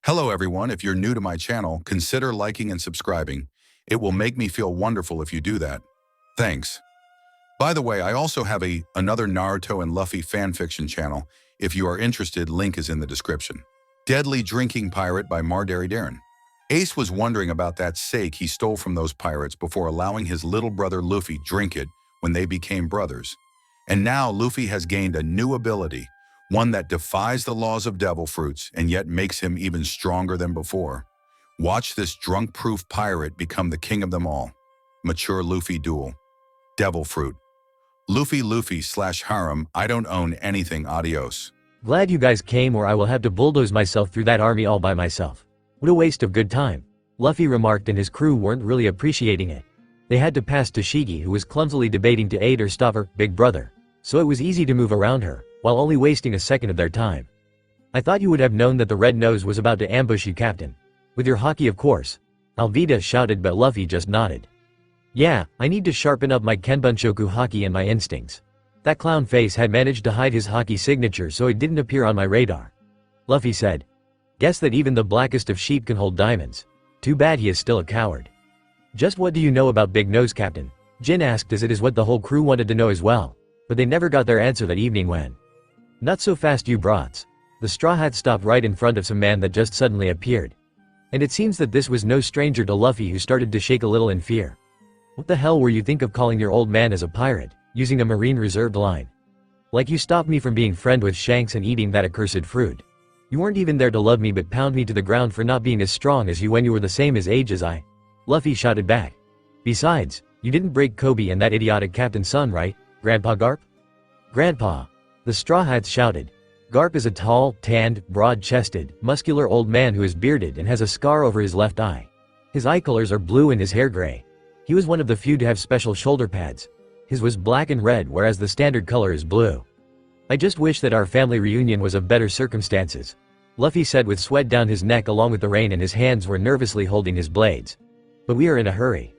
Hello everyone, if you're new to my channel, consider liking and subscribing. It will make me feel wonderful if you do that. Thanks. By the way, I also have another Naruto and Luffy fanfiction channel. If you are interested, link is in the description. Deadly Drinking Pirate by Darren. Ace was wondering about that sake he stole from those pirates before allowing his little brother Luffy drink it when they became brothers. And now Luffy has gained a new ability, one that defies the laws of devil fruits and yet makes him even stronger than before. Watch this drunk-proof pirate become the king of them all. Mature Luffy duel. Devil fruit. Luffy/Harim, I don't own anything, adios. Glad you guys came, or I will have to bulldoze myself through that army all by myself. What a waste of good time. Luffy remarked, and his crew weren't really appreciating it. They had to pass Tashigi, who was clumsily debating to aid or stop her big brother, so it was easy to move around her, while only wasting a second of their time. I thought you would have known that the red nose was about to ambush you, Captain. With your haki, of course. Alvida shouted, but Luffy just nodded. Yeah, I need to sharpen up my Kenbunshoku haki and my instincts. That clown face had managed to hide his haki signature, so it didn't appear on my radar. Luffy said. Guess that even the blackest of sheep can hold diamonds. Too bad he is still a coward. Just what do you know about Big Nose, Captain? Jin asked, as it is what the whole crew wanted to know as well. But they never got their answer that evening when. Not so fast, you brats. The Straw Hat stopped right in front of some man that just suddenly appeared. And it seems that this was no stranger to Luffy, who started to shake a little in fear. What the hell were you think of calling your old man as a pirate, using a marine reserved line? Like you stopped me from being friend with Shanks and eating that accursed fruit. You weren't even there to love me but pound me to the ground for not being as strong as you when you were the same as age as I. Luffy shouted back. Besides, you didn't break Kobe and that idiotic Captain's son, right, Grandpa Garp? Grandpa. The Straw Hats shouted. Garp is a tall, tanned, broad-chested, muscular old man who is bearded and has a scar over his left eye. His eye colors are blue and his hair gray. He was one of the few to have special shoulder pads. His was black and red, whereas the standard color is blue. I just wish that our family reunion was of better circumstances, Luffy said, with sweat down his neck along with the rain, and his hands were nervously holding his blades. But we are in a hurry.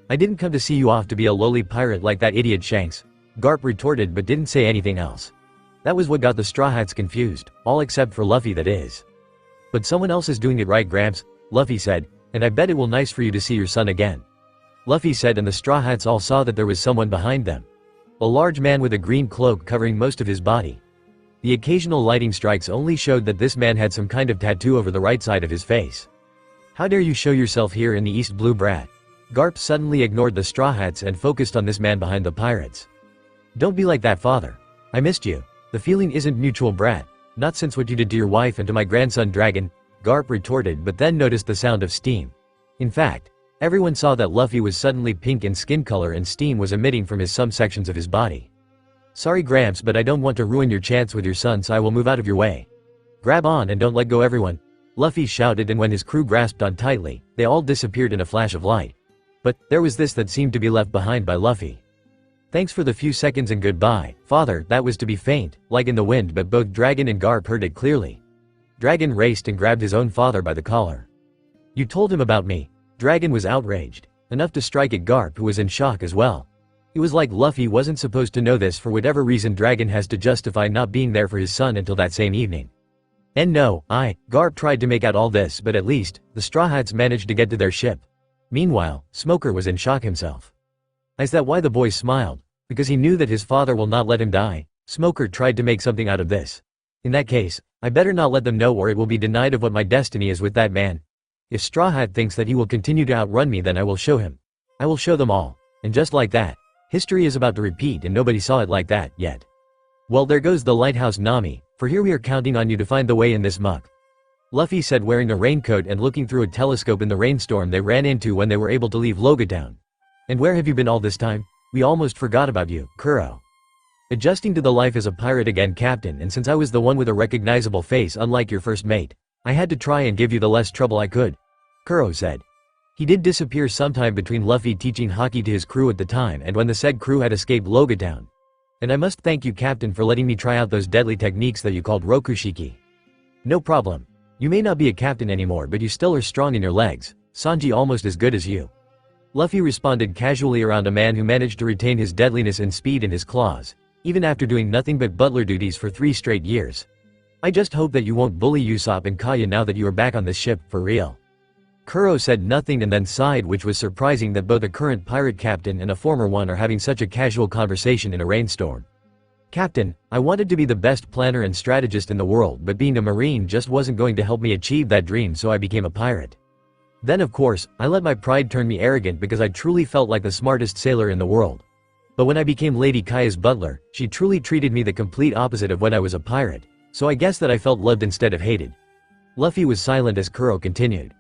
I didn't come to see you off to be a lowly pirate like that idiot Shanks, Garp retorted, but didn't say anything else. That was what got the Straw Hats confused, all except for Luffy, that is. But someone else is doing it right, Gramps, Luffy said, and I bet it will nice for you to see your son again. Luffy said, and the Straw Hats all saw that there was someone behind them. A large man with a green cloak covering most of his body. The occasional lighting strikes only showed that this man had some kind of tattoo over the right side of his face. How dare you show yourself here in the East, Blue brat? Garp suddenly ignored the Straw Hats and focused on this man behind the pirates. Don't be like that, father. I missed you. The feeling isn't mutual, brat. Not since what you did to your wife and to my grandson Dragon, Garp retorted, but then noticed the sound of steam. In fact, everyone saw that Luffy was suddenly pink in skin color and steam was emitting from some sections of his body. Sorry, Gramps, but I don't want to ruin your chance with your son, so I will move out of your way. Grab on and don't let go, everyone, Luffy shouted, and when his crew grasped on tightly, they all disappeared in a flash of light. But there was this that seemed to be left behind by Luffy. Thanks for the few seconds and goodbye, father. That was to be faint, like in the wind, but both Dragon and Garp heard it clearly. Dragon raced and grabbed his own father by the collar. You told him about me. Dragon was outraged, enough to strike at Garp, who was in shock as well. It was like Luffy wasn't supposed to know this. For whatever reason, Dragon has to justify not being there for his son until that same evening. And no, Garp tried to make out all this, but at least, the Straw Hats managed to get to their ship. Meanwhile, Smoker was in shock himself. Is that why the boy smiled? Because he knew that his father will not let him die? Smoker tried to make something out of this. In that case, I better not let them know, or it will be denied of what my destiny is with that man. If Straw Hat thinks that he will continue to outrun me, then I will show him. I will show them all. And just like that, history is about to repeat, and nobody saw it like that yet. Well, there goes the lighthouse, Nami, for here we are counting on you to find the way in this muck, Luffy said, wearing a raincoat and looking through a telescope in the rainstorm they ran into when they were able to leave Logia Town. And where have you been all this time? We almost forgot about you, Kuro. Adjusting to the life as a pirate again, Captain, and since I was the one with a recognizable face unlike your first mate, I had to try and give you the less trouble I could, Kuro said. He did disappear sometime between Luffy teaching haki to his crew at the time and when the said crew had escaped Logia Town. And I must thank you, Captain, for letting me try out those deadly techniques that you called Rokushiki. No problem. You may not be a captain anymore, but you still are strong in your legs. Sanji almost as good as you. Luffy responded casually around a man who managed to retain his deadliness and speed in his claws, even after doing nothing but butler duties for 3 straight years. I just hope that you won't bully Usopp and Kaya now that you are back on this ship, for real. Kuro said nothing and then sighed, which was surprising that both a current pirate captain and a former one are having such a casual conversation in a rainstorm. Captain, I wanted to be the best planner and strategist in the world, but being a marine just wasn't going to help me achieve that dream, so I became a pirate. Then of course, I let my pride turn me arrogant because I truly felt like the smartest sailor in the world. But when I became Lady Kaya's butler, she truly treated me the complete opposite of when I was a pirate, so I guess that I felt loved instead of hated. Luffy was silent as Kuro continued.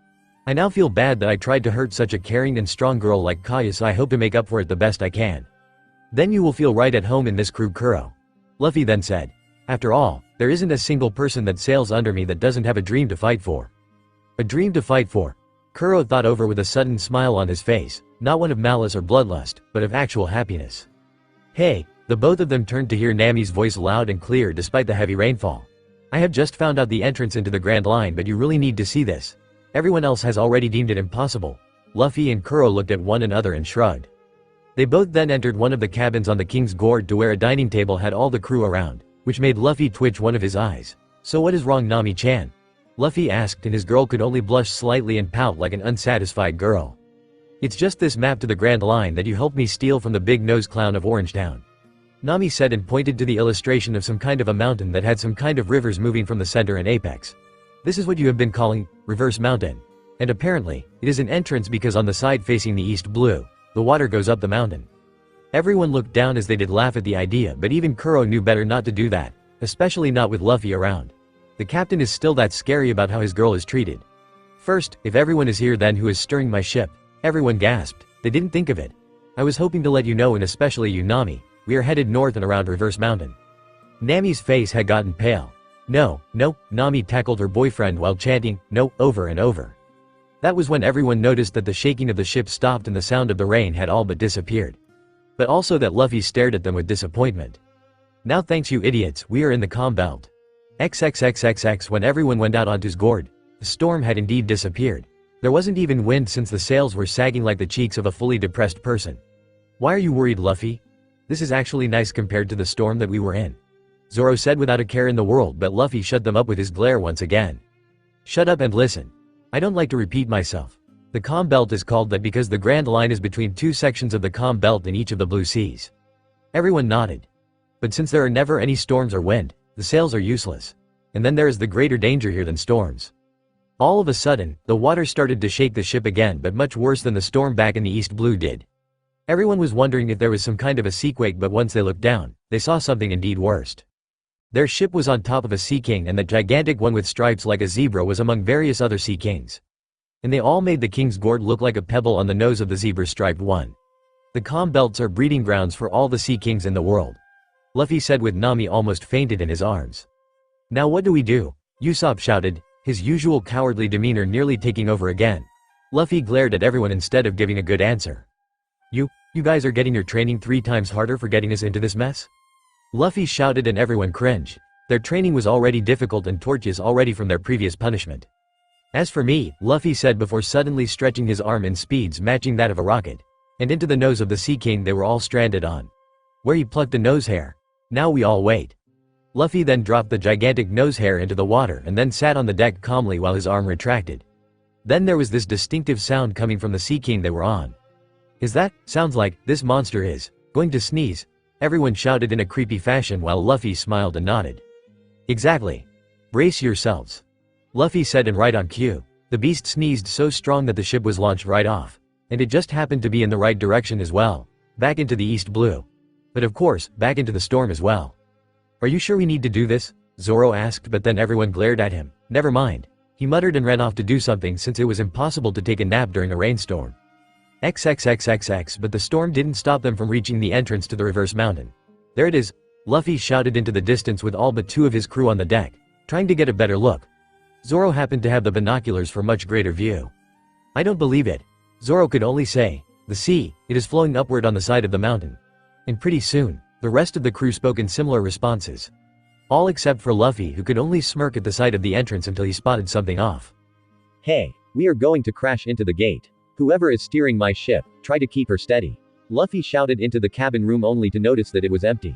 I now feel bad that I tried to hurt such a caring and strong girl like Kaya, so I hope to make up for it the best I can. Then you will feel right at home in this crew, Kuro. Luffy then said. After all, there isn't a single person that sails under me that doesn't have a dream to fight for. A dream to fight for. Kuro thought over with a sudden smile on his face, not one of malice or bloodlust, but of actual happiness. Hey, the both of them turned to hear Nami's voice loud and clear despite the heavy rainfall. I have just found out the entrance into the Grand Line, but you really need to see this. Everyone else has already deemed it impossible. Luffy and Kuro looked at one another and shrugged. They both then entered one of the cabins on the King's Gourd to where a dining table had all the crew around, which made Luffy twitch one of his eyes. So what is wrong, Nami-chan? Luffy asked, and his girl could only blush slightly and pout like an unsatisfied girl. It's just this map to the Grand Line that you helped me steal from the big nose clown of Orangetown. Nami said and pointed to the illustration of some kind of a mountain that had some kind of rivers moving from the center and apex. This is what you have been calling Reverse Mountain. And apparently, it is an entrance because on the side facing the east blue, the water goes up the mountain. Everyone looked down as they did laugh at the idea, but even Kuro knew better not to do that, especially not with Luffy around. The captain is still that scary about how his girl is treated. First, if everyone is here then who is stirring my ship? Everyone gasped. They didn't think of it. I was hoping to let you know, and especially you, Nami. We are headed north and around Reverse Mountain. Nami's face had gotten pale. No, Nami tackled her boyfriend while chanting, no, over and over. That was when everyone noticed that the shaking of the ship stopped and the sound of the rain had all but disappeared. But also that Luffy stared at them with disappointment. Now thanks you idiots, we are in the calm belt. XXXXX. When everyone went out onto his gourd, the storm had indeed disappeared. There wasn't even wind since the sails were sagging like the cheeks of a fully depressed person. Why are you worried, Luffy? This is actually nice compared to the storm that we were in. Zoro said without a care in the world, but Luffy shut them up with his glare once again. Shut up and listen. I don't like to repeat myself. The calm belt is called that because the Grand Line is between two sections of the calm belt in each of the blue seas. Everyone nodded. But since there are never any storms or wind, the sails are useless. And then there is the greater danger here than storms. All of a sudden, the water started to shake the ship again, but much worse than the storm back in the East Blue did. Everyone was wondering if there was some kind of a seaquake, but once they looked down, they saw something indeed worse. Their ship was on top of a sea king, and the gigantic one with stripes like a zebra was among various other sea kings. And they all made the King's Gourd look like a pebble on the nose of the zebra-striped one. The calm belts are breeding grounds for all the sea kings in the world. Luffy said with Nami almost fainted in his arms. Now what do we do? Usopp shouted, his usual cowardly demeanor nearly taking over again. Luffy glared at everyone instead of giving a good answer. You guys are getting your training 3 times harder for getting us into this mess? Luffy shouted and everyone cringed. Their training was already difficult and torturous already from their previous punishment. As for me, Luffy said before suddenly stretching his arm in speeds matching that of a rocket. And into the nose of the Sea King they were all stranded on. Where he plucked a nose hair. Now we all wait. Luffy then dropped the gigantic nose hair into the water and then sat on the deck calmly while his arm retracted. Then there was this distinctive sound coming from the Sea King they were on. Sounds like, this monster is going to sneeze. Everyone shouted in a creepy fashion while Luffy smiled and nodded. Exactly. Brace yourselves. Luffy said, and right on cue, the beast sneezed so strong that the ship was launched right off. And it just happened to be in the right direction as well. Back into the East Blue. But of course, back into the storm as well. Are you sure we need to do this? Zoro asked, but then everyone glared at him. Never mind. He muttered and ran off to do something since it was impossible to take a nap during a rainstorm. XXXXX. But the storm didn't stop them from reaching the entrance to the Reverse Mountain. There it is. Luffy shouted into the distance with all but 2 of his crew on the deck, trying to get a better look. Zoro happened to have the binoculars for much greater view. I don't believe it. Zoro could only say, the sea, it is flowing upward on the side of the mountain. And pretty soon, the rest of the crew spoke in similar responses. All except for Luffy, who could only smirk at the sight of the entrance until he spotted something off. Hey, we are going to crash into the gate. Whoever is steering my ship, try to keep her steady. Luffy shouted into the cabin room only to notice that it was empty.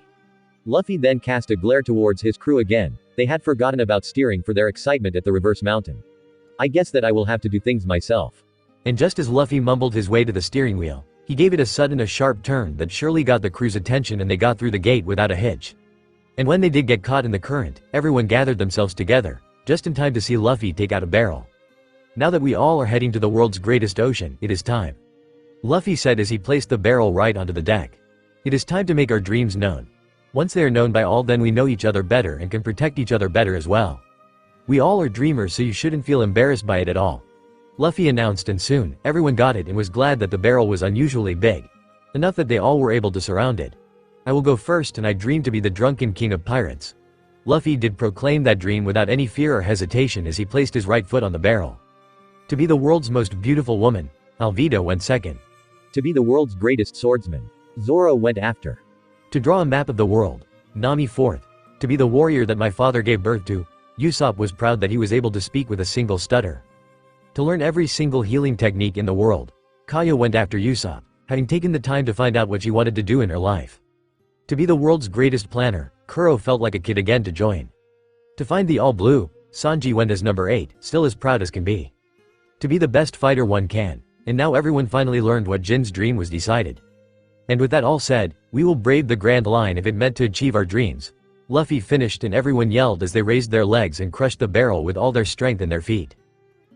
Luffy then cast a glare towards his crew again. They had forgotten about steering for their excitement at the reverse mountain. I guess that I will have to do things myself. And just as Luffy mumbled his way to the steering wheel, he gave it a sharp turn that surely got the crew's attention and they got through the gate without a hitch. And when they did get caught in the current, everyone gathered themselves together, just in time to see Luffy take out a barrel. Now that we all are heading to the world's greatest ocean, it is time. Luffy said as he placed the barrel right onto the deck. It is time to make our dreams known. Once they are known by all, then we know each other better and can protect each other better as well. We all are dreamers, so you shouldn't feel embarrassed by it at all. Luffy announced, and soon, everyone got it and was glad that the barrel was unusually big. Enough that they all were able to surround it. I will go first, and I dream to be the drunken king of pirates. Luffy did proclaim that dream without any fear or hesitation as he placed his right foot on the barrel. To be the world's most beautiful woman, Alvida went second. To be the world's greatest swordsman, Zoro went after. To draw a map of the world, Nami fourth. To be the warrior that my father gave birth to, Usopp was proud that he was able to speak with a single stutter. To learn every single healing technique in the world, Kaya went after Usopp, having taken the time to find out what she wanted to do in her life. To be the world's greatest planner, Kuro felt like a kid again to join. To find the all blue, Sanji went as number 8, still as proud as can be. To be the best fighter one can, and now everyone finally learned what Jin's dream was decided. And with that all said, we will brave the grand line if it meant to achieve our dreams. Luffy finished and everyone yelled as they raised their legs and crushed the barrel with all their strength in their feet.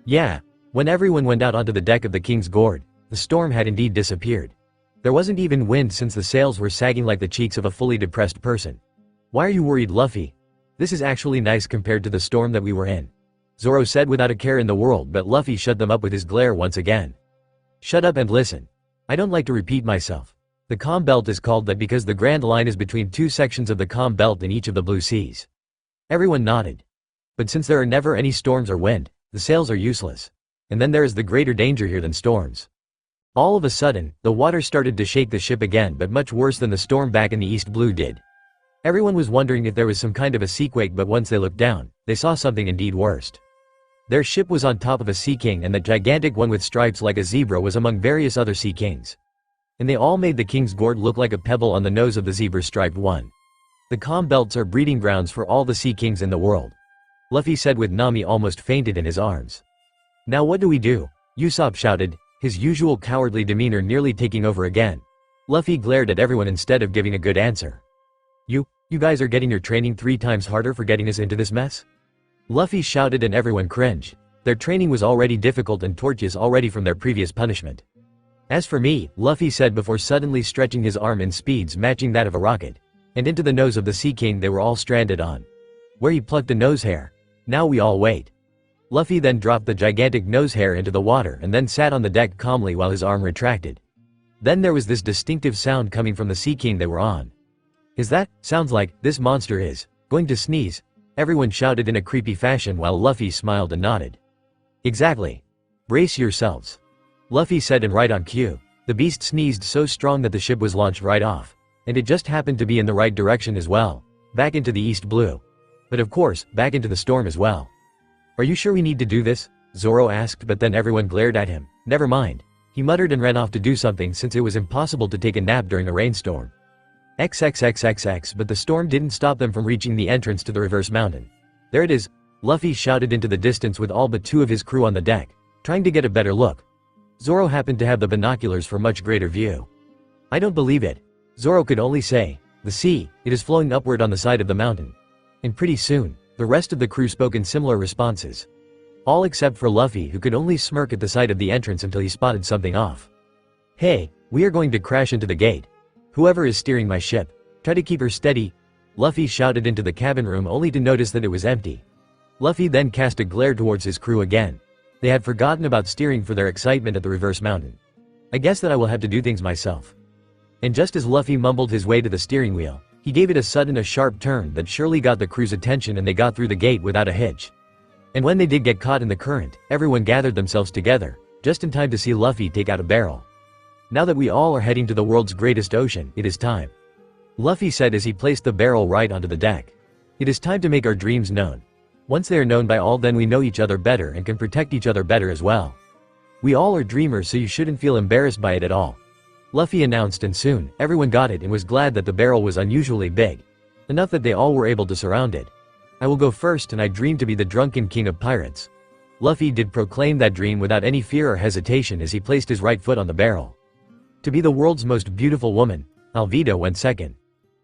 Yeah, when everyone went out onto the deck of the King's Gourd, the storm had indeed disappeared. There wasn't even wind since the sails were sagging like the cheeks of a fully depressed person. Why are you worried, Luffy? This is actually nice compared to the storm that we were in. Zoro said without a care in the world, but Luffy shut them up with his glare once again. Shut up and listen. I don't like to repeat myself. The calm belt is called that because the Grand Line is between two sections of the calm belt in each of the blue seas. Everyone nodded. But since there are never any storms or wind, the sails are useless. And then there is the greater danger here than storms. All of a sudden, the water started to shake the ship again, but much worse than the storm back in the East Blue did. Everyone was wondering if there was some kind of a seaquake, but once they looked down, they saw something indeed worse. Their ship was on top of a sea king, and the gigantic one with stripes like a zebra was among various other sea kings. And they all made the King's Gourd look like a pebble on the nose of the zebra-striped one. The calm belts are breeding grounds for all the sea kings in the world. Luffy said with Nami almost fainted in his arms. Now what do we do? Usopp shouted, his usual cowardly demeanor nearly taking over again. Luffy glared at everyone instead of giving a good answer. You guys are getting your training 3 times harder for getting us into this mess? Luffy shouted and everyone cringed. Their training was already difficult and torturous already from their previous punishment. As for me, Luffy said before suddenly stretching his arm in speeds matching that of a rocket. And into the nose of the Sea King they were all stranded on. Where he plucked a nose hair. Now we all wait. Luffy then dropped the gigantic nose hair into the water and then sat on the deck calmly while his arm retracted. Then there was this distinctive sound coming from the Sea King they were on. Sounds like, this monster is going to sneeze. Everyone shouted in a creepy fashion while Luffy smiled and nodded. Exactly. Brace yourselves. Luffy said, and right on cue, the beast sneezed so strong that the ship was launched right off. And it just happened to be in the right direction as well. Back into the East Blue. But of course, back into the storm as well. Are you sure we need to do this? Zoro asked, but then everyone glared at him. Never mind. He muttered and ran off to do something since it was impossible to take a nap during a rainstorm. XXXXX, but the storm didn't stop them from reaching the entrance to the reverse mountain. There it is. Luffy shouted into the distance with all but 2 of his crew on the deck, trying to get a better look. Zoro happened to have the binoculars for much greater view. I don't believe it. Zoro could only say, the sea, it is flowing upward on the side of the mountain. And pretty soon, the rest of the crew spoke in similar responses. All except for Luffy, who could only smirk at the sight of the entrance until he spotted something off. Hey, we are going to crash into the gate. Whoever is steering my ship, try to keep her steady. Luffy shouted into the cabin room only to notice that it was empty. Luffy then cast a glare towards his crew again. They had forgotten about steering for their excitement at the reverse mountain. I guess that I will have to do things myself. And just as Luffy mumbled his way to the steering wheel, he gave it a sharp turn that surely got the crew's attention and they got through the gate without a hitch. And when they did get caught in the current, everyone gathered themselves together, just in time to see Luffy take out a barrel. Now that we all are heading to the world's greatest ocean, it is time. Luffy said as he placed the barrel right onto the deck. It is time to make our dreams known. Once they are known by all, then we know each other better and can protect each other better as well. We all are dreamers, so you shouldn't feel embarrassed by it at all. Luffy announced, and soon, everyone got it and was glad that the barrel was unusually big. enough that they all were able to surround it. I will go first, and I dream to be the drunken king of pirates. Luffy did proclaim that dream without any fear or hesitation as he placed his right foot on the barrel. To be the world's most beautiful woman, Alvida went second.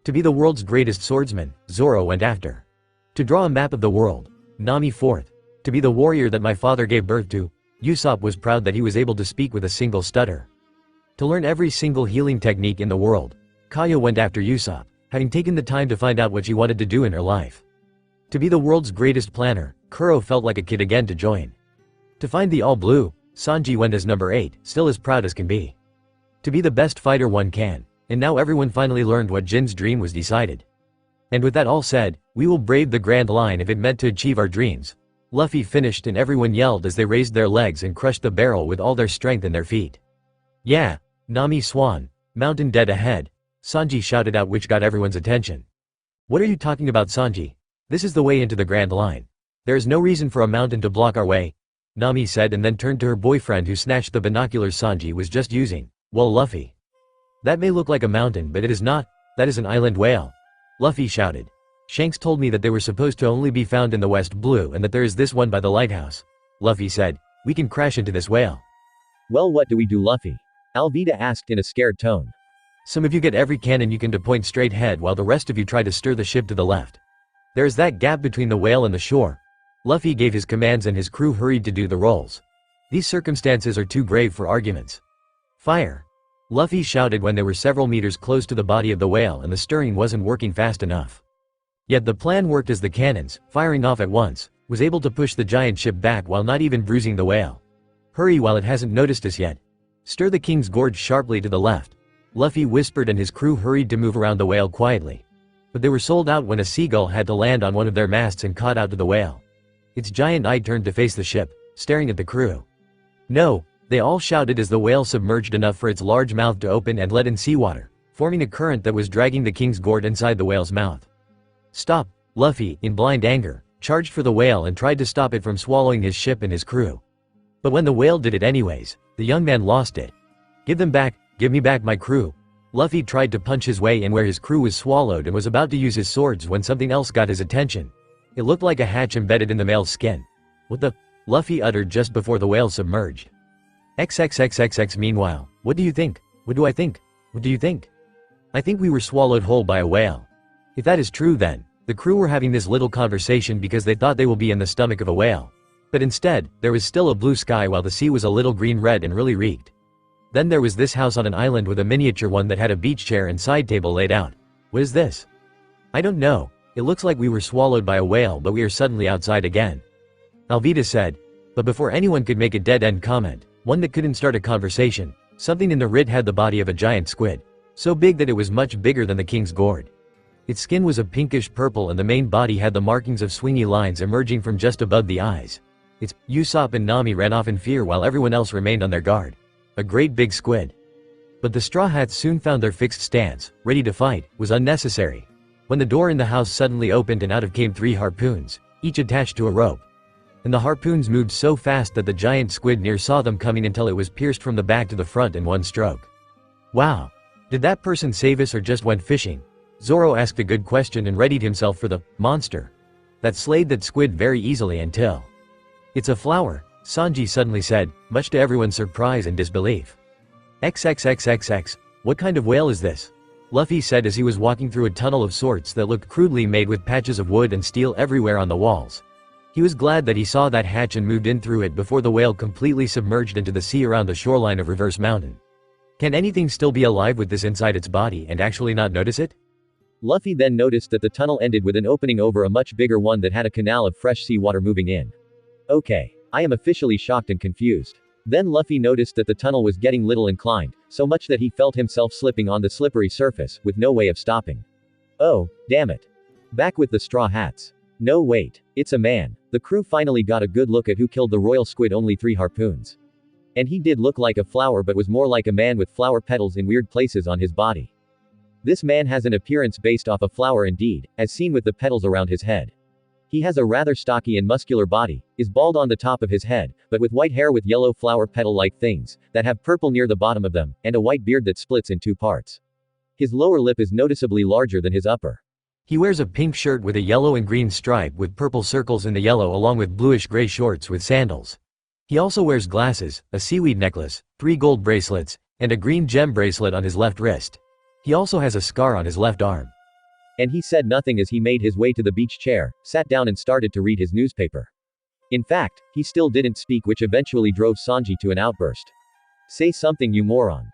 To be the world's greatest swordsman, Zoro went after. To draw a map of the world, Nami fourth. To be the warrior that my father gave birth to, Usopp was proud that he was able to speak with a single stutter. To learn every single healing technique in the world, Kaya went after Usopp, having taken the time to find out what she wanted to do in her life. To be the world's greatest planner, Kuro felt like a kid again to join. To find the all blue, Sanji went as number 8, still as proud as can be. To be the best fighter one can, and now everyone finally learned what Jin's dream was decided. And with that all said, we will brave the Grand Line if it meant to achieve our dreams. Luffy finished and everyone yelled as they raised their legs and crushed the barrel with all their strength in their feet. Yeah, Nami Swan, mountain dead ahead, Sanji shouted out, which got everyone's attention. What are you talking about, Sanji? This is the way into the Grand Line. There is no reason for a mountain to block our way, Nami said, and then turned to her boyfriend who snatched the binoculars Sanji was just using. Well, Luffy. That may look like a mountain, but it is not, that is an island whale. Luffy shouted. Shanks told me that they were supposed to only be found in the West Blue and that there is this one by the lighthouse. Luffy said, we can crash into this whale. Well, what do we do, Luffy? Alvida asked in a scared tone. Some of you get every cannon you can to point straight ahead while the rest of you try to steer the ship to the left. There is that gap between the whale and the shore. Luffy gave his commands and his crew hurried to do the rolls. These circumstances are too grave for arguments. Fire! Luffy shouted when they were several meters close to the body of the whale and the steering wasn't working fast enough. Yet the plan worked as the cannons, firing off at once, was able to push the giant ship back while not even bruising the whale. Hurry while it hasn't noticed us yet. Stir the King's Gorge sharply to the left. Luffy whispered and his crew hurried to move around the whale quietly. But they were sold out when a seagull had to land on one of their masts and caught out to the whale. Its giant eye turned to face the ship, staring at the crew. No, they all shouted as the whale submerged enough for its large mouth to open and let in seawater, forming a current that was dragging the King's Gourd inside the whale's mouth. Stop! Luffy, in blind anger, charged for the whale and tried to stop it from swallowing his ship and his crew. But when the whale did it anyways, the young man lost it. Give them back, give me back my crew. Luffy tried to punch his way in where his crew was swallowed and was about to use his swords when something else got his attention. It looked like a hatch embedded in the male's skin. What the? Luffy uttered just before the whale submerged. XXXXX. Meanwhile, what do you think? What do I think? What do you think? I think we were swallowed whole by a whale. If that is true, then the crew were having this little conversation because they thought they will be in the stomach of a whale. But instead, there was still a blue sky while the sea was a little green-red and really reeked. Then there was this house on an island with a miniature one that had a beach chair and side table laid out. What is this? I don't know. It looks like we were swallowed by a whale, but we are suddenly outside again. Alvida said. But before anyone could make a dead-end comment, one that couldn't start a conversation, something in the rid had the body of a giant squid. So big that it was much bigger than the King's Gourd. Its skin was a pinkish purple and the main body had the markings of swingy lines emerging from just above the eyes. Usopp and Nami ran off in fear while everyone else remained on their guard. A great big squid. But the Straw Hats soon found their fixed stance, ready to fight, was unnecessary. When the door in the house suddenly opened and out of came 3 harpoons, each attached to a rope. And the harpoons moved so fast that the giant squid near saw them coming until it was pierced from the back to the front in one stroke. Wow! Did that person save us or just went fishing? Zoro asked a good question and readied himself for the monster that slayed that squid very easily until... It's a flower, Sanji suddenly said, much to everyone's surprise and disbelief. XXXXX, what kind of whale is this? Luffy said as he was walking through a tunnel of sorts that looked crudely made with patches of wood and steel everywhere on the walls. He was glad that he saw that hatch and moved in through it before the whale completely submerged into the sea around the shoreline of Reverse Mountain. Can anything still be alive with this inside its body and actually not notice it? Luffy then noticed that the tunnel ended with an opening over a much bigger one that had a canal of fresh seawater moving in. Okay. I am officially shocked and confused. Then Luffy noticed that the tunnel was getting little inclined, so much that he felt himself slipping on the slippery surface, with no way of stopping. Oh, damn it. Back with the Straw Hats. No wait. It's a man. The crew finally got a good look at who killed the royal squid, only 3 harpoons. And he did look like a flower but was more like a man with flower petals in weird places on his body. This man has an appearance based off a flower indeed, as seen with the petals around his head. He has a rather stocky and muscular body, is bald on the top of his head, but with white hair with yellow flower petal-like things, that have purple near the bottom of them, and a white beard that splits in 2 parts. His lower lip is noticeably larger than his upper. He wears a pink shirt with a yellow and green stripe with purple circles in the yellow along with bluish-gray shorts with sandals. He also wears glasses, a seaweed necklace, 3 gold bracelets, and a green gem bracelet on his left wrist. He also has a scar on his left arm. And he said nothing as he made his way to the beach chair, sat down and started to read his newspaper. In fact, he still didn't speak, which eventually drove Sanji to an outburst. Say something, you moron.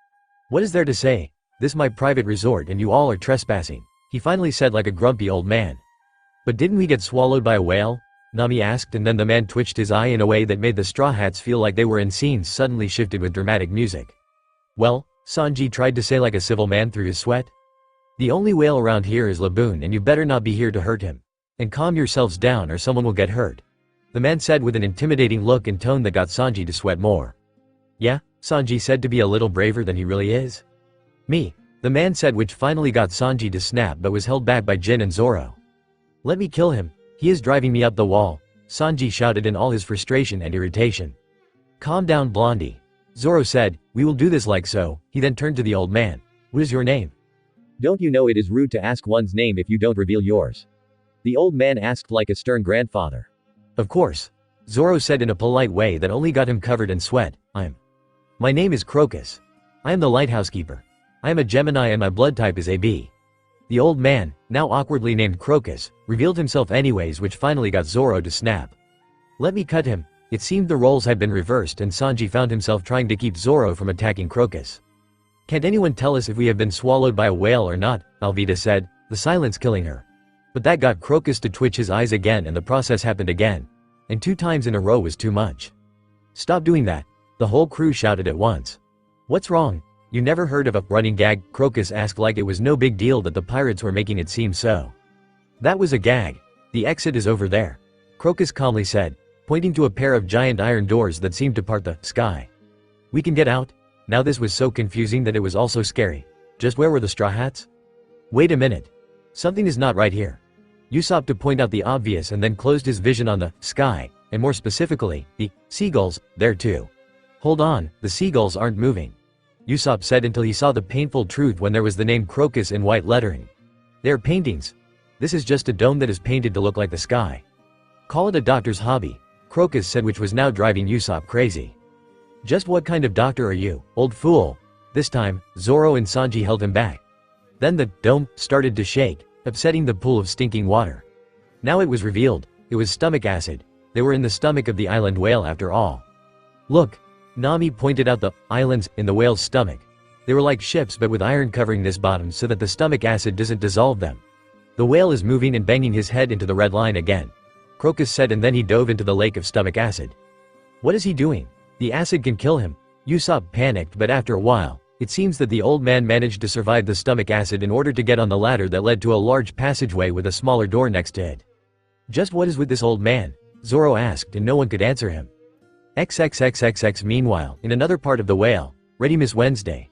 What is there to say? This is my private resort and you all are trespassing, he finally said like a grumpy old man. But didn't we get swallowed by a whale? Nami asked, and then the man twitched his eye in a way that made the Straw Hats feel like they were in scenes suddenly shifted with dramatic music. Well, Sanji tried to say like a civil man through his sweat. The only whale around here is Laboon and you better not be here to hurt him. And calm yourselves down or someone will get hurt. The man said with an intimidating look and tone that got Sanji to sweat more. Yeah, Sanji said, to be a little braver than he really is. Me, the man said, which finally got Sanji to snap but was held back by Jin and Zoro. Let me kill him, he is driving me up the wall, Sanji shouted in all his frustration and irritation. Calm down, Blondie. Zoro said, we will do this like so. He then turned to the old man. What is your name? Don't you know it is rude to ask one's name if you don't reveal yours? The old man asked like a stern grandfather. Of course. Zoro said in a polite way that only got him covered in sweat. My name is Crocus. I am the lighthouse keeper. I am a Gemini and my blood type is AB. The old man, now awkwardly named Crocus, revealed himself anyways, which finally got Zoro to snap. Let me cut him. It seemed the roles had been reversed and Sanji found himself trying to keep Zoro from attacking Crocus. Can't anyone tell us if we have been swallowed by a whale or not? Alvida said, the silence killing her. But that got Crocus to twitch his eyes again and the process happened again. And 2 times in a row was too much. Stop doing that. The whole crew shouted at once. What's wrong? You never heard of a running gag? Crocus asked like it was no big deal that the pirates were making it seem so. That was a gag. The exit is over there. Crocus calmly said, pointing to a pair of giant iron doors that seemed to part the sky. We can get out? Now this was so confusing that it was also scary. Just where were the Straw Hats? Wait a minute. Something is not right here. Usopp to point out the obvious and then closed his vision on the sky, and more specifically, the seagulls, there too. Hold on, the seagulls aren't moving. Usopp said until he saw the painful truth when there was the name Crocus in white lettering. They are paintings. This is just a dome that is painted to look like the sky. Call it a doctor's hobby, Crocus said, which was now driving Usopp crazy. Just what kind of doctor are you, old fool? This time, Zoro and Sanji held him back. Then the dome started to shake, upsetting the pool of stinking water. Now it was revealed, it was stomach acid. They were in the stomach of the island whale after all. Look, Nami pointed out the islands in the whale's stomach. They were like ships but with iron covering this bottom so that the stomach acid doesn't dissolve them. The whale is moving and banging his head into the red line again, Crocus said, and then he dove into the lake of stomach acid. What is he doing? The acid can kill him. Usopp panicked, but after a while, it seems that the old man managed to survive the stomach acid in order to get on the ladder that led to a large passageway with a smaller door next to it. Just what is with this old man? Zoro asked, and no one could answer him. XXXXX. Meanwhile, in another part of the whale, Ready Miss Wednesday.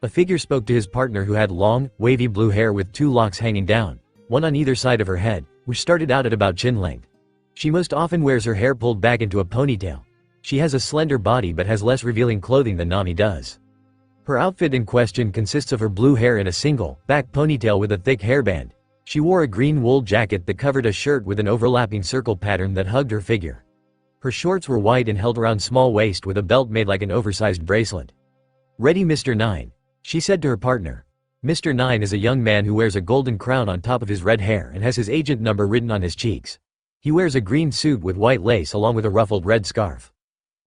A figure spoke to his partner who had long, wavy blue hair with 2 locks hanging down, one on either side of her head, which started out at about chin length. She most often wears her hair pulled back into a ponytail. She has a slender body but has less revealing clothing than Nami does. Her outfit in question consists of her blue hair in a single, back ponytail with a thick hairband. She wore a green wool jacket that covered a shirt with an overlapping circle pattern that hugged her figure. Her shorts were white and held around small waist with a belt made like an oversized bracelet. Ready, Mr. 9, she said to her partner. Mr. 9 is a young man who wears a golden crown on top of his red hair and has his agent number written on his cheeks. He wears a green suit with white lace along with a ruffled red scarf.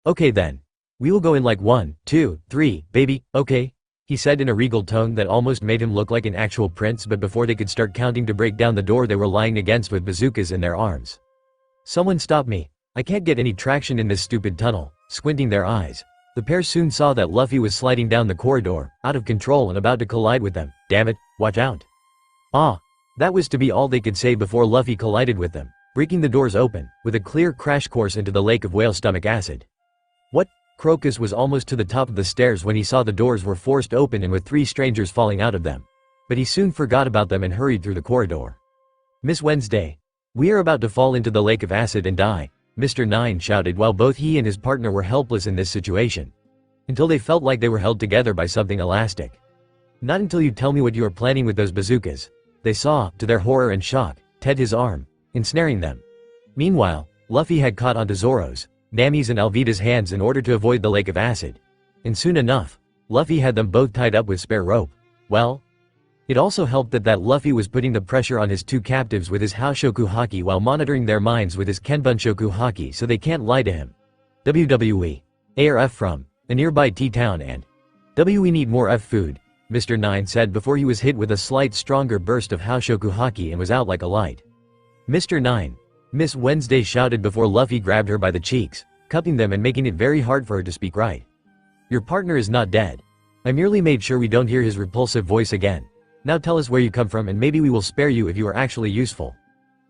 Okay then. We will go in like 1, 2, 3, baby, okay? He said in a regal tone that almost made him look like an actual prince, but before they could start counting to break down the door they were lying against with bazookas in their arms. Someone stop me. I can't get any traction in this stupid tunnel. Squinting their eyes, the pair soon saw that Luffy was sliding down the corridor, out of control and about to collide with them. Damn it, watch out. Ah, that was to be all they could say before Luffy collided with them, breaking the doors open, with a clear crash course into the lake of whale stomach acid. What? Crocus was almost to the top of the stairs when he saw the doors were forced open and with 3 strangers falling out of them. But he soon forgot about them and hurried through the corridor. Miss Wednesday. We are about to fall into the lake of acid and die, Mr. 9 shouted while both he and his partner were helpless in this situation. Until they felt like they were held together by something elastic. Not until you tell me what you are planning with those bazookas. They saw, to their horror and shock, Ted his arm, ensnaring them. Meanwhile, Luffy had caught onto Zoro's, Nami's and Alvida's hands in order to avoid the lake of acid. And soon enough, Luffy had them both tied up with spare rope. Well, it also helped that Luffy was putting the pressure on his two captives with his Haoshoku haki while monitoring their minds with his Kenbunshoku haki so they can't lie to him. WWE. ARF from a nearby T-town and we need more F food, Mr. 9 said before he was hit with a slight stronger burst of Haoshoku haki and was out like a light. Mr. 9. Miss Wednesday shouted before Luffy grabbed her by the cheeks, cupping them and making it very hard for her to speak right. Your partner is not dead. I merely made sure we don't hear his repulsive voice again. Now tell us where you come from and maybe we will spare you if you are actually useful.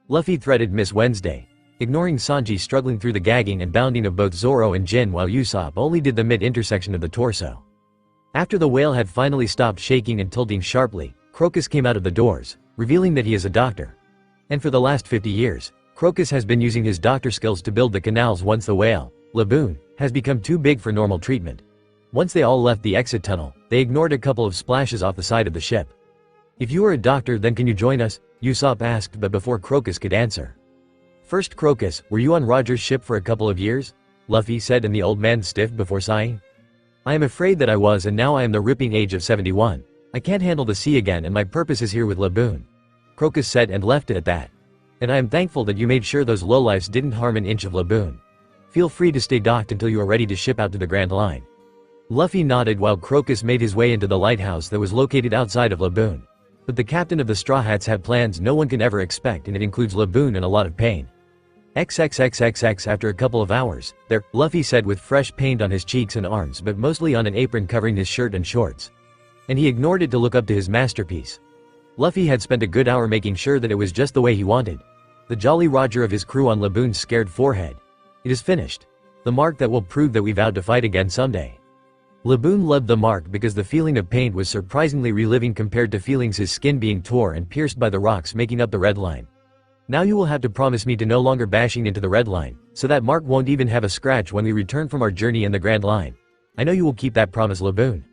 Luffy threatened Miss Wednesday, ignoring Sanji struggling through the gagging and bounding of both Zoro and Jin while Usopp only did the mid-intersection of the torso. After the whale had finally stopped shaking and tilting sharply, Crocus came out of the doors, revealing that he is a doctor. And for the last 50 years, Crocus has been using his doctor skills to build the canals once the whale, Laboon, has become too big for normal treatment. Once they all left the exit tunnel, they ignored a couple of splashes off the side of the ship. If you are a doctor then can you join us? Usopp asked but before Crocus could answer. First Crocus, were you on Roger's ship for a couple of years? Luffy said and the old man stiffed before sighing. I am afraid that I was and now I am the ripping age of 71. I can't handle the sea again and my purpose is here with Laboon. Crocus said and left it at that. And I am thankful that you made sure those lowlifes didn't harm an inch of Laboon. Feel free to stay docked until you are ready to ship out to the Grand Line. Luffy nodded while Crocus made his way into the lighthouse that was located outside of Laboon. But the captain of the Straw Hats had plans no one can ever expect and it includes Laboon in a lot of pain. XXXXX after a couple of hours, there, Luffy said with fresh paint on his cheeks and arms but mostly on an apron covering his shirt and shorts. And he ignored it to look up to his masterpiece. Luffy had spent a good hour making sure that it was just the way he wanted. The Jolly Roger of his crew on Laboon's scared forehead. It is finished. The mark that will prove that we vowed to fight again someday. Laboon loved the mark because the feeling of pain was surprisingly reliving compared to feelings his skin being tore and pierced by the rocks making up the red line. Now you will have to promise me to no longer bashing into the red line, so that mark won't even have a scratch when we return from our journey in the Grand Line. I know you will keep that promise, Laboon.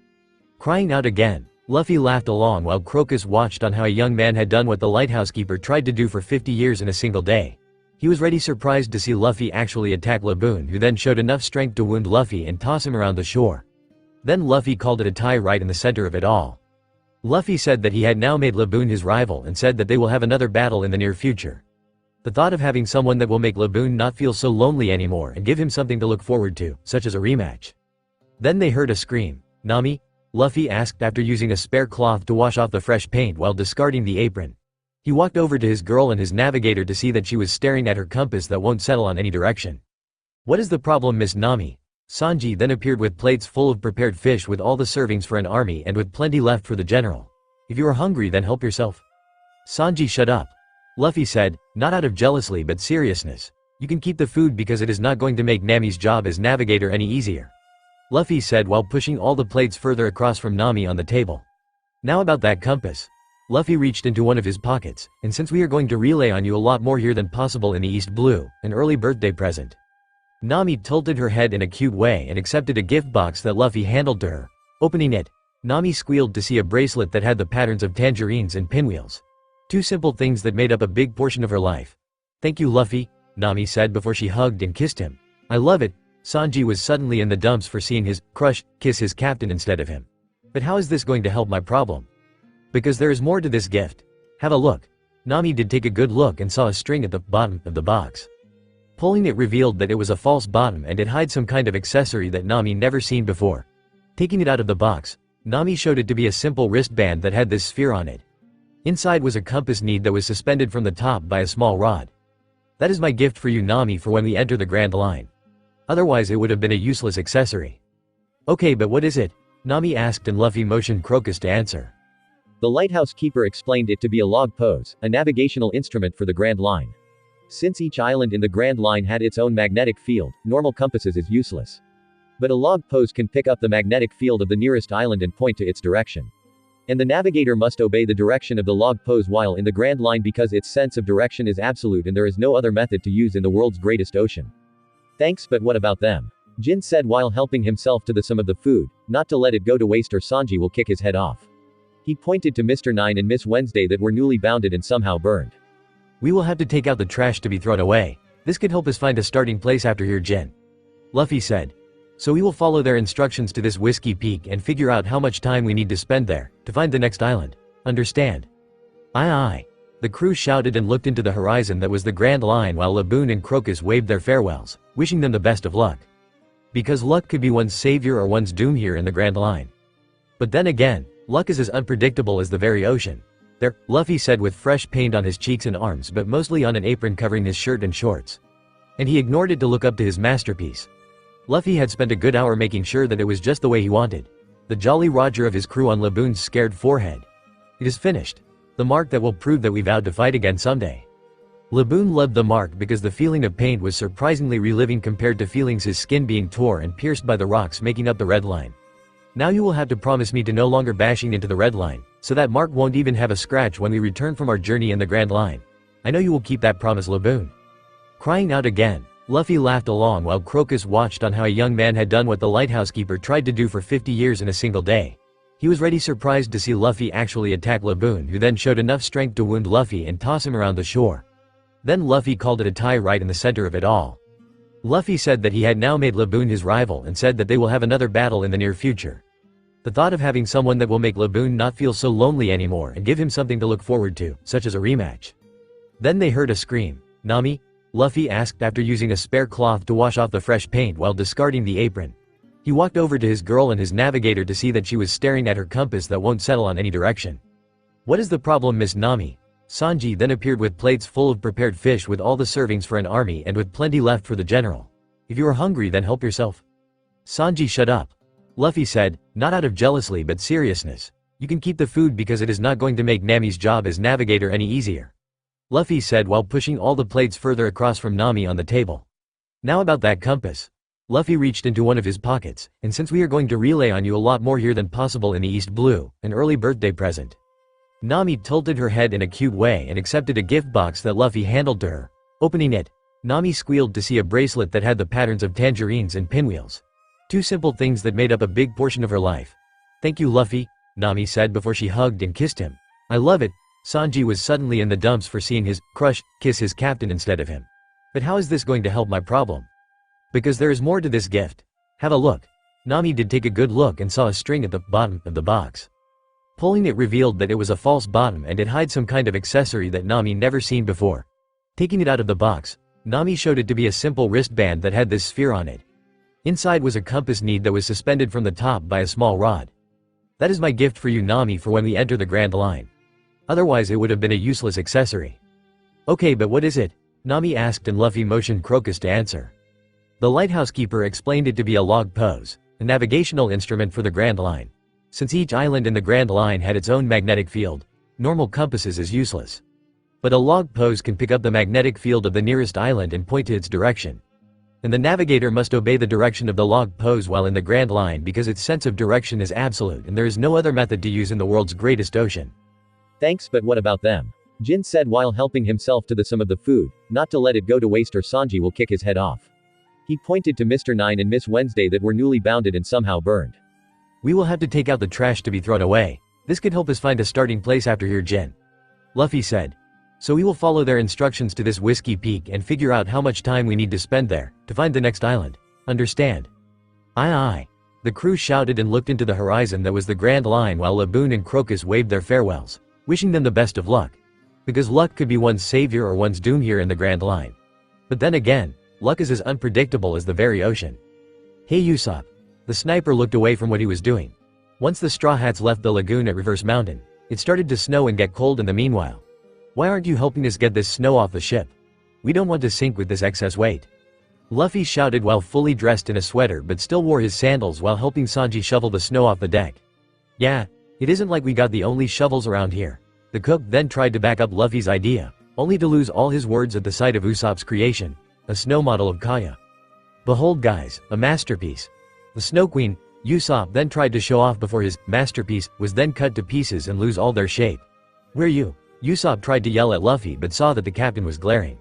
Crying out again, Luffy laughed along while Crocus watched on how a young man had done what the lighthouse keeper tried to do for 50 years in a single day. He was ready surprised to see Luffy actually attack Laboon who then showed enough strength to wound Luffy and toss him around the shore. Then Luffy called it a tie right in the center of it all. Luffy said that he had now made Laboon his rival and said that they will have another battle in the near future. The thought of having someone that will make Laboon not feel so lonely anymore and give him something to look forward to, such as a rematch. Then they heard a scream. Nami? Luffy asked after using a spare cloth to wash off the fresh paint while discarding the apron. He walked over to his girl and his navigator to see that she was staring at her compass that won't settle on any direction. What is the problem, Miss Nami? Sanji then appeared with plates full of prepared fish with all the servings for an army and with plenty left for the general. If you are hungry then help yourself. Sanji shut up. Luffy said, not out of jealousy but seriousness. You can keep the food because it is not going to make Nami's job as navigator any easier. Luffy said while pushing all the plates further across from Nami on the table. Now about that compass. Luffy reached into one of his pockets, and since we are going to relay on you a lot more here than possible in the East Blue, an early birthday present. Nami tilted her head in a cute way and accepted a gift box that Luffy handled to her. Opening it, Nami squealed to see a bracelet that had the patterns of tangerines and pinwheels. Two simple things that made up a big portion of her life. Thank you, Luffy, Nami said before she hugged and kissed him. I love it. Sanji was suddenly in the dumps for seeing his crush kiss his captain instead of him. But how is this going to help my problem? Because there is more to this gift. Have a look. Nami did take a good look and saw a string at the bottom of the box. Pulling it revealed that it was a false bottom and it hides some kind of accessory that Nami never seen before. Taking it out of the box, Nami showed it to be a simple wristband that had this sphere on it. Inside was a compass needle that was suspended from the top by a small rod. That is my gift for you, Nami, for when we enter the Grand Line. Otherwise it would have been a useless accessory. Okay, but what is it? Nami asked and Luffy motioned Crocus to answer. The lighthouse keeper explained it to be a log pose, a navigational instrument for the Grand Line. Since each island in the Grand Line had its own magnetic field, normal compasses is useless. But a log pose can pick up the magnetic field of the nearest island and point to its direction. And the navigator must obey the direction of the log pose while in the Grand Line because its sense of direction is absolute and there is no other method to use in the world's greatest ocean. Thanks, but what about them? Jin said while helping himself to some of the food, not to let it go to waste or Sanji will kick his head off. He pointed to Mr. 9 and Miss Wednesday that were newly bounded and somehow burned. We will have to take out the trash to be thrown away. This could help us find a starting place after here, Jin. Luffy said. So we will follow their instructions to this whiskey peak and figure out how much time we need to spend there, to find the next island. Understand? Aye aye. The crew shouted and looked into the horizon that was the Grand Line while Laboon and Crocus waved their farewells, wishing them the best of luck. Because luck could be one's savior or one's doom here in the Grand Line. But then again, luck is as unpredictable as the very ocean. There, Luffy said with fresh paint on his cheeks and arms but mostly on an apron covering his shirt and shorts. And he ignored it to look up to his masterpiece. Luffy had spent a good hour making sure that it was just the way he wanted. The Jolly Roger of his crew on Laboon's scared forehead. It is finished. The mark that will prove that we vowed to fight again someday. Laboon loved the mark because the feeling of pain was surprisingly reliving compared to feelings his skin being tore and pierced by the rocks making up the red line. Now you will have to promise me to no longer bashing into the red line, so that mark won't even have a scratch when we return from our journey in the Grand Line. I know you will keep that promise, Laboon. Crying out again, Luffy laughed along while Crocus watched on how a young man had done what the lighthouse keeper tried to do for 50 years in a single day. He was ready surprised to see Luffy actually attack Laboon, who then showed enough strength to wound Luffy and toss him around the shore. Then Luffy called it a tie right in the center of it all. Luffy said that he had now made Laboon his rival and said that they will have another battle in the near future. The thought of having someone that will make Laboon not feel so lonely anymore and give him something to look forward to, such as a rematch. Then they heard a scream. Nami? Luffy asked after using a spare cloth to wash off the fresh paint while discarding the apron. He walked over to his girl and his navigator to see that she was staring at her compass that won't settle on any direction. What is the problem, Miss Nami? Sanji then appeared with plates full of prepared fish with all the servings for an army and with plenty left for the general. If you are hungry then help yourself. Sanji, shut up. Luffy said, not out of jealousy but seriousness. You can keep the food because it is not going to make Nami's job as navigator any easier. Luffy said while pushing all the plates further across from Nami on the table. Now about that compass. Luffy reached into one of his pockets, and since we are going to relay on you a lot more here than possible in the East Blue, an early birthday present. Nami tilted her head in a cute way and accepted a gift box that Luffy handled to her. Opening it, Nami squealed to see a bracelet that had the patterns of tangerines and pinwheels. Two simple things that made up a big portion of her life. Thank you, Luffy, Nami said before she hugged and kissed him. I love it. Sanji was suddenly in the dumps for seeing his crush kiss his captain instead of him. But how is this going to help my problem? Because there is more to this gift. Have a look. Nami did take a good look and saw a string at the bottom of the box. Pulling it revealed that it was a false bottom and it hides some kind of accessory that Nami never seen before. Taking it out of the box, Nami showed it to be a simple wristband that had this sphere on it. Inside was a compass needle that was suspended from the top by a small rod. That is my gift for you, Nami, for when we enter the Grand Line. Otherwise it would have been a useless accessory. Okay, but what is it? Nami asked and Luffy motioned Crocus to answer. The lighthouse keeper explained it to be a log pose, a navigational instrument for the Grand Line. Since each island in the Grand Line had its own magnetic field, normal compasses is useless. But a log pose can pick up the magnetic field of the nearest island and point to its direction. And the navigator must obey the direction of the log pose while in the Grand Line because its sense of direction is absolute and there is no other method to use in the world's greatest ocean. Thanks, but what about them? Jin said while helping himself to some of the food, not to let it go to waste or Sanji will kick his head off. He pointed to Mr. 9 and Miss Wednesday that were newly bounded and somehow burned. We will have to take out the trash to be thrown away. This could help us find a starting place after here, Jin. Luffy said. So we will follow their instructions to this whiskey peak and figure out how much time we need to spend there, to find the next island. Understand? Aye aye. The crew shouted and looked into the horizon that was the Grand Line while Laboon and Crocus waved their farewells, wishing them the best of luck. Because luck could be one's savior or one's doom here in the Grand Line. But then again, luck is as unpredictable as the very ocean. Hey Usopp. The sniper looked away from what he was doing. Once the Straw Hats left the lagoon at Reverse Mountain, it started to snow and get cold in the meanwhile. Why aren't you helping us get this snow off the ship? We don't want to sink with this excess weight. Luffy shouted while fully dressed in a sweater but still wore his sandals while helping Sanji shovel the snow off the deck. Yeah, it isn't like we got the only shovels around here. The cook then tried to back up Luffy's idea, only to lose all his words at the sight of Usopp's creation, a snow model of Kaya. Behold guys, a masterpiece. The Snow Queen, Usopp then tried to show off before his masterpiece was then cut to pieces and lose all their shape. Where you? Usopp tried to yell at Luffy but saw that the captain was glaring.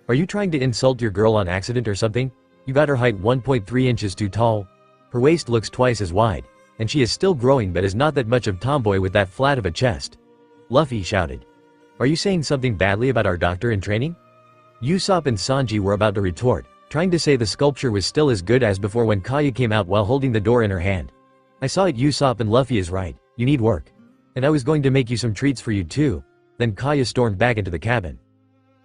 Are you trying to insult your girl on accident or something? You got her height 1.3 inches too tall. Her waist looks twice as wide, And she is still growing but is not that much of tomboy with that flat of a chest. Luffy shouted. Are you saying something badly about our doctor in training? Usopp and Sanji were about to retort, trying to say the sculpture was still as good as before when Kaya came out while holding the door in her hand. I saw it, Usopp, and Luffy is right, you need work. And I was going to make you some treats for you too. Then Kaya stormed back into the cabin.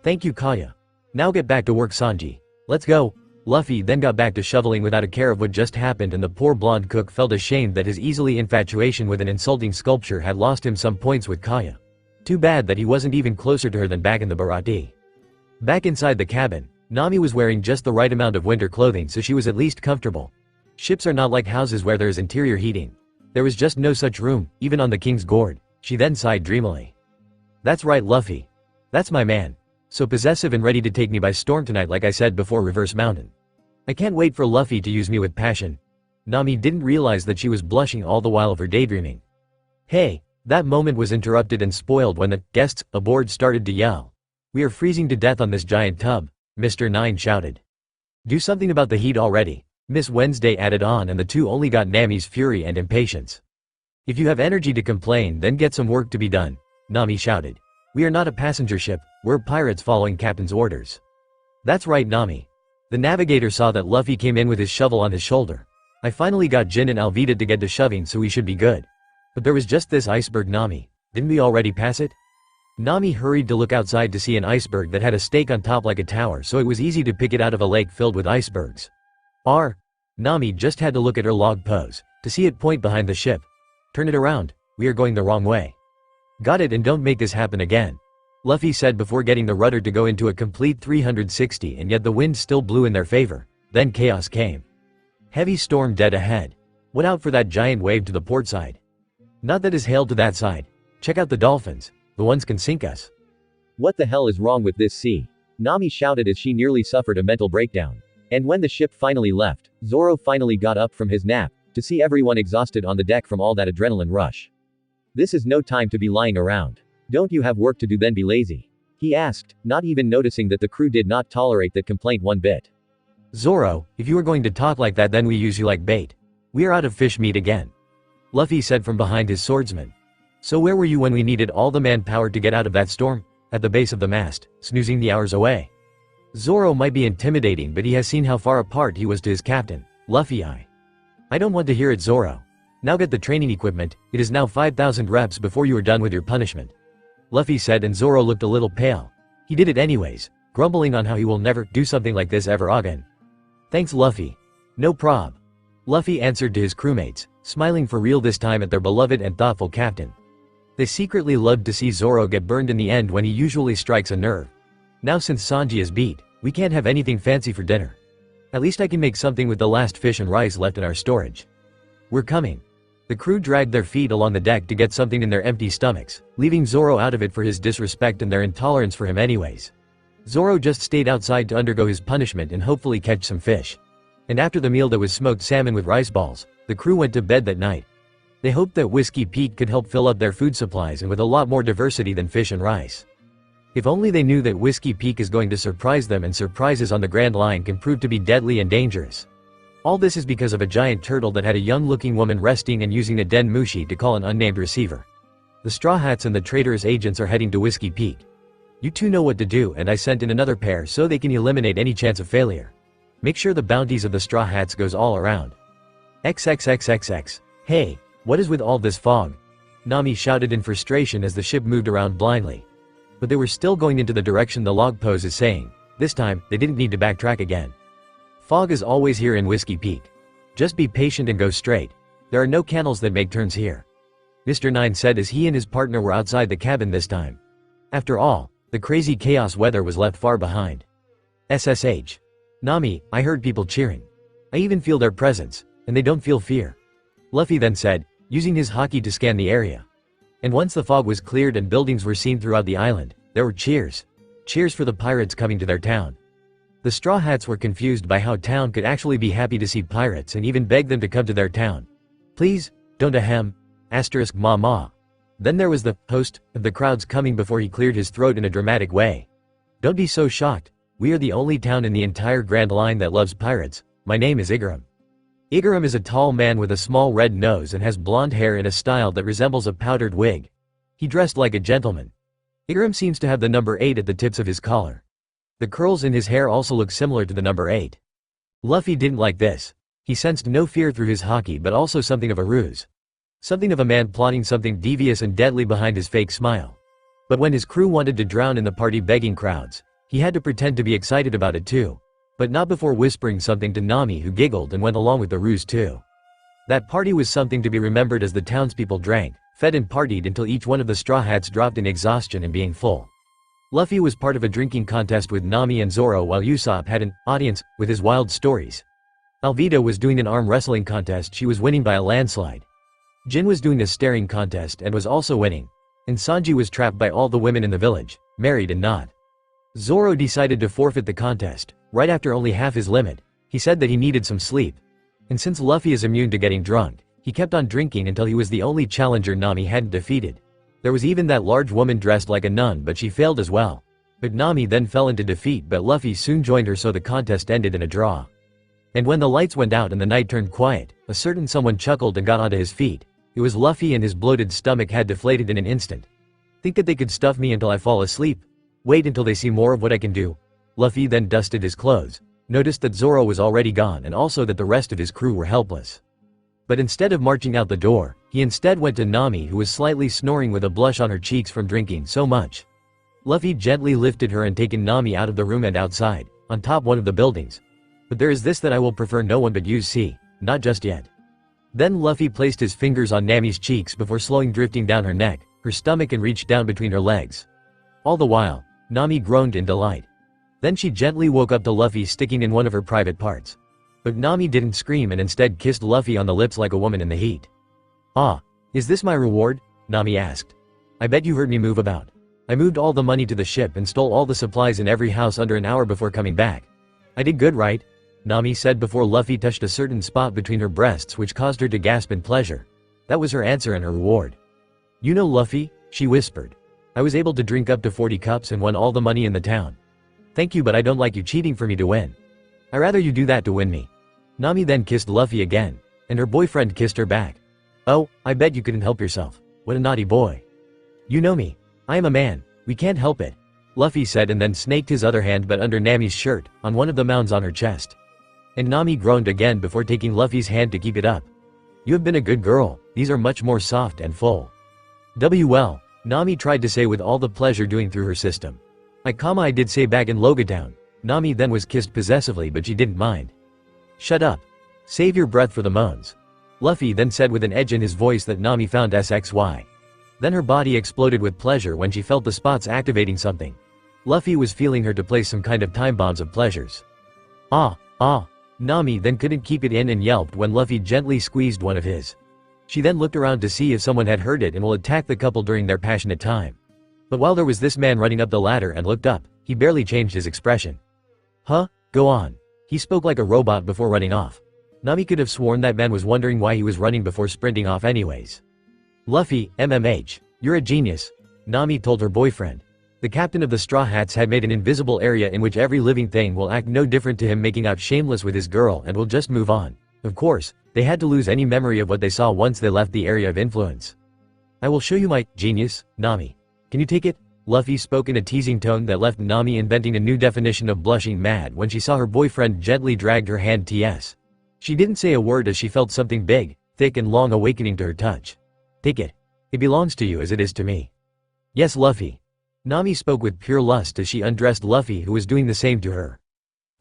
Thank you, Kaya. Now get back to work, Sanji. Let's go. Luffy then got back to shoveling without a care of what just happened, and the poor blonde cook felt ashamed that his easily infatuation with an insulting sculpture had lost him some points with Kaya. Too bad that he wasn't even closer to her than back in the Barati. Back inside the cabin, Nami was wearing just the right amount of winter clothing so she was at least comfortable. Ships are not like houses where there is interior heating. There was just no such room, even on the King's Gourd. She then sighed dreamily. That's right, Luffy. That's my man. So possessive and ready to take me by storm tonight, like I said before, Reverse Mountain. I can't wait for Luffy to use me with passion. Nami didn't realize that she was blushing all the while of her daydreaming. Hey, that moment was interrupted and spoiled when the guests aboard started to yell. We are freezing to death on this giant tub, Mr. Nine shouted. Do something about the heat already, Miss Wednesday added on, and the two only got Nami's fury and impatience. If you have energy to complain, then get some work to be done, Nami shouted. We are not a passenger ship, we're pirates following captain's orders. That's right, Nami. The navigator saw that Luffy came in with his shovel on his shoulder. I finally got Jin and Alvida to get to shoving, so we should be good. But there was just this iceberg, Nami. Didn't we already pass it? Nami hurried to look outside to see an iceberg that had a stake on top like a tower, so it was easy to pick it out of a lake filled with icebergs. Nami just had to look at her log pose to see it point behind the ship. Turn it around, we are going the wrong way. Got it, and don't make this happen again, Luffy said before getting the rudder to go into a complete 360, and yet the wind still blew in their favor. Then chaos came. Heavy storm dead ahead. Went out for that giant wave to the port side. Not that is hailed to that side. Check out the dolphins. The ones can sink us. What the hell is wrong with this sea? Nami shouted as she nearly suffered a mental breakdown. And when the ship finally left, Zoro finally got up from his nap, to see everyone exhausted on the deck from all that adrenaline rush. This is no time to be lying around. Don't you have work to do, then be lazy? He asked, not even noticing that the crew did not tolerate that complaint one bit. Zoro, if you are going to talk like that, then we use you like bait. We are out of fish meat again, Luffy said from behind his swordsman. So where were you when we needed all the manpower to get out of that storm? At the base of the mast, snoozing the hours away. Zoro might be intimidating, but he has seen how far apart he was to his captain, Luffy. I don't want to hear it, Zoro. Now get the training equipment, it is now 5,000 reps before you are done with your punishment, Luffy said, and Zoro looked a little pale. He did it anyways, grumbling on how he will never do something like this ever again. Thanks, Luffy. No prob. Luffy answered to his crewmates, smiling for real this time at their beloved and thoughtful captain. They secretly loved to see Zoro get burned in the end when he usually strikes a nerve. Now since Sanji is beat, we can't have anything fancy for dinner. At least I can make something with the last fish and rice left in our storage. We're coming. The crew dragged their feet along the deck to get something in their empty stomachs, leaving Zoro out of it for his disrespect and their intolerance for him anyways. Zoro just stayed outside to undergo his punishment and hopefully catch some fish. And after the meal that was smoked salmon with rice balls, the crew went to bed that night. They hoped that Whiskey Peak could help fill up their food supplies and with a lot more diversity than fish and rice. If only they knew that Whiskey Peak is going to surprise them, and surprises on the Grand Line can prove to be deadly and dangerous. All this is because of a giant turtle that had a young-looking woman resting and using a den mushi to call an unnamed receiver. The Straw Hats and the traitorous agents are heading to Whiskey Peak. You two know what to do, and I sent in another pair so they can eliminate any chance of failure. Make sure the bounties of the Straw Hats goes all around. XXXXX. Hey, what is with all this fog? Nami shouted in frustration as the ship moved around blindly. But they were still going into the direction the log pose is saying. This time, they didn't need to backtrack again. Fog is always here in Whiskey Peak. Just be patient and go straight. There are no canals that make turns here, Mr. Nine said as he and his partner were outside the cabin this time. After all, the crazy chaos weather was left far behind. SSH. Nami, I heard people cheering. I even feel their presence, and they don't feel fear, Luffy then said, using his haki to scan the area. And once the fog was cleared and buildings were seen throughout the island, there were cheers. Cheers for the pirates coming to their town. The Straw Hats were confused by how town could actually be happy to see pirates and even begged them to come to their town. Please, don't ahem, asterisk ma ma. Then there was the host of the crowds coming before he cleared his throat in a dramatic way. Don't be so shocked. We are the only town in the entire Grand Line that loves pirates. My name is Igaram. Igaram is a tall man with a small red nose and has blonde hair in a style that resembles a powdered wig. He dressed like a gentleman. Igaram seems to have the number 8 at the tips of his collar. The curls in his hair also look similar to the number 8. Luffy didn't like this. He sensed no fear through his haki but also something of a ruse. Something of a man plotting something devious and deadly behind his fake smile. But when his crew wanted to drown in the party begging crowds, he had to pretend to be excited about it too. But not before whispering something to Nami, who giggled and went along with the ruse too. That party was something to be remembered as the townspeople drank, fed and partied until each one of the Straw Hats dropped in exhaustion and being full. Luffy was part of a drinking contest with Nami and Zoro, while Usopp had an audience with his wild stories. Alvida was doing an arm wrestling contest. She was winning by a landslide. Jin was doing a staring contest and was also winning. And Sanji was trapped by all the women in the village, married and not. Zoro decided to forfeit the contest, right after only half his limit. He said that he needed some sleep. And since Luffy is immune to getting drunk, he kept on drinking until he was the only challenger Nami hadn't defeated. There was even that large woman dressed like a nun, but she failed as well. But Nami then fell into defeat, but Luffy soon joined her, so the contest ended in a draw. And when the lights went out and the night turned quiet, a certain someone chuckled and got onto his feet. It was Luffy, and his bloated stomach had deflated in an instant. Think that they could stuff me until I fall asleep? Wait until they see more of what I can do. Luffy then dusted his clothes, noticed that Zoro was already gone and also that the rest of his crew were helpless. But instead of marching out the door, he instead went to Nami, who was slightly snoring with a blush on her cheeks from drinking so much. Luffy gently lifted her and taken Nami out of the room and outside, on top one of the buildings. But there is this that I will prefer no one but you see, not just yet. Then Luffy placed his fingers on Nami's cheeks before slowing drifting down her neck, her stomach, and reached down between her legs. All the while, Nami groaned in delight. Then she gently woke up to Luffy sticking in one of her private parts. But Nami didn't scream and instead kissed Luffy on the lips like a woman in the heat. "Ah, is this my reward?" Nami asked. "I bet you heard me move about. I moved all the money to the ship and stole all the supplies in every house under an hour before coming back. I did good, right?" Nami said before Luffy touched a certain spot between her breasts which caused her to gasp in pleasure. That was her answer and her reward. "You know, Luffy," she whispered, "I was able to drink up to 40 cups and won all the money in the town. Thank you, but I don't like you cheating for me to win. I rather you do that to win me." Nami then kissed Luffy again, and her boyfriend kissed her back. "Oh, I bet you couldn't help yourself. What a naughty boy. You know me. I am a man, we can't help it," Luffy said, and then snaked his other hand but under Nami's shirt, on one of the mounds on her chest. And Nami groaned again before taking Luffy's hand to keep it up. "You have been a good girl, these are much more soft and full." Well, Nami tried to say with all the pleasure doing through her system. I did say back in Logia Town." Nami then was kissed possessively, but she didn't mind. "Shut up. Save your breath for the moans," Luffy then said with an edge in his voice that Nami found sexy. Then her body exploded with pleasure when she felt the spots activating something. Luffy was feeling her to place some kind of time bombs of pleasures. Ah. Nami then couldn't keep it in and yelped when Luffy gently squeezed one of his. She then looked around to see if someone had heard it and will attack the couple during their passionate time. But while there was this man running up the ladder and looked up, he barely changed his expression. "Huh? Go on." He spoke like a robot before running off. Nami could have sworn that man was wondering why he was running before sprinting off anyways. "Luffy, you're a genius," Nami told her boyfriend. The captain of the Straw Hats had made an invisible area in which every living thing will act no different to him, making out shameless with his girl and will just move on. Of course, they had to lose any memory of what they saw once they left the area of influence. "I will show you my genius, Nami. Can you take it?" Luffy spoke in a teasing tone that left Nami inventing a new definition of blushing mad when she saw her boyfriend gently dragged her hand ts. She didn't say a word as she felt something big, thick and long awakening to her touch. "Take it. It belongs to you as it is to me." "Yes, Luffy." Nami spoke with pure lust as she undressed Luffy, who was doing the same to her.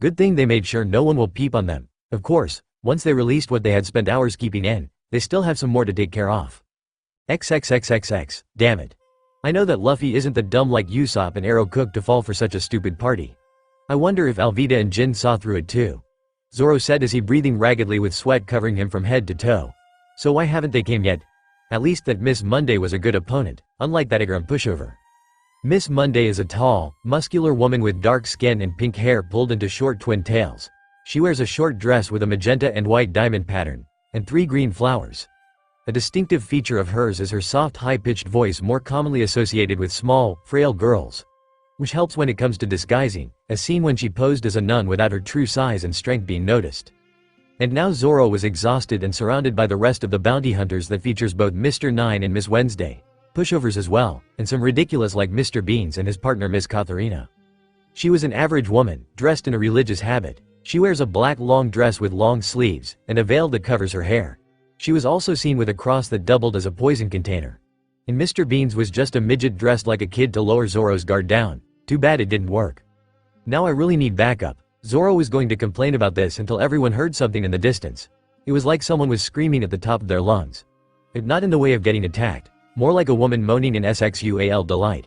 Good thing they made sure no one will peep on them. Of course, once they released what they had spent hours keeping in, they still have some more to take care of. XXXXX, damn it. I know that Luffy isn't the dumb like Usopp and Arrow Cook to fall for such a stupid party. I wonder if Alvida and Jin saw through it too. Zoro said as he breathing raggedly with sweat covering him from head to toe. So why haven't they came yet? At least that Miss Monday was a good opponent, unlike that Igaram pushover. Miss Monday is a tall, muscular woman with dark skin and pink hair pulled into short twin tails. She wears a short dress with a magenta and white diamond pattern, and 3 green flowers. A distinctive feature of hers is her soft high-pitched voice, more commonly associated with small, frail girls. Which helps when it comes to disguising, as seen when she posed as a nun without her true size and strength being noticed. And now Zoro was exhausted and surrounded by the rest of the bounty hunters that features both Mr. Nine and Miss Wednesday. Pushovers as well, and some ridiculous like Mr. Beans and his partner Miss Katharina. She was an average woman, dressed in a religious habit. She wears a black long dress with long sleeves, and a veil that covers her hair. She was also seen with a cross that doubled as a poison container. And Mr. Beans was just a midget dressed like a kid to lower Zoro's guard down. Too bad it didn't work. Now I really need backup. Zoro was going to complain about this until everyone heard something in the distance. It was like someone was screaming at the top of their lungs. But not in the way of getting attacked, more like a woman moaning in sexual delight.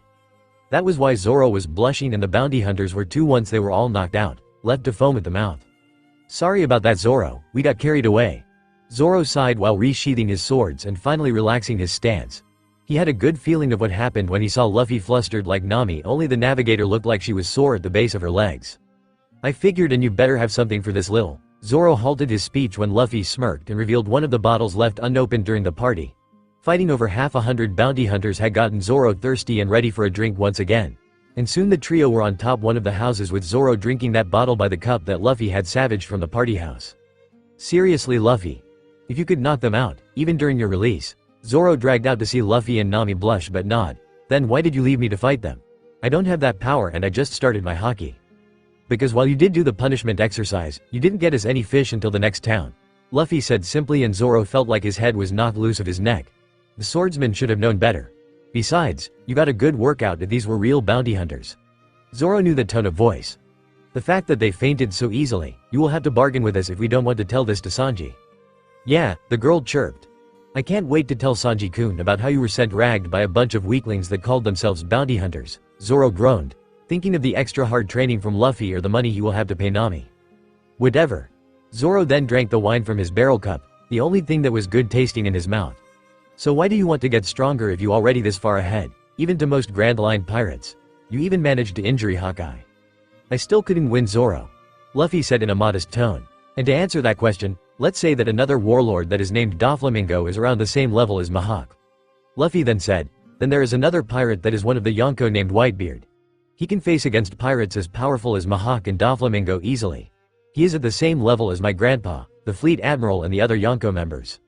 That was why Zoro was blushing and the bounty hunters were too once they were all knocked out, left to foam at the mouth. Sorry about that Zoro, we got carried away. Zoro sighed while resheathing his swords and finally relaxing his stance. He had a good feeling of what happened when he saw Luffy flustered like Nami, only the navigator looked like she was sore at the base of her legs. I figured, and you better have something for this Lil. Zoro halted his speech when Luffy smirked and revealed one of the bottles left unopened during the party. Fighting over 100 bounty hunters had gotten Zoro thirsty and ready for a drink once again. And soon the trio were on top one of the houses with Zoro drinking that bottle by the cup that Luffy had savaged from the party house. Seriously Luffy. If you could knock them out, even during your release. Zoro dragged out to see Luffy and Nami blush but nod. Then why did you leave me to fight them? I don't have that power and I just started my haki. Because while you did do the punishment exercise, you didn't get us any fish until the next town. Luffy said simply, and Zoro felt like his head was knocked loose of his neck. The swordsman should have known better. Besides, you got a good workout that these were real bounty hunters. Zoro knew the tone of voice. The fact that they fainted so easily, you will have to bargain with us if we don't want to tell this to Sanji. Yeah, the girl chirped. I can't wait to tell Sanji-kun about how you were sent ragged by a bunch of weaklings that called themselves bounty hunters. Zoro groaned, thinking of the extra hard training from Luffy or the money he will have to pay Nami. Whatever. Zoro then drank the wine from his barrel cup, the only thing that was good tasting in his mouth. So why do you want to get stronger if you already this far ahead, even to most Grand Line pirates? You even managed to injure Hawkeye. I still couldn't win Zoro. Luffy said in a modest tone. And to answer that question, let's say that another warlord that is named Doflamingo is around the same level as Mihawk. Luffy then said, then there is another pirate that is one of the Yonko named Whitebeard. He can face against pirates as powerful as Mihawk and Doflamingo easily. He is at the same level as my grandpa, the fleet admiral, and the other Yonko members.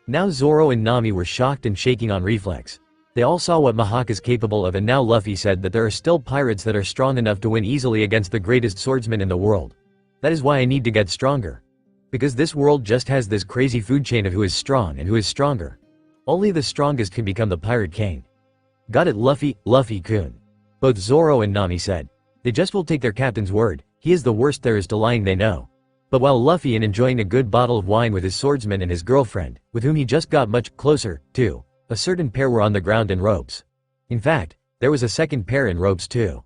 Now Zoro and Nami were shocked and shaking on reflex. They all saw what Mihawk is capable of, and now Luffy said that there are still pirates that are strong enough to win easily against the greatest swordsman in the world. That is why I need to get stronger. Because this world just has this crazy food chain of who is strong and who is stronger. Only the strongest can become the pirate king. Got it Luffy, Luffy-kun. Both Zoro and Nami said. They just will take their captain's word, he is the worst there is to lying they know. But while Luffy and enjoying a good bottle of wine with his swordsman and his girlfriend, with whom he just got much closer, too, a certain pair were on the ground in ropes. In fact, there was a second pair in ropes too.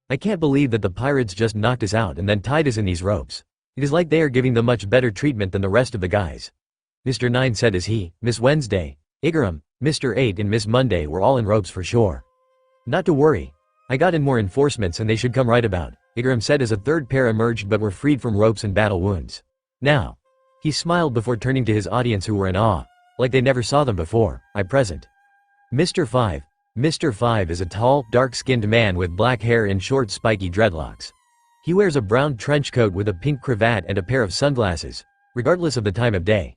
I can't believe that the pirates just knocked us out and then tied us in these ropes. It is like they are giving them much better treatment than the rest of the guys. Mr. Nine said as he, Miss Wednesday, Igaram, Mr. 8 and Miss Monday were all in ropes for sure. Not to worry. I got in more enforcements and they should come right about, Igaram said as a third pair emerged but were freed from ropes and battle wounds. Now. He smiled before turning to his audience who were in awe, like they never saw them before. I present. Mr. 5. Mr. 5 is a tall, dark-skinned man with black hair and short spiky dreadlocks. He wears a brown trench coat with a pink cravat and a pair of sunglasses, regardless of the time of day.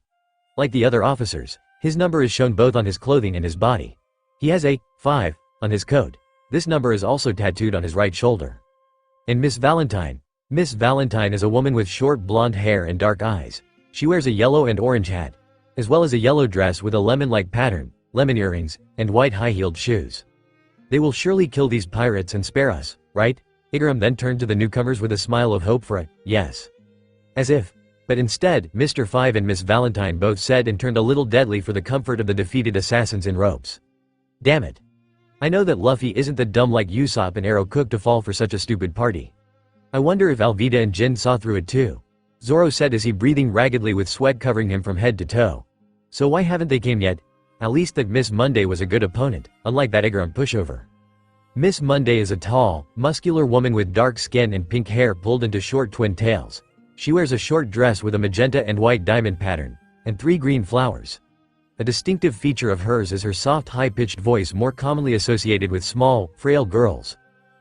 Like the other officers, his number is shown both on his clothing and his body. He has a 5 on his coat. This number is also tattooed on his right shoulder. And Miss Valentine. Miss Valentine is a woman with short blonde hair and dark eyes. She wears a yellow and orange hat, as well as a yellow dress with a lemon-like pattern, lemon earrings, and white high-heeled shoes. They will surely kill these pirates and spare us, right? Igaram then turned to the newcomers with a smile of hope for a yes. As if. But instead, Mr. 5 and Miss Valentine both said and turned a little deadly for the comfort of the defeated assassins in ropes. Damn it. I know that Luffy isn't the dumb like Usopp and Arrow Cook to fall for such a stupid party. I wonder if Alvida and Jin saw through it too. Zoro said as he breathing raggedly with sweat covering him from head to toe. So why haven't they came yet? At least that Miss Monday was a good opponent, unlike that Igaram pushover. Miss Monday is a tall, muscular woman with dark skin and pink hair pulled into short twin tails. She wears a short dress with a magenta and white diamond pattern, and 3 green flowers. A distinctive feature of hers is her soft high-pitched voice, more commonly associated with small, frail girls.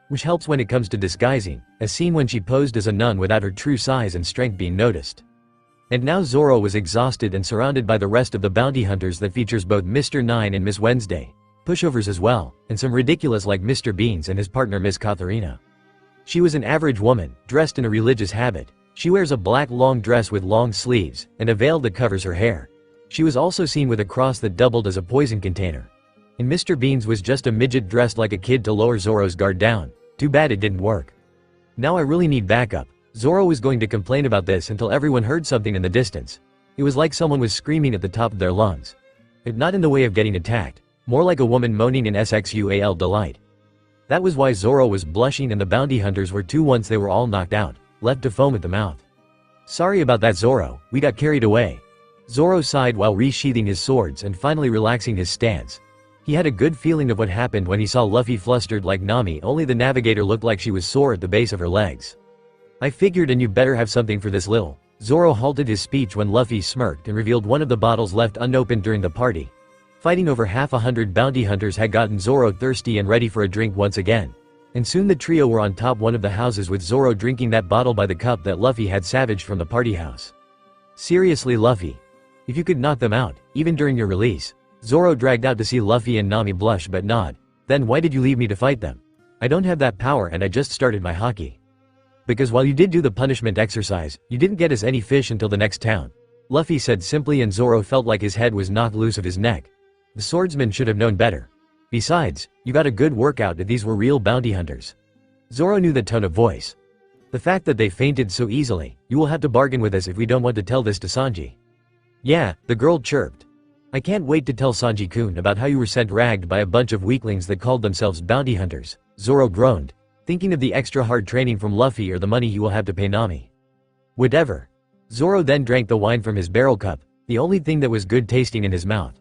Which helps when it comes to disguising, as seen when she posed as a nun without her true size and strength being noticed. And now Zoro was exhausted and surrounded by the rest of the bounty hunters that features both Mr. 9 and Miss Wednesday. Pushovers as well, and some ridiculous like Mr. Beans and his partner Miss Katharina. She was an average woman, dressed in a religious habit. She wears a black long dress with long sleeves, and a veil that covers her hair. She was also seen with a cross that doubled as a poison container. And Mr. Beans was just a midget dressed like a kid to lower Zoro's guard down. Too bad it didn't work. Now I really need backup. Zoro was going to complain about this until everyone heard something in the distance. It was like someone was screaming at the top of their lungs. But not in the way of getting attacked, more like a woman moaning in sexual delight. That was why Zoro was blushing and the bounty hunters were too once they were all knocked out, left to foam at the mouth. Sorry about that Zoro, we got carried away. Zoro sighed while resheathing his swords and finally relaxing his stance. He had a good feeling of what happened when he saw Luffy flustered like Nami, only the navigator looked like she was sore at the base of her legs. I figured, and you better have something for this Lil. Zoro halted his speech when Luffy smirked and revealed one of the bottles left unopened during the party. Fighting over 100 bounty hunters had gotten Zoro thirsty and ready for a drink once again. And soon the trio were on top one of the houses with Zoro drinking that bottle by the cup that Luffy had savaged from the party house. Seriously Luffy. If you could knock them out, even during your release. Zoro dragged out to see Luffy and Nami blush but nod. Then why did you leave me to fight them? I don't have that power and I just started my haki. Because while you did do the punishment exercise, you didn't get us any fish until the next town. Luffy said simply, and Zoro felt like his head was knocked loose of his neck. The swordsman should have known better. Besides, you got a good workout if these were real bounty hunters. Zoro knew the tone of voice. The fact that they fainted so easily, you will have to bargain with us if we don't want to tell this to Sanji. Yeah, the girl chirped. I can't wait to tell Sanji-kun about how you were sent ragged by a bunch of weaklings that called themselves bounty hunters. Zoro groaned, thinking of the extra hard training from Luffy or the money he will have to pay Nami. Whatever. Zoro then drank the wine from his barrel cup, the only thing that was good tasting in his mouth.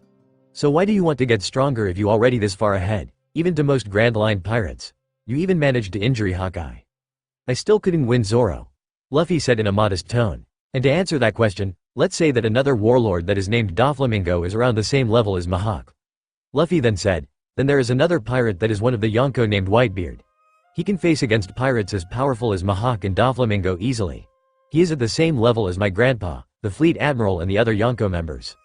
So why do you want to get stronger if you already this far ahead, even to most Grand Line pirates? You even managed to injure Hawkeye. I still couldn't win Zoro. Luffy said in a modest tone. And to answer that question, let's say that another warlord that is named Doflamingo is around the same level as Mihawk. Luffy then said, then there is another pirate that is one of the Yonko named Whitebeard. He can face against pirates as powerful as Mihawk and Doflamingo easily. He is at the same level as my grandpa, the fleet admiral, and the other Yonko members.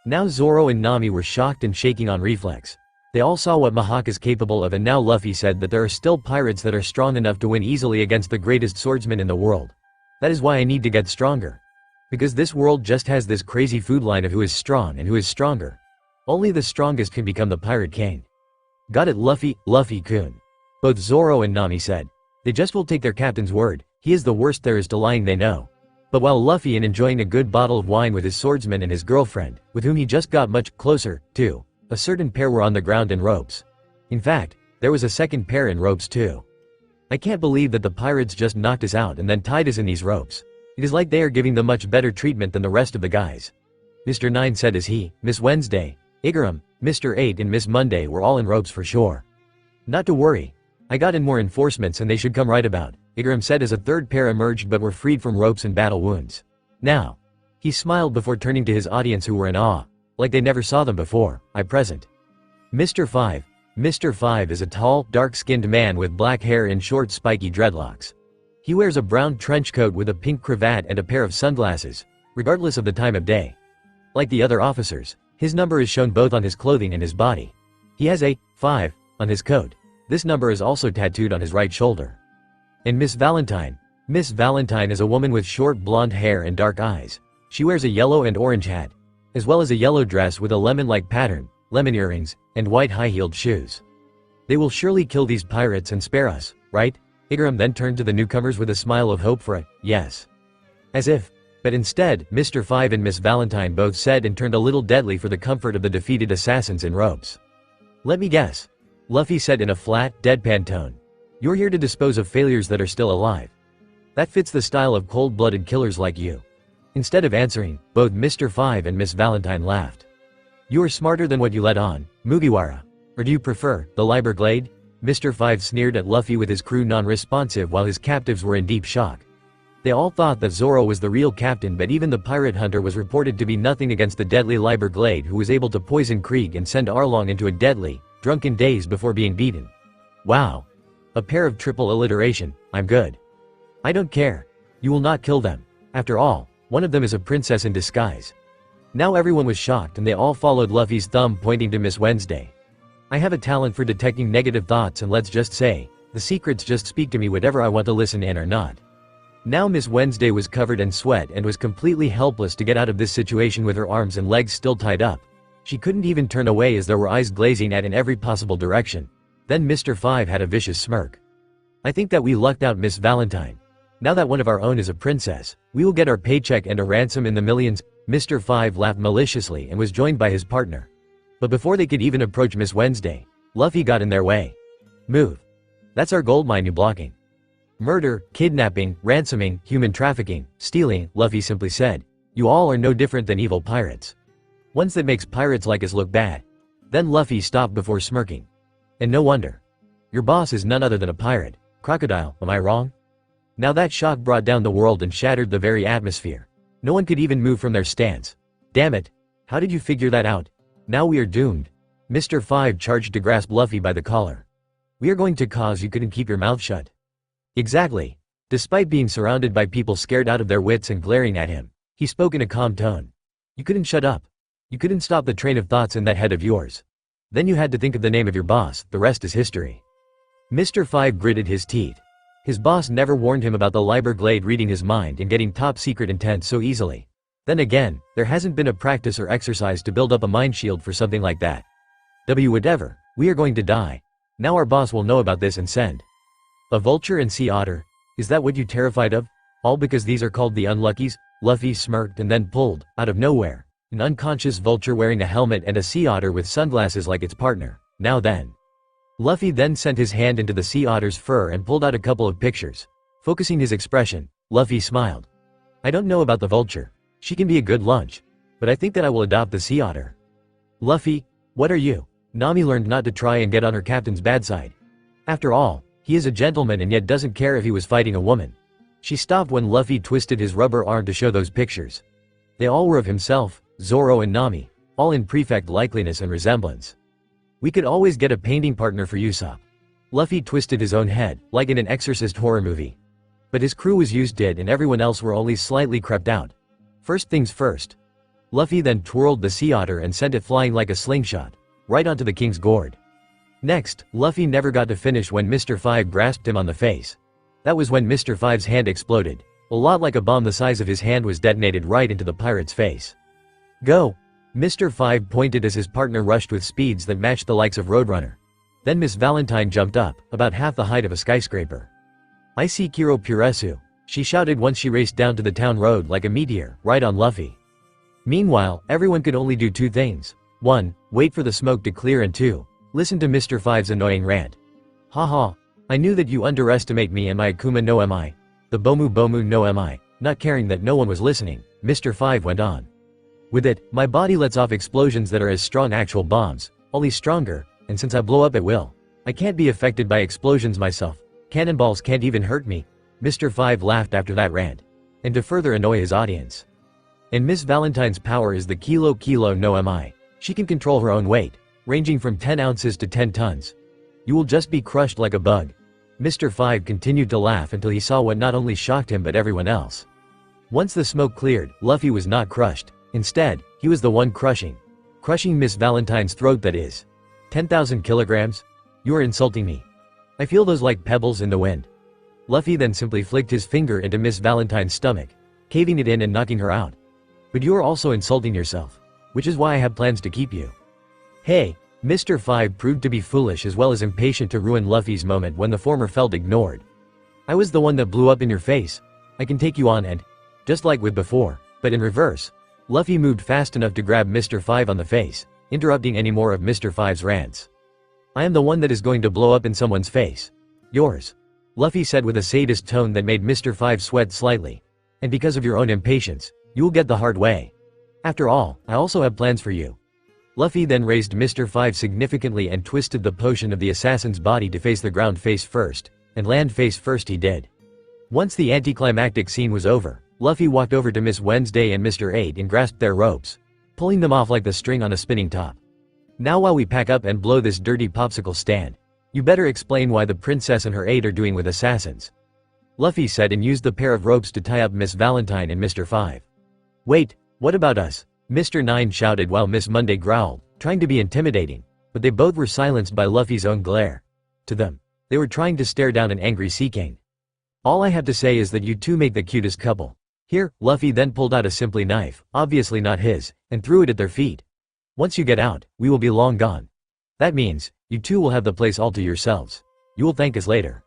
Now Zoro and Nami were shocked and shaking on reflex. They all saw what Mihawk is capable of, and now Luffy said that there are still pirates that are strong enough to win easily against the greatest swordsman in the world. That is why I need to get stronger. Because this world just has this crazy food line of who is strong and who is stronger. Only the strongest can become the pirate king. Got it Luffy-kun. Both Zoro and Nami said. They just will take their captain's word, he is the worst there is to lying they know. But while Luffy and enjoying a good bottle of wine with his swordsman and his girlfriend, with whom he just got much closer, to, a certain pair were on the ground in ropes. In fact, there was a second pair in ropes too. I can't believe that the pirates just knocked us out and then tied us in these ropes. It is like they are giving them much better treatment than the rest of the guys. Mr. 9 said as he, Miss Wednesday, Igaram, Mr. 8 and Miss Monday were all in ropes for sure. Not to worry. I got in more enforcements and they should come right about, Igaram said as a third pair emerged but were freed from ropes and battle wounds. Now. He smiled before turning to his audience who were in awe. Like they never saw them before, I present. Mr. 5. Mr. 5 is a tall, dark-skinned man with black hair and short spiky dreadlocks. He wears a brown trench coat with a pink cravat and a pair of sunglasses, regardless of the time of day. Like the other officers, his number is shown both on his clothing and his body. He has a 5 on his coat. This number is also tattooed on his right shoulder. And Miss Valentine. Miss Valentine is a woman with short blonde hair and dark eyes. She wears a yellow and orange hat, as well as a yellow dress with a lemon-like pattern, lemon earrings, and white high-heeled shoes. They will surely kill these pirates and spare us, right? Igaram then turned to the newcomers with a smile of hope for a yes. As if. But instead, Mr. 5 and Miss Valentine both said and turned a little deadly for the comfort of the defeated assassins in ropes. Let me guess. Luffy said in a flat, deadpan tone. You're here to dispose of failures that are still alive. That fits the style of cold-blooded killers like you. Instead of answering, both Mr. 5 and Miss Valentine laughed. You are smarter than what you let on, Mugiwara. Or do you prefer, the Liber Glade? Mr. 5 sneered at Luffy with his crew non-responsive while his captives were in deep shock. They all thought that Zoro was the real captain, but even the pirate hunter was reported to be nothing against the deadly Liber Glade, who was able to poison Krieg and send Arlong into a deadly, drunken daze before being beaten. Wow. A pair of triple alliteration, I'm good. I don't care. You will not kill them. After all, One of them is a princess in disguise. Now everyone was shocked and they all followed Luffy's thumb pointing to Miss Wednesday. I have a talent for detecting negative thoughts, and let's just say, the secrets just speak to me whatever I want to listen in or not. Now Miss Wednesday was covered in sweat and was completely helpless to get out of this situation with her arms and legs still tied up. She couldn't even turn away as there were eyes glazing at in every possible direction. Then Mr. Five had a vicious smirk. I think that we lucked out, Miss Valentine. Now that one of our own is a princess, we will get our paycheck and a ransom in the millions. Mr. Five laughed maliciously and was joined by his partner. But before they could even approach Miss Wednesday, Luffy got in their way. Move. That's our gold mine you're blocking. Murder, kidnapping, ransoming, human trafficking, stealing, Luffy simply said. You all are no different than evil pirates. Ones that makes pirates like us look bad. Then Luffy stopped before smirking. And no wonder. Your boss is none other than a pirate. Crocodile, am I wrong? Now that shock brought down the world and shattered the very atmosphere. No one could even move from their stance. Damn it. How did you figure that out? Now we are doomed. Mr. Five charged to grasp Luffy by the collar. We are going to cause you couldn't keep your mouth shut. Exactly. Despite being surrounded by people scared out of their wits and glaring at him, he spoke in a calm tone. You couldn't shut up. You couldn't stop the train of thoughts in that head of yours. Then you had to think of the name of your boss, the rest is history. Mr. Five gritted his teeth. His boss never warned him about the Liber Glade reading his mind and getting top secret intent so easily. Then again, there hasn't been a practice or exercise to build up a mind shield for something like that. Whatever, we are going to die. Now our boss will know about this and send. A vulture and sea otter? Is that what you terrified of? All because these are called the unluckies? Luffy smirked and then pulled, out of nowhere, an unconscious vulture wearing a helmet and a sea otter with sunglasses like its partner. Now then. Luffy then sent his hand into the sea otter's fur and pulled out a couple of pictures. Focusing his expression, Luffy smiled. I don't know about the vulture. She can be a good lunch. But I think that I will adopt the sea otter. Luffy, what are you? Nami learned not to try and get on her captain's bad side. After all, he is a gentleman and yet doesn't care if he was fighting a woman. She stopped when Luffy twisted his rubber arm to show those pictures. They all were of himself, Zoro and Nami, all in perfect likeness and resemblance. We could always get a painting partner for Usopp. Luffy twisted his own head, like in an Exorcist horror movie. But his crew was used dead and everyone else were only slightly crept out. First things first. Luffy then twirled the sea otter and sent it flying like a slingshot, right onto the king's gourd. Next, Luffy never got to finish when Mr. Five grasped him on the face. That was when Mr. Five's hand exploded. A lot like a bomb, the size of his hand was detonated right into the pirate's face. Go! Mr. Five pointed as his partner rushed with speeds that matched the likes of Roadrunner. Then Miss Valentine jumped up, about half the height of a skyscraper. I see Kiro Puresu, she shouted once she raced down to the town road like a meteor, right on Luffy. Meanwhile, everyone could only do two things. 1. Wait for the smoke to clear, and 2. Listen to Mr. Five's annoying rant. Haha. I knew that you underestimate me and my Akuma no Mi. The Bomu Bomu no Mi. Not caring that no one was listening, Mr. Five went on. With it, my body lets off explosions that are as strong actual bombs, only stronger, and since I blow up at will, I can't be affected by explosions myself. Cannonballs can't even hurt me. Mr. Five laughed after that rant. And to further annoy his audience. And Miss Valentine's power is the Kilo no Mi. She can control her own weight, ranging from 10 ounces to 10 tons. You will just be crushed like a bug. Mr. Five continued to laugh until he saw what not only shocked him but everyone else. Once the smoke cleared, Luffy was not crushed. Instead, he was the one crushing Miss Valentine's throat, that is. 10,000 kilograms? You are insulting me. I feel those like pebbles in the wind. Luffy then simply flicked his finger into Miss Valentine's stomach, caving it in and knocking her out. But you are also insulting yourself. Which is why I have plans to keep you. Hey, Mr. Five proved to be foolish as well as impatient to ruin Luffy's moment when the former felt ignored. I was the one that blew up in your face. I can take you on and, just like with before, but in reverse. Luffy moved fast enough to grab Mr. Five on the face, interrupting any more of Mr. Five's rants. I am the one that is going to blow up in someone's face. Yours. Luffy said with a sadist tone that made Mr. Five sweat slightly. And because of your own impatience, you will get the hard way. After all, I also have plans for you. Luffy then raised Mr. Five significantly and twisted the potion of the assassin's body to face the ground face first, and land face first he did. Once the anticlimactic scene was over, Luffy walked over to Miss Wednesday and Mr. 8 and grasped their ropes, pulling them off like the string on a spinning top. Now while we pack up and blow this dirty popsicle stand, you better explain why the princess and her 8 are doing with assassins. Luffy said and used the pair of ropes to tie up Miss Valentine and Mr. 5. Wait, what about us? Mr. Nine shouted while Miss Monday growled, trying to be intimidating, but they both were silenced by Luffy's own glare. To them, they were trying to stare down an angry sea king. All I have to say is that you two make the cutest couple. Here, Luffy then pulled out a simply knife, obviously not his, and threw it at their feet. Once you get out, we will be long gone. That means, you two will have the place all to yourselves. You will thank us later.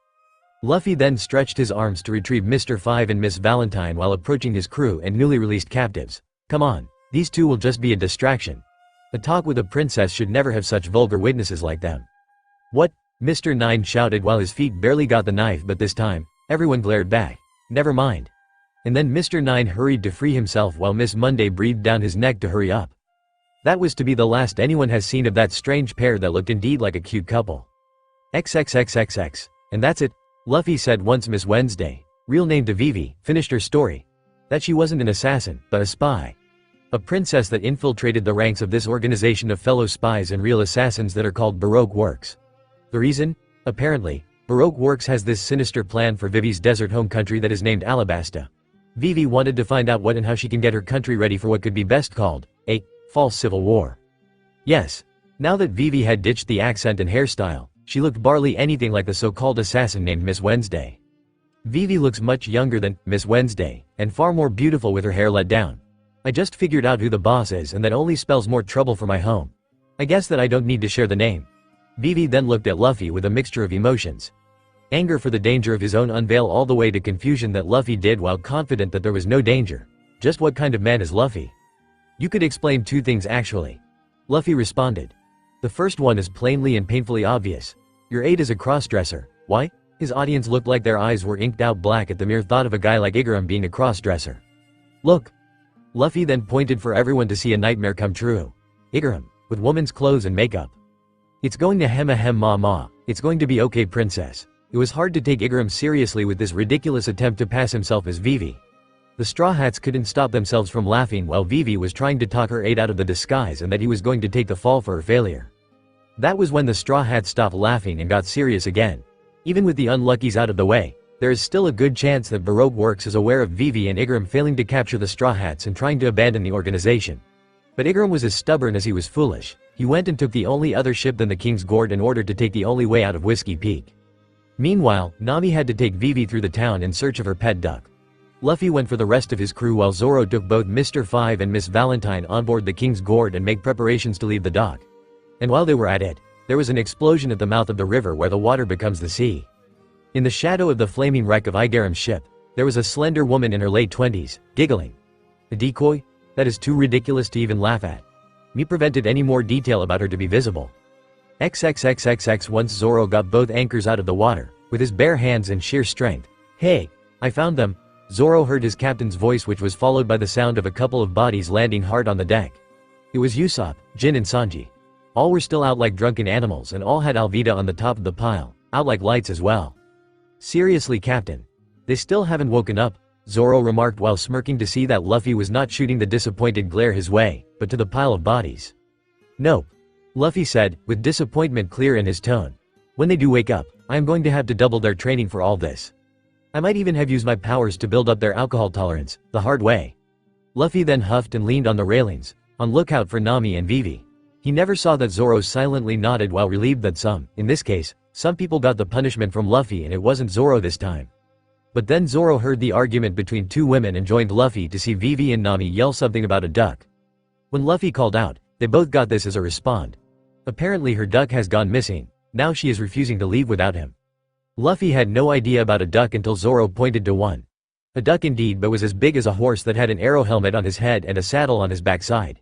Luffy then stretched his arms to retrieve Mr. Five and Miss Valentine while approaching his crew and newly released captives. Come on, these two will just be a distraction. A talk with a princess should never have such vulgar witnesses like them. What? Mr. Nine shouted while his feet barely got the knife, but this time, everyone glared back. Never mind. And then Mr. Nine hurried to free himself while Miss Monday breathed down his neck to hurry up. That was to be the last anyone has seen of that strange pair that looked indeed like a cute couple. XXXXX. And that's it, Luffy said once Miss Wednesday, real name to Vivi, finished her story. That she wasn't an assassin, but a spy. A princess that infiltrated the ranks of this organization of fellow spies and real assassins that are called Baroque Works. The reason? Apparently, Baroque Works has this sinister plan for Vivi's desert home country that is named Alabasta. Vivi wanted to find out what and how she can get her country ready for what could be best called a false civil war. Yes, now that Vivi had ditched the accent and hairstyle, she looked barely anything like the so-called assassin named Miss Wednesday. Vivi looks much younger than Miss Wednesday, and far more beautiful with her hair let down. I just figured out who the boss is, and that only spells more trouble for my home. I guess that I don't need to share the name. Vivi then looked at Luffy with a mixture of emotions. Anger for the danger of his own unveil all the way to confusion that Luffy did while confident that there was no danger. Just what kind of man is Luffy? You could explain two things actually. Luffy responded. The first one is plainly and painfully obvious. Your aide is a crossdresser. Why? His audience looked like their eyes were inked out black at the mere thought of a guy like Igaram being a crossdresser. Look. Luffy then pointed for everyone to see a nightmare come true. Igaram, with woman's clothes and makeup. It's going to hem ma ma. It's going to be okay, princess. It was hard to take Igaram seriously with this ridiculous attempt to pass himself as Vivi. The Straw Hats couldn't stop themselves from laughing while Vivi was trying to talk her aide out of the disguise and that he was going to take the fall for her failure. That was when the Straw Hats stopped laughing and got serious again. Even with the unluckies out of the way, there is still a good chance that Baroque Works is aware of Vivi and Igaram failing to capture the Straw Hats and trying to abandon the organization. But Igaram was as stubborn as he was foolish. He went and took the only other ship than the King's Gourd in order to take the only way out of Whiskey Peak. Meanwhile, Nami had to take Vivi through the town in search of her pet duck. Luffy went for the rest of his crew while Zoro took both Mr. Five and Miss Valentine on board the King's Gourd and make preparations to leave the dock. And while they were at it, there was an explosion at the mouth of the river where the water becomes the sea. In the shadow of the flaming wreck of Igaram's ship, there was a slender woman in her late 20s, giggling. A decoy? That is too ridiculous to even laugh at. Me prevented any more detail about her to be visible. XXXXX. Once Zoro got both anchors out of the water, with his bare hands and sheer strength. Hey, I found them. Zoro heard his captain's voice, which was followed by the sound of a couple of bodies landing hard on the deck. It was Usopp, Jin and Sanji. All were still out like drunken animals and all had Alvida on the top of the pile, out like lights as well. Seriously, Captain. They still haven't woken up, Zoro remarked while smirking to see that Luffy was not shooting the disappointed glare his way, but to the pile of bodies. Nope. Luffy said, with disappointment clear in his tone. When they do wake up, I am going to have to double their training for all this. I might even have used my powers to build up their alcohol tolerance, the hard way. Luffy then huffed and leaned on the railings, on lookout for Nami and Vivi. He never saw that Zoro silently nodded while relieved that in this case, some people got the punishment from Luffy and it wasn't Zoro this time. But then Zoro heard the argument between two women and joined Luffy to see Vivi and Nami yell something about a duck. When Luffy called out, they both got this as a response. Apparently her duck has gone missing, now she is refusing to leave without him. Luffy had no idea about a duck until Zoro pointed to one. A duck indeed, but was as big as a horse that had an arrow helmet on his head and a saddle on his backside.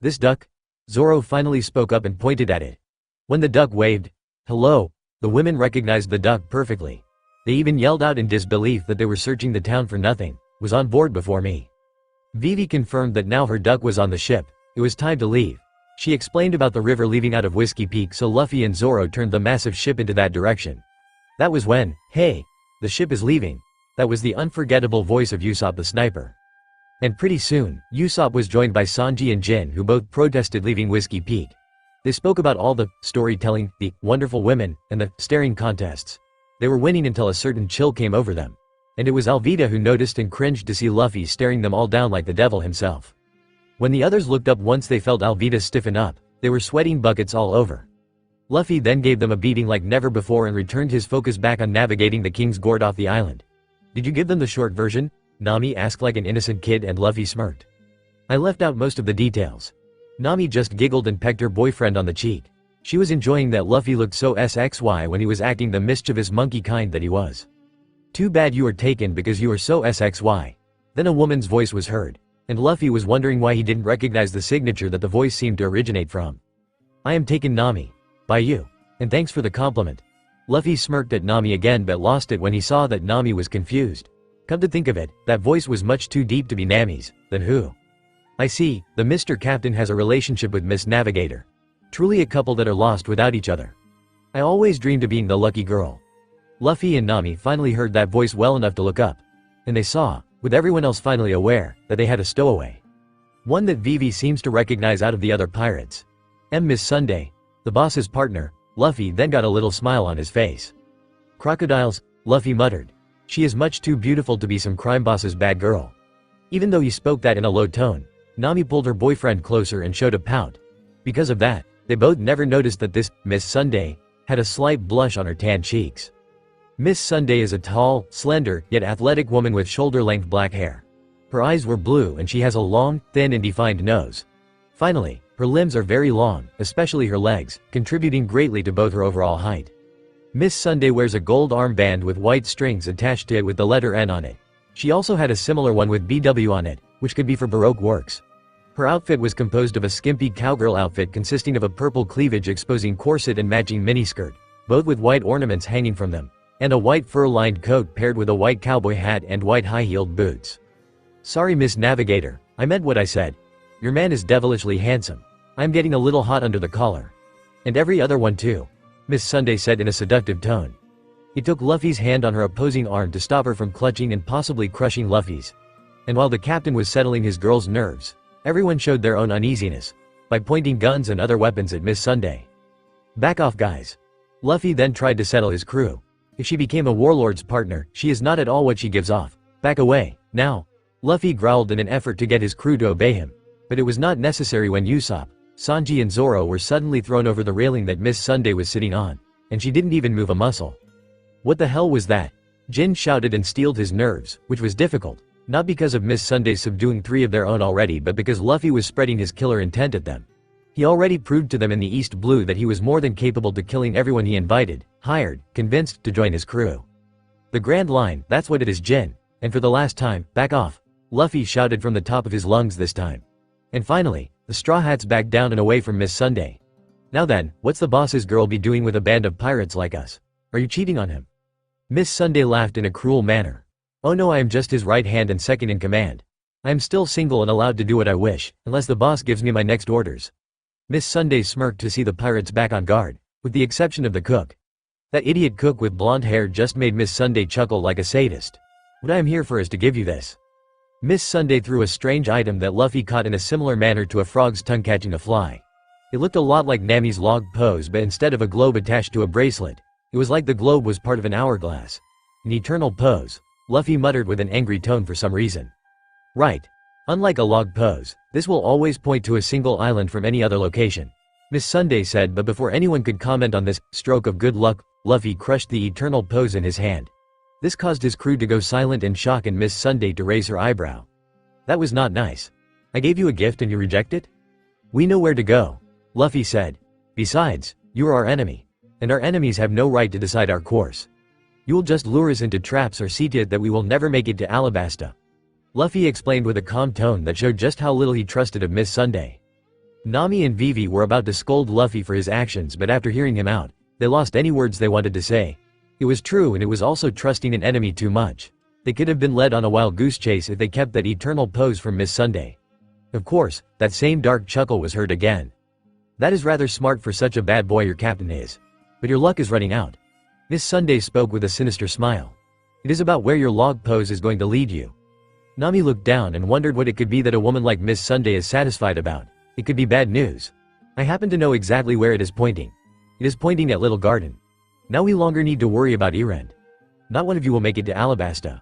This duck? Zoro finally spoke up and pointed at it. When the duck waved, hello, the women recognized the duck perfectly. They even yelled out in disbelief that they were searching the town for nothing, was on board before me. Vivi confirmed that now her duck was on the ship, it was time to leave. She explained about the river leaving out of Whiskey Peak, so Luffy and Zoro turned the massive ship into that direction. That was when, hey, the ship is leaving. That was the unforgettable voice of Usopp the sniper. And pretty soon, Usopp was joined by Sanji and Jin, who both protested leaving Whiskey Peak. They spoke about all the storytelling, the wonderful women, and the staring contests. They were winning until a certain chill came over them. And it was Alvida who noticed and cringed to see Luffy staring them all down like the devil himself. When the others looked up once they felt Alvida stiffen up, they were sweating buckets all over. Luffy then gave them a beating like never before and returned his focus back on navigating the King's Gourd off the island. "Did you give them the short version?" Nami asked like an innocent kid, and Luffy smirked. "I left out most of the details." Nami just giggled and pecked her boyfriend on the cheek. She was enjoying that Luffy looked so sxy when he was acting the mischievous monkey kind that he was. "Too bad you were taken because you are so sxy." Then a woman's voice was heard, and Luffy was wondering why he didn't recognize the signature that the voice seemed to originate from. "I am taken, Nami. By you. And thanks for the compliment." Luffy smirked at Nami again but lost it when he saw that Nami was confused. Come to think of it, that voice was much too deep to be Nami's. Then who? "I see, the Mr. Captain has a relationship with Miss Navigator. Truly a couple that are lost without each other. I always dreamed of being the lucky girl." Luffy and Nami finally heard that voice well enough to look up. And they saw, with everyone else finally aware, that they had a stowaway. One that Vivi seems to recognize out of the other pirates. Miss Sunday, the boss's partner. Luffy then got a little smile on his face. "Crocodiles," Luffy muttered. "She is much too beautiful to be some crime boss's bad girl." Even though he spoke that in a low tone, Nami pulled her boyfriend closer and showed a pout. Because of that, they both never noticed that this Miss Sunday had a slight blush on her tan cheeks. Miss Sunday is a tall, slender, yet athletic woman with shoulder-length black hair. Her eyes were blue and she has a long, thin and defined nose. Finally, her limbs are very long, especially her legs, contributing greatly to both her overall height. Miss Sunday wears a gold armband with white strings attached to it with the letter N on it. She also had a similar one with BW on it, which could be for Baroque works. Her outfit was composed of a skimpy cowgirl outfit consisting of a purple cleavage exposing corset and matching miniskirt, both with white ornaments hanging from them, and a white fur-lined coat paired with a white cowboy hat and white high-heeled boots. "Sorry, Miss Navigator, I meant what I said. Your man is devilishly handsome. I'm getting a little hot under the collar. And every other one too," Miss Sunday said in a seductive tone. He took Luffy's hand on her opposing arm to stop her from clutching and possibly crushing Luffy's. And while the captain was settling his girl's nerves, everyone showed their own uneasiness by pointing guns and other weapons at Miss Sunday. "Back off, guys." Luffy then tried to settle his crew. "If she became a warlord's partner, she is not at all what she gives off. Back away, now." Luffy growled in an effort to get his crew to obey him. But it was not necessary when Usopp, Sanji and Zoro were suddenly thrown over the railing that Miss Sunday was sitting on, and she didn't even move a muscle. "What the hell was that?" Jin shouted and steeled his nerves, which was difficult, not because of Miss Sunday subduing 3 of their own already but because Luffy was spreading his killer intent at them. He already proved to them in the East Blue that he was more than capable to killing everyone he invited, hired, convinced to join his crew. "The Grand Line, that's what it is, Jin. And for the last time, back off," Luffy shouted from the top of his lungs this time. And finally, the Straw Hats backed down and away from Miss Sunday. "Now then, what's the boss's girl be doing with a band of pirates like us? Are you cheating on him?" Miss Sunday laughed in a cruel manner. "Oh no, I am just his right hand and second in command. I am still single and allowed to do what I wish, unless the boss gives me my next orders." Miss Sunday smirked to see the pirates back on guard, with the exception of the cook. That idiot cook with blonde hair just made Miss Sunday chuckle like a sadist. "What I am here for is to give you this." Miss Sunday threw a strange item that Luffy caught in a similar manner to a frog's tongue catching a fly. It looked a lot like Nami's log pose, but instead of a globe attached to a bracelet, it was like the globe was part of an hourglass. An eternal pose, Luffy muttered with an angry tone for some reason. "Right. Unlike a log pose, this will always point to a single island from any other location," Miss Sunday said, but before anyone could comment on this stroke of good luck, Luffy crushed the eternal pose in his hand. This caused his crew to go silent in shock and Miss Sunday to raise her eyebrow. "That was not nice. I gave you a gift and you reject it?" "We know where to go," Luffy said. "Besides, you are our enemy. And our enemies have no right to decide our course. You will just lure us into traps or see to it that we will never make it to Alabasta," Luffy explained with a calm tone that showed just how little he trusted of Miss Sunday. Nami and Vivi were about to scold Luffy for his actions, but after hearing him out, they lost any words they wanted to say. It was true, and it was also trusting an enemy too much. They could have been led on a wild goose chase if they kept that eternal pose from Miss Sunday. Of course, that same dark chuckle was heard again. "That is rather smart for such a bad boy your captain is. But your luck is running out." Miss Sunday spoke with a sinister smile. "It is about where your log pose is going to lead you." Nami looked down and wondered what it could be that a woman like Miss Sunday is satisfied about. It could be bad news. "I happen to know exactly where it is pointing. It is pointing at Little Garden. Now we longer need to worry about Erend. Not one of you will make it to Alabasta."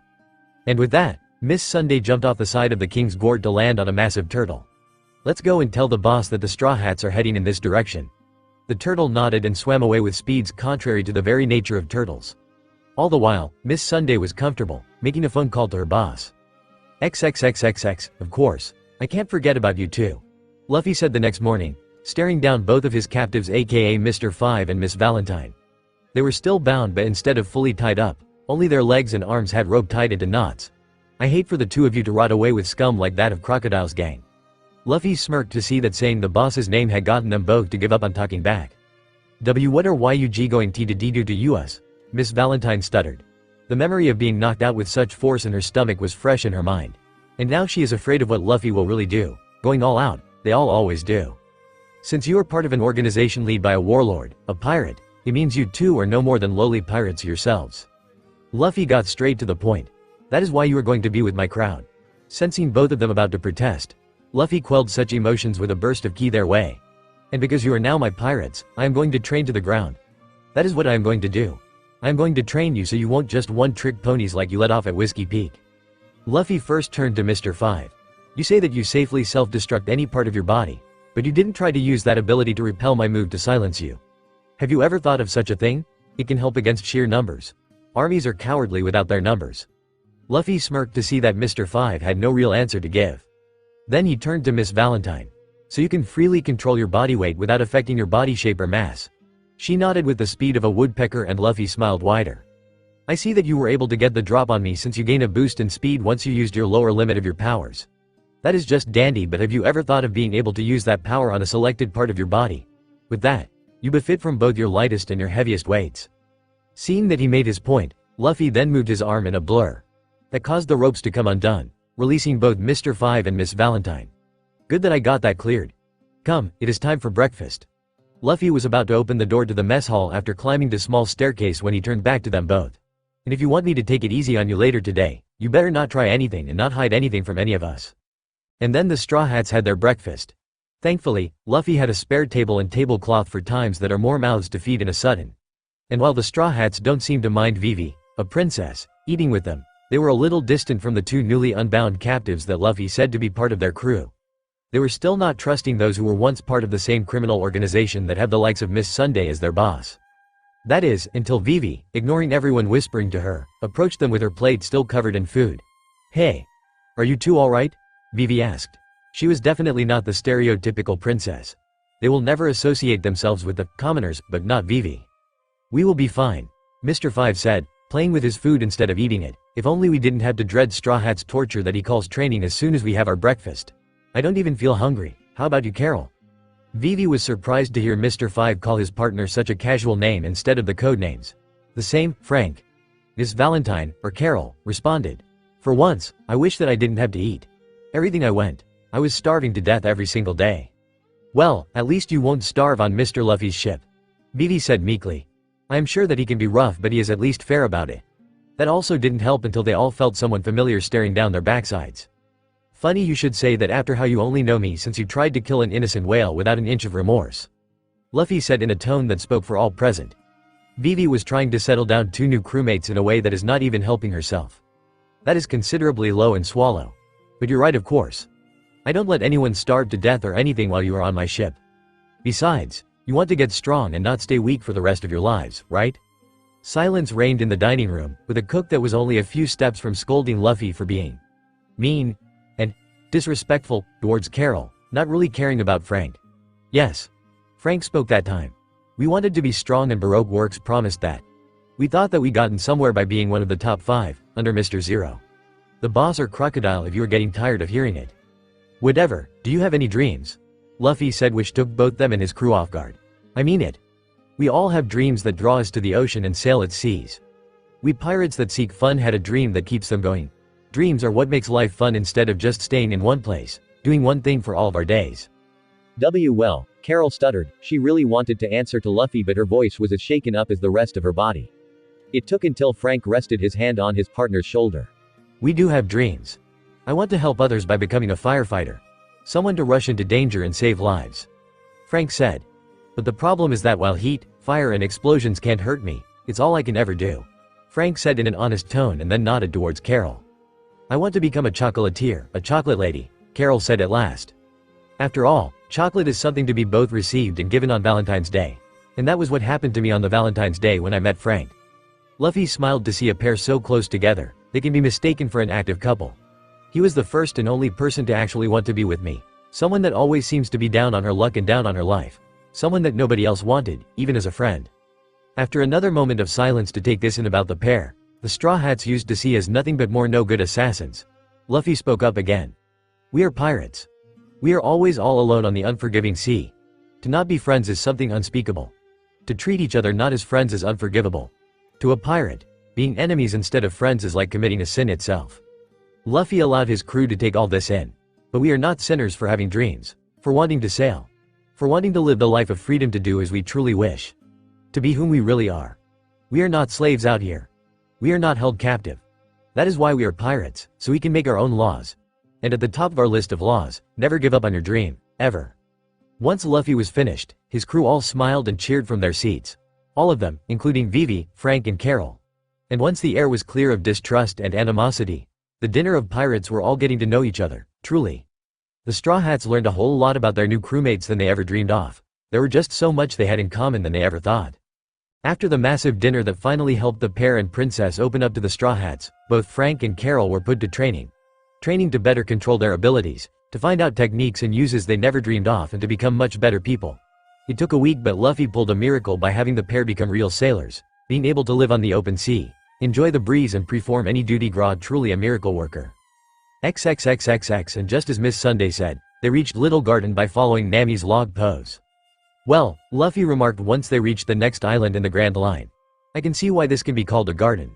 And with that, Miss Sunday jumped off the side of the king's gourd to land on a massive turtle. Let's go and tell the boss that the Straw Hats are heading in this direction. The turtle nodded and swam away with speeds contrary to the very nature of turtles. All the while, Miss Sunday was comfortable, making a phone call to her boss. XXXXX, of course. I can't forget about you too. Luffy said the next morning, staring down both of his captives aka Mr. 5 and Miss Valentine. They were still bound but instead of fully tied up, only their legs and arms had rope tied into knots. I hate for the two of you to rot away with scum like that of Crocodile's gang. Luffy smirked to see that saying the boss's name had gotten them both to give up on talking back. What are you going to do to us? Miss Valentine stuttered. The memory of being knocked out with such force in her stomach was fresh in her mind. And now she is afraid of what Luffy will really do, going all out, they all always do. Since you are part of an organization led by a warlord, a pirate, it means you two are no more than lowly pirates yourselves. Luffy got straight to the point. That is why you are going to be with my crowd. Sensing both of them about to protest, Luffy quelled such emotions with a burst of ki their way. And because you are now my pirates, I am going to train to the ground. That is what I am going to do. I am going to train you so you won't just one-trick ponies like you let off at Whiskey Peak. Luffy first turned to Mr. 5. You say that you safely self-destruct any part of your body, but you didn't try to use that ability to repel my move to silence you. Have you ever thought of such a thing? It can help against sheer numbers. Armies are cowardly without their numbers. Luffy smirked to see that Mr. 5 had no real answer to give. Then he turned to Miss Valentine. So you can freely control your body weight without affecting your body shape or mass. She nodded with the speed of a woodpecker and Luffy smiled wider. I see that you were able to get the drop on me since you gain a boost in speed once you used your lower limit of your powers. That is just dandy, but have you ever thought of being able to use that power on a selected part of your body? With that, you befit from both your lightest and your heaviest weights. Seeing that he made his point, Luffy then moved his arm in a blur. That caused the ropes to come undone, releasing both Mr. 5 and Miss Valentine. Good that I got that cleared. Come, it is time for breakfast. Luffy was about to open the door to the mess hall after climbing the small staircase when he turned back to them both. And if you want me to take it easy on you later today, you better not try anything and not hide anything from any of us. And then the Straw Hats had their breakfast. Thankfully, Luffy had a spare table and tablecloth for times that are more mouths to feed in a sudden. And while the Straw Hats don't seem to mind Vivi, a princess, eating with them, they were a little distant from the two newly unbound captives that Luffy said to be part of their crew. They were still not trusting those who were once part of the same criminal organization that had the likes of Miss Sunday as their boss. That is, until Vivi, ignoring everyone whispering to her, approached them with her plate still covered in food. Hey! Are you two alright? Vivi asked. She was definitely not the stereotypical princess. They will never associate themselves with the commoners, but not Vivi. We will be fine, Mr. 5 said, playing with his food instead of eating it. If only we didn't have to dread Straw Hat's torture that he calls training as soon as we have our breakfast. I don't even feel hungry. How about you, Carol? Vivi was surprised to hear Mr. 5 call his partner such a casual name instead of the code names. The same, Frank. Miss Valentine, or Carol, responded. For once, I wish that I didn't have to eat. Everything I was starving to death every single day. Well, at least you won't starve on Mr. Luffy's ship. Vivi said meekly. I am sure that he can be rough, but he is at least fair about it. That also didn't help until they all felt someone familiar staring down their backsides. Funny you should say that after how you only know me since you tried to kill an innocent whale without an inch of remorse. Luffy said in a tone that spoke for all present. Vivi was trying to settle down two new crewmates in a way that is not even helping herself. That is considerably low and swallow. But you're right, of course. I don't let anyone starve to death or anything while you are on my ship. Besides, you want to get strong and not stay weak for the rest of your lives, right? Silence reigned in the dining room, with a cook that was only a few steps from scolding Luffy for being mean and disrespectful towards Carol, not really caring about Frank. Yes. Frank spoke that time. We wanted to be strong and Baroque Works promised that. We thought that we gotten somewhere by being one of the top 5, under Mr. Zero. The boss or Crocodile if you are getting tired of hearing it. Whatever, do you have any dreams? Luffy said, which took both them and his crew off guard. I mean it. We all have dreams that draw us to the ocean and sail its seas. We pirates that seek fun had a dream that keeps them going. Dreams are what makes life fun instead of just staying in one place, doing one thing for all of our days. Well, Carol stuttered. She really wanted to answer to Luffy, but her voice was as shaken up as the rest of her body. It took until Frank rested his hand on his partner's shoulder. We do have dreams. I want to help others by becoming a firefighter. Someone to rush into danger and save lives. Frank said. But the problem is that while heat, fire and explosions can't hurt me, it's all I can ever do. Frank said in an honest tone and then nodded towards Carol. I want to become a chocolatier, a chocolate lady, Carol said at last. After all, chocolate is something to be both received and given on Valentine's Day. And that was what happened to me on the Valentine's Day when I met Frank. Luffy smiled to see a pair so close together, they can be mistaken for an active couple. He was the first and only person to actually want to be with me. Someone that always seems to be down on her luck and down on her life. Someone that nobody else wanted, even as a friend. After another moment of silence to take this in about the pair, the Straw Hats used to see as nothing but more no-good assassins, Luffy spoke up again. We are pirates. We are always all alone on the unforgiving sea. To not be friends is something unspeakable. To treat each other not as friends is unforgivable. To a pirate, being enemies instead of friends is like committing a sin itself. Luffy allowed his crew to take all this in. But we are not sinners for having dreams, for wanting to sail, for wanting to live the life of freedom to do as we truly wish. To be whom we really are. We are not slaves out here. We are not held captive. That is why we are pirates, so we can make our own laws. And at the top of our list of laws, never give up on your dream, ever. Once Luffy was finished, his crew all smiled and cheered from their seats. All of them, including Vivi, Frank and Carol. And once the air was clear of distrust and animosity, the dinner of pirates were all getting to know each other, truly. The Straw Hats learned a whole lot about their new crewmates than they ever dreamed of. There were just so much they had in common than they ever thought. After the massive dinner that finally helped the pair and princess open up to the Straw Hats, both Frank and Carol were put to training. Training to better control their abilities, to find out techniques and uses they never dreamed of and to become much better people. It took a week but Luffy pulled a miracle by having the pair become real sailors, being able to live on the open sea, enjoy the breeze and perform any duty gras, truly a miracle worker. XXXXX, and just as Miss Sunday said, they reached Little Garden by following Nami's log pose. Well, Luffy remarked once they reached the next island in the Grand Line. I can see why this can be called a garden.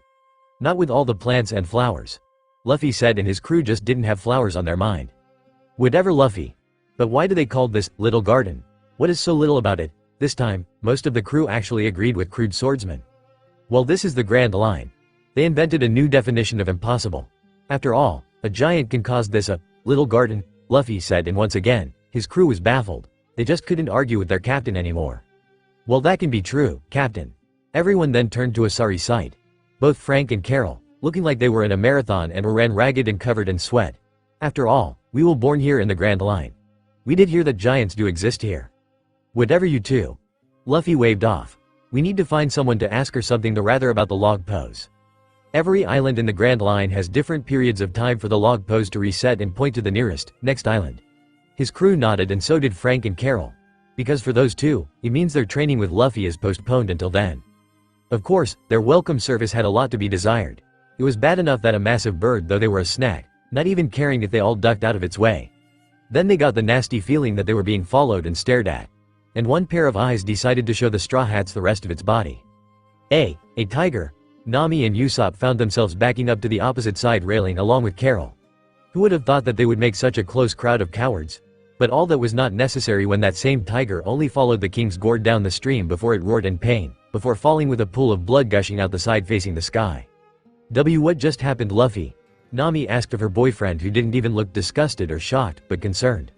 Not with all the plants and flowers. Luffy said, and his crew just didn't have flowers on their mind. Whatever, Luffy. But why do they call this Little Garden? What is so little about it? This time, most of the crew actually agreed with crude swordsman. Well, this is the Grand Line. They invented a new definition of impossible. After all, a giant can cause this a little garden, Luffy said, and once again, his crew was baffled. They just couldn't argue with their captain anymore. Well, that can be true, Captain. Everyone then turned to a sorry sight. Both Frank and Carol, looking like they were in a marathon and ran ragged and covered in sweat. After all, we were born here in the Grand Line. We did hear that giants do exist here. Whatever you two. Luffy waved off. We need to find someone to ask her something rather about the log pose. Every island in the Grand Line has different periods of time for the log pose to reset and point to the nearest, next island. His crew nodded and so did Frank and Carol. Because for those two, it means their training with Luffy is postponed until then. Of course, their welcome service had a lot to be desired. It was bad enough that a massive bird, though they were a snack, not even caring if they all ducked out of its way. Then they got the nasty feeling that they were being followed and stared at. And one pair of eyes decided to show the Straw Hats the rest of its body. A tiger. Nami and Usopp found themselves backing up to the opposite side railing along with Carol. Who would have thought that they would make such a close crowd of cowards? But all that was not necessary when that same tiger only followed the king's gourd down the stream before it roared in pain, before falling with a pool of blood gushing out the side facing the sky. What just happened, Luffy? Nami asked of her boyfriend, who didn't even look disgusted or shocked, but concerned.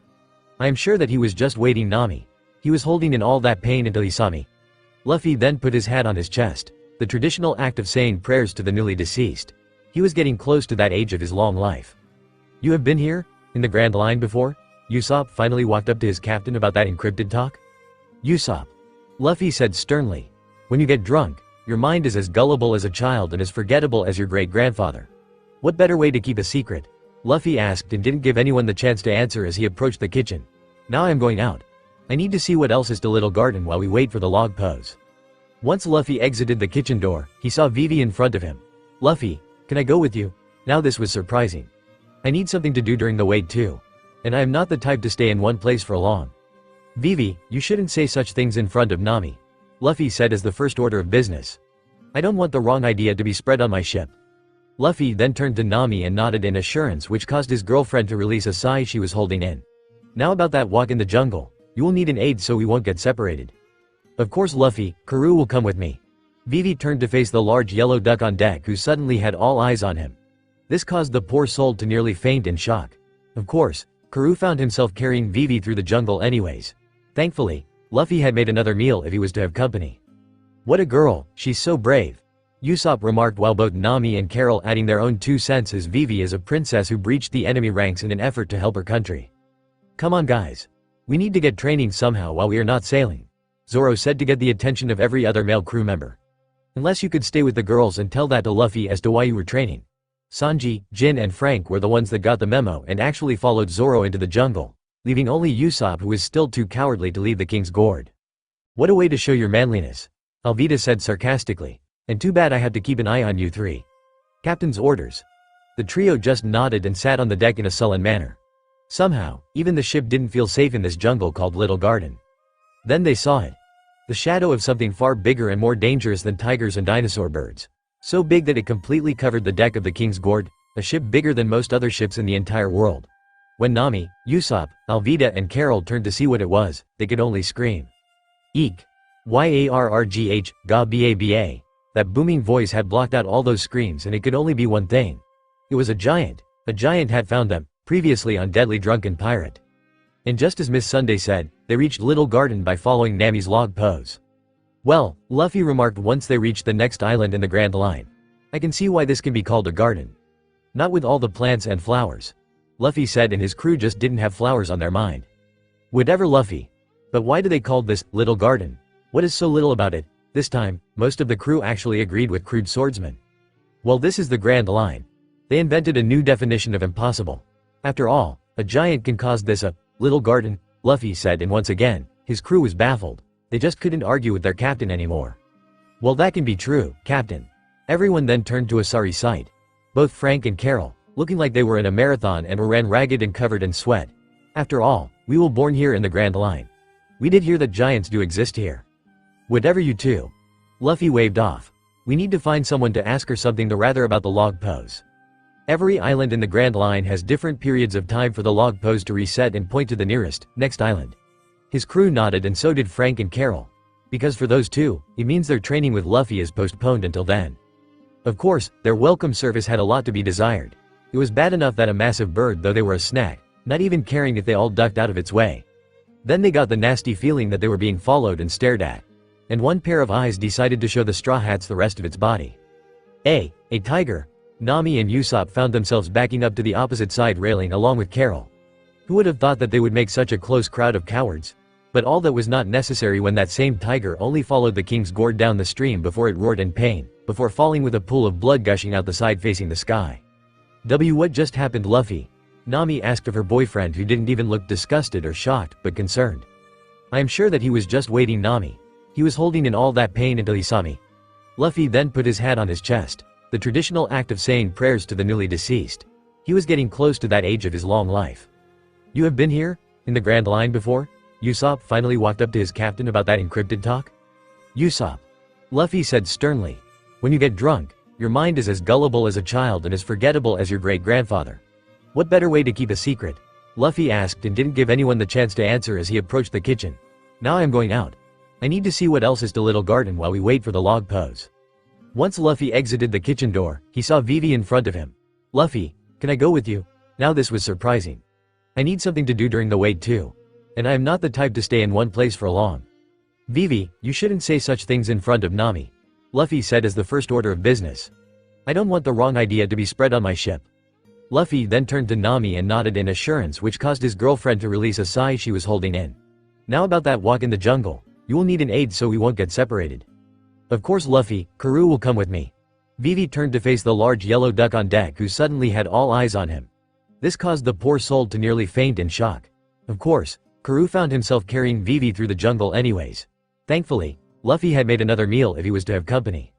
I am sure that he was just waiting, Nami. He was holding in all that pain until he saw me. Luffy then put his hat on his chest, the traditional act of saying prayers to the newly deceased. He was getting close to that age of his long life. You have been here, in the Grand Line before? Usopp finally walked up to his captain about that encrypted talk. Usopp. Luffy said sternly. When you get drunk, your mind is as gullible as a child and as forgettable as your great-grandfather. What better way to keep a secret? Luffy asked and didn't give anyone the chance to answer as he approached the kitchen. Now I am going out. I need to see what else is to Little Garden while we wait for the log pose. Once Luffy exited the kitchen door, he saw Vivi in front of him. Luffy, can I go with you? Now this was surprising. I need something to do during the wait too. And I am not the type to stay in one place for long. Vivi, you shouldn't say such things in front of Nami. Luffy said as the first order of business. I don't want the wrong idea to be spread on my ship. Luffy then turned to Nami and nodded in assurance, which caused his girlfriend to release a sigh she was holding in. Now about that walk in the jungle. You will need an aide so we won't get separated. Of course, Luffy, Karoo will come with me. Vivi turned to face the large yellow duck on deck, who suddenly had all eyes on him. This caused the poor soul to nearly faint in shock. Of course, Karoo found himself carrying Vivi through the jungle anyways. Thankfully, Luffy had made another meal if he was to have company. What a girl, she's so brave. Usopp remarked while both Nami and Carol adding their own 2 cents as Vivi is a princess who breached the enemy ranks in an effort to help her country. Come on guys. We need to get training somehow while we are not sailing, Zoro said to get the attention of every other male crew member. Unless you could stay with the girls and tell that to Luffy as to why you were training. Sanji, Jin and Frank were the ones that got the memo and actually followed Zoro into the jungle, leaving only Usopp who was still too cowardly to leave the King's Gourd. What a way to show your manliness, Alvida said sarcastically. And too bad I had to keep an eye on you three. Captain's orders. The trio just nodded and sat on the deck in a sullen manner. Somehow, even the ship didn't feel safe in this jungle called Little Garden. Then they saw it. The shadow of something far bigger and more dangerous than tigers and dinosaur birds. So big that it completely covered the deck of the King's Gourd, a ship bigger than most other ships in the entire world. When Nami, Usopp, Alvida and Carol turned to see what it was, they could only scream. Eek. Yarrgh, ga ba. That booming voice had blocked out all those screams and it could only be one thing. It was a giant. A giant had found them, previously on Deadly Drunken Pirate. And just as Miss Sunday said, they reached Little Garden by following Nami's log pose. Well, Luffy remarked once they reached the next island in the Grand Line. I can see why this can be called a garden. Not with all the plants and flowers. Luffy said, and his crew just didn't have flowers on their mind. Whatever Luffy. But why do they call this Little Garden? What is so little about it? This time, most of the crew actually agreed with crude swordsman. Well, this is the Grand Line. They invented a new definition of impossible. After all, a giant can cause this a little garden, Luffy said, and once again, his crew was baffled. They just couldn't argue with their captain anymore. Well, that can be true, Captain. Everyone then turned to a sorry sight. Both Frank and Carol, looking like they were in a marathon and ran ragged and covered in sweat. After all, we were born here in the Grand Line. We did hear that giants do exist here. Whatever you two. Luffy waved off. We need to find someone to ask her something rather about the log pose. Every island in the Grand Line has different periods of time for the log pose to reset and point to the nearest, next island. His crew nodded and so did Frank and Carol. Because for those two, it means their training with Luffy is postponed until then. Of course, their welcome service had a lot to be desired. It was bad enough that a massive bird, though they were a snack, not even caring if they all ducked out of its way. Then they got the nasty feeling that they were being followed and stared at. And one pair of eyes decided to show the Straw Hats the rest of its body. A tiger. Nami and Usopp found themselves backing up to the opposite side railing along with Carol. Who would have thought that they would make such a close crowd of cowards? But all that was not necessary when that same tiger only followed the King's Gourd down the stream before it roared in pain, before falling with a pool of blood gushing out the side facing the sky. What just happened, Luffy? Nami asked of her boyfriend, who didn't even look disgusted or shocked, but concerned. I am sure that he was just waiting, Nami. He was holding in all that pain until he saw me. Luffy then put his hand on his chest, the traditional act of saying prayers to the newly deceased. He was getting close to that age of his long life. You have been here, in the Grand Line before? Usopp finally walked up to his captain about that encrypted talk. Usopp. Luffy said sternly. When you get drunk, your mind is as gullible as a child and as forgettable as your great-grandfather. What better way to keep a secret? Luffy asked and didn't give anyone the chance to answer as he approached the kitchen. Now I am going out. I need to see what else is to Little Garden while we wait for the log pose. Once Luffy exited the kitchen door, he saw Vivi in front of him. Luffy, can I go with you? Now this was surprising. I need something to do during the wait too. And I am not the type to stay in one place for long. Vivi, you shouldn't say such things in front of Nami. Luffy said as the first order of business. I don't want the wrong idea to be spread on my ship. Luffy then turned to Nami and nodded in assurance, which caused his girlfriend to release a sigh she was holding in. Now about that walk in the jungle. You will need an aide so we won't get separated. Of course Luffy, Karoo will come with me. Vivi turned to face the large yellow duck on deck, who suddenly had all eyes on him. This caused the poor soul to nearly faint in shock. Of course, Karoo found himself carrying Vivi through the jungle anyways. Thankfully, Luffy had made another meal if he was to have company.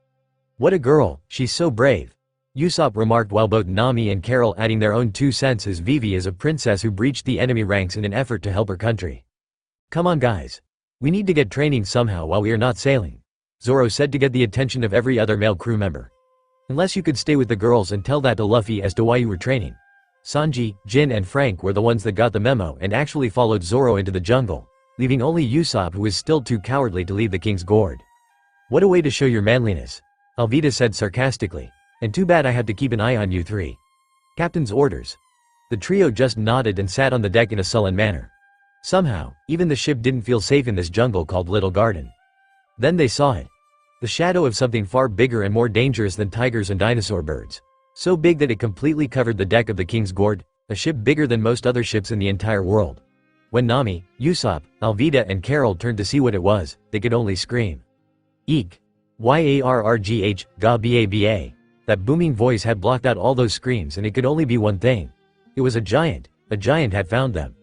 What a girl, she's so brave. Usopp remarked while both Nami and Carol adding their own 2 cents as Vivi is a princess who breached the enemy ranks in an effort to help her country. Come on guys. We need to get training somehow while we are not sailing, Zoro said to get the attention of every other male crew member. Unless you could stay with the girls and tell that to Luffy as to why you were training. Sanji, Jin and Frank were the ones that got the memo and actually followed Zoro into the jungle, leaving only Usopp, who was still too cowardly to leave the King's Gourd. What a way to show your manliness, Alvida said sarcastically. And too bad I had to keep an eye on you three. Captain's orders. The trio just nodded and sat on the deck in a sullen manner. Somehow, even the ship didn't feel safe in this jungle called Little Garden. Then they saw it. The shadow of something far bigger and more dangerous than tigers and dinosaur birds. So big that it completely covered the deck of the King's Gourd, a ship bigger than most other ships in the entire world. When Nami, Usopp, Alvida and Carol turned to see what it was, they could only scream. Eek! Yarrgh, ga ba. That booming voice had blocked out all those screams and it could only be one thing. It was a giant had found them.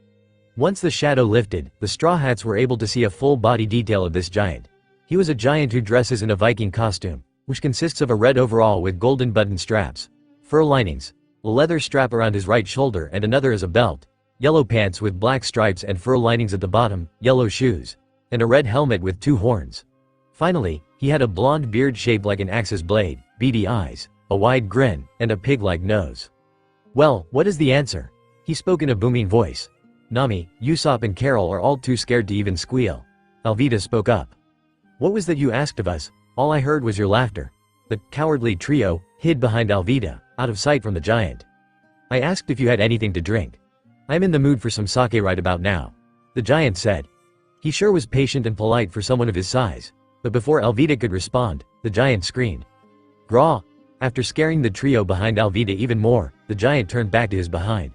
Once the shadow lifted, the Straw Hats were able to see a full body detail of this giant. He was a giant who dresses in a Viking costume, which consists of a red overall with golden button straps, fur linings, a leather strap around his right shoulder and another as a belt, yellow pants with black stripes and fur linings at the bottom, yellow shoes, and a red helmet with 2 horns. Finally, he had a blonde beard shaped like an axe's blade, beady eyes, a wide grin, and a pig-like nose. Well, what is the answer? He spoke in a booming voice. Nami, Usopp and Carol are all too scared to even squeal. Alvida spoke up. What was that you asked of us? All I heard was your laughter. The cowardly trio hid behind Alvida, out of sight from the giant. I asked if you had anything to drink. I'm in the mood for some sake right about now. The giant said. He sure was patient and polite for someone of his size. But before Alvida could respond, the giant screamed. Graw! After scaring the trio behind Alvida even more, the giant turned back to his behind.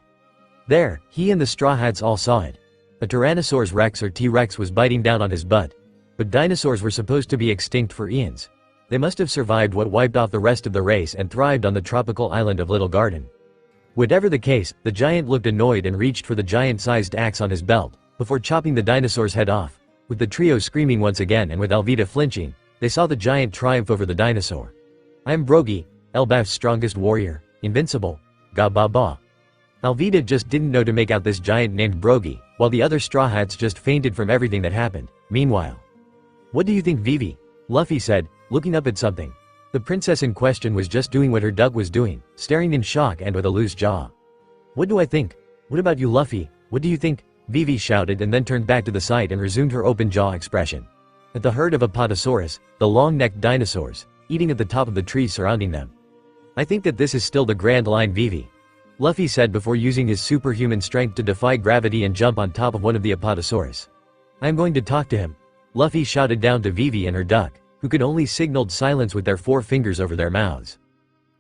There, he and the Straw Hats all saw it. A Tyrannosaurus Rex or T-Rex was biting down on his butt. But dinosaurs were supposed to be extinct for eons. They must have survived what wiped off the rest of the race and thrived on the tropical island of Little Garden. Whatever the case, the giant looked annoyed and reached for the giant-sized axe on his belt, before chopping the dinosaur's head off. With the trio screaming once again and with Alvida flinching, they saw the giant triumph over the dinosaur. I am Brogy, Elbaf's strongest warrior, invincible. Ga ba ba. Alvida just didn't know to make out this giant named Brogy, while the other Straw Hats just fainted from everything that happened. Meanwhile, what do you think, Vivi? Luffy said, looking up at something. The princess in question was just doing what her duck was doing, staring in shock and with a loose jaw. What do I think? What about you, Luffy? What do you think? Vivi shouted and then turned back to the side and resumed her open jaw expression. At the herd of Apatosaurus, the long-necked dinosaurs, eating at the top of the trees surrounding them. I think that this is still the Grand Line, Vivi. Luffy said before using his superhuman strength to defy gravity and jump on top of one of the Apatosaurus. I am going to talk to him. Luffy shouted down to Vivi and her duck, who could only signaled silence with their 4 fingers over their mouths.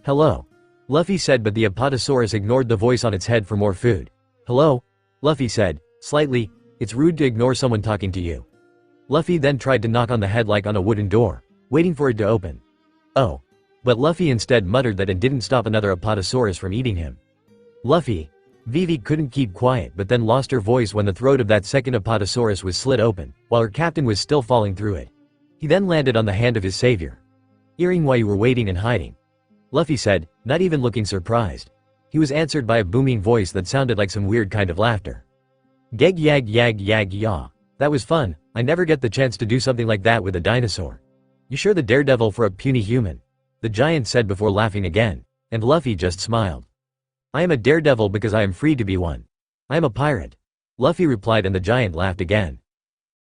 Hello. Luffy said, but the Apatosaurus ignored the voice on its head for more food. Hello? Luffy said, slightly, it's rude to ignore someone talking to you. Luffy then tried to knock on the head like on a wooden door, waiting for it to open. Oh. But Luffy instead muttered that and didn't stop another Apatosaurus from eating him. Luffy. Vivi couldn't keep quiet but then lost her voice when the throat of that second Apatosaurus was slit open, while her captain was still falling through it. He then landed on the hand of his savior. Earring while you were waiting and hiding. Luffy said, not even looking surprised. He was answered by a booming voice that sounded like some weird kind of laughter. Geg yag yag yag yaw. That was fun, I never get the chance to do something like that with a dinosaur. You sure the daredevil for a puny human? The giant said before laughing again, and Luffy just smiled. I am a daredevil because I am free to be one. I am a pirate. Luffy replied and the giant laughed again.